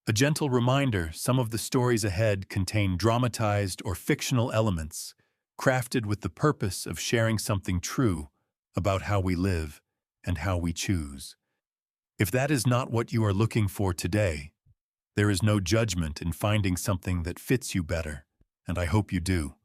S1: A gentle reminder, some of the stories ahead contain dramatized or fictional elements crafted with the purpose of sharing something true about how we live and how we choose. If that is not what you are looking for today, there is no judgment in finding something that fits you better, and I hope you do.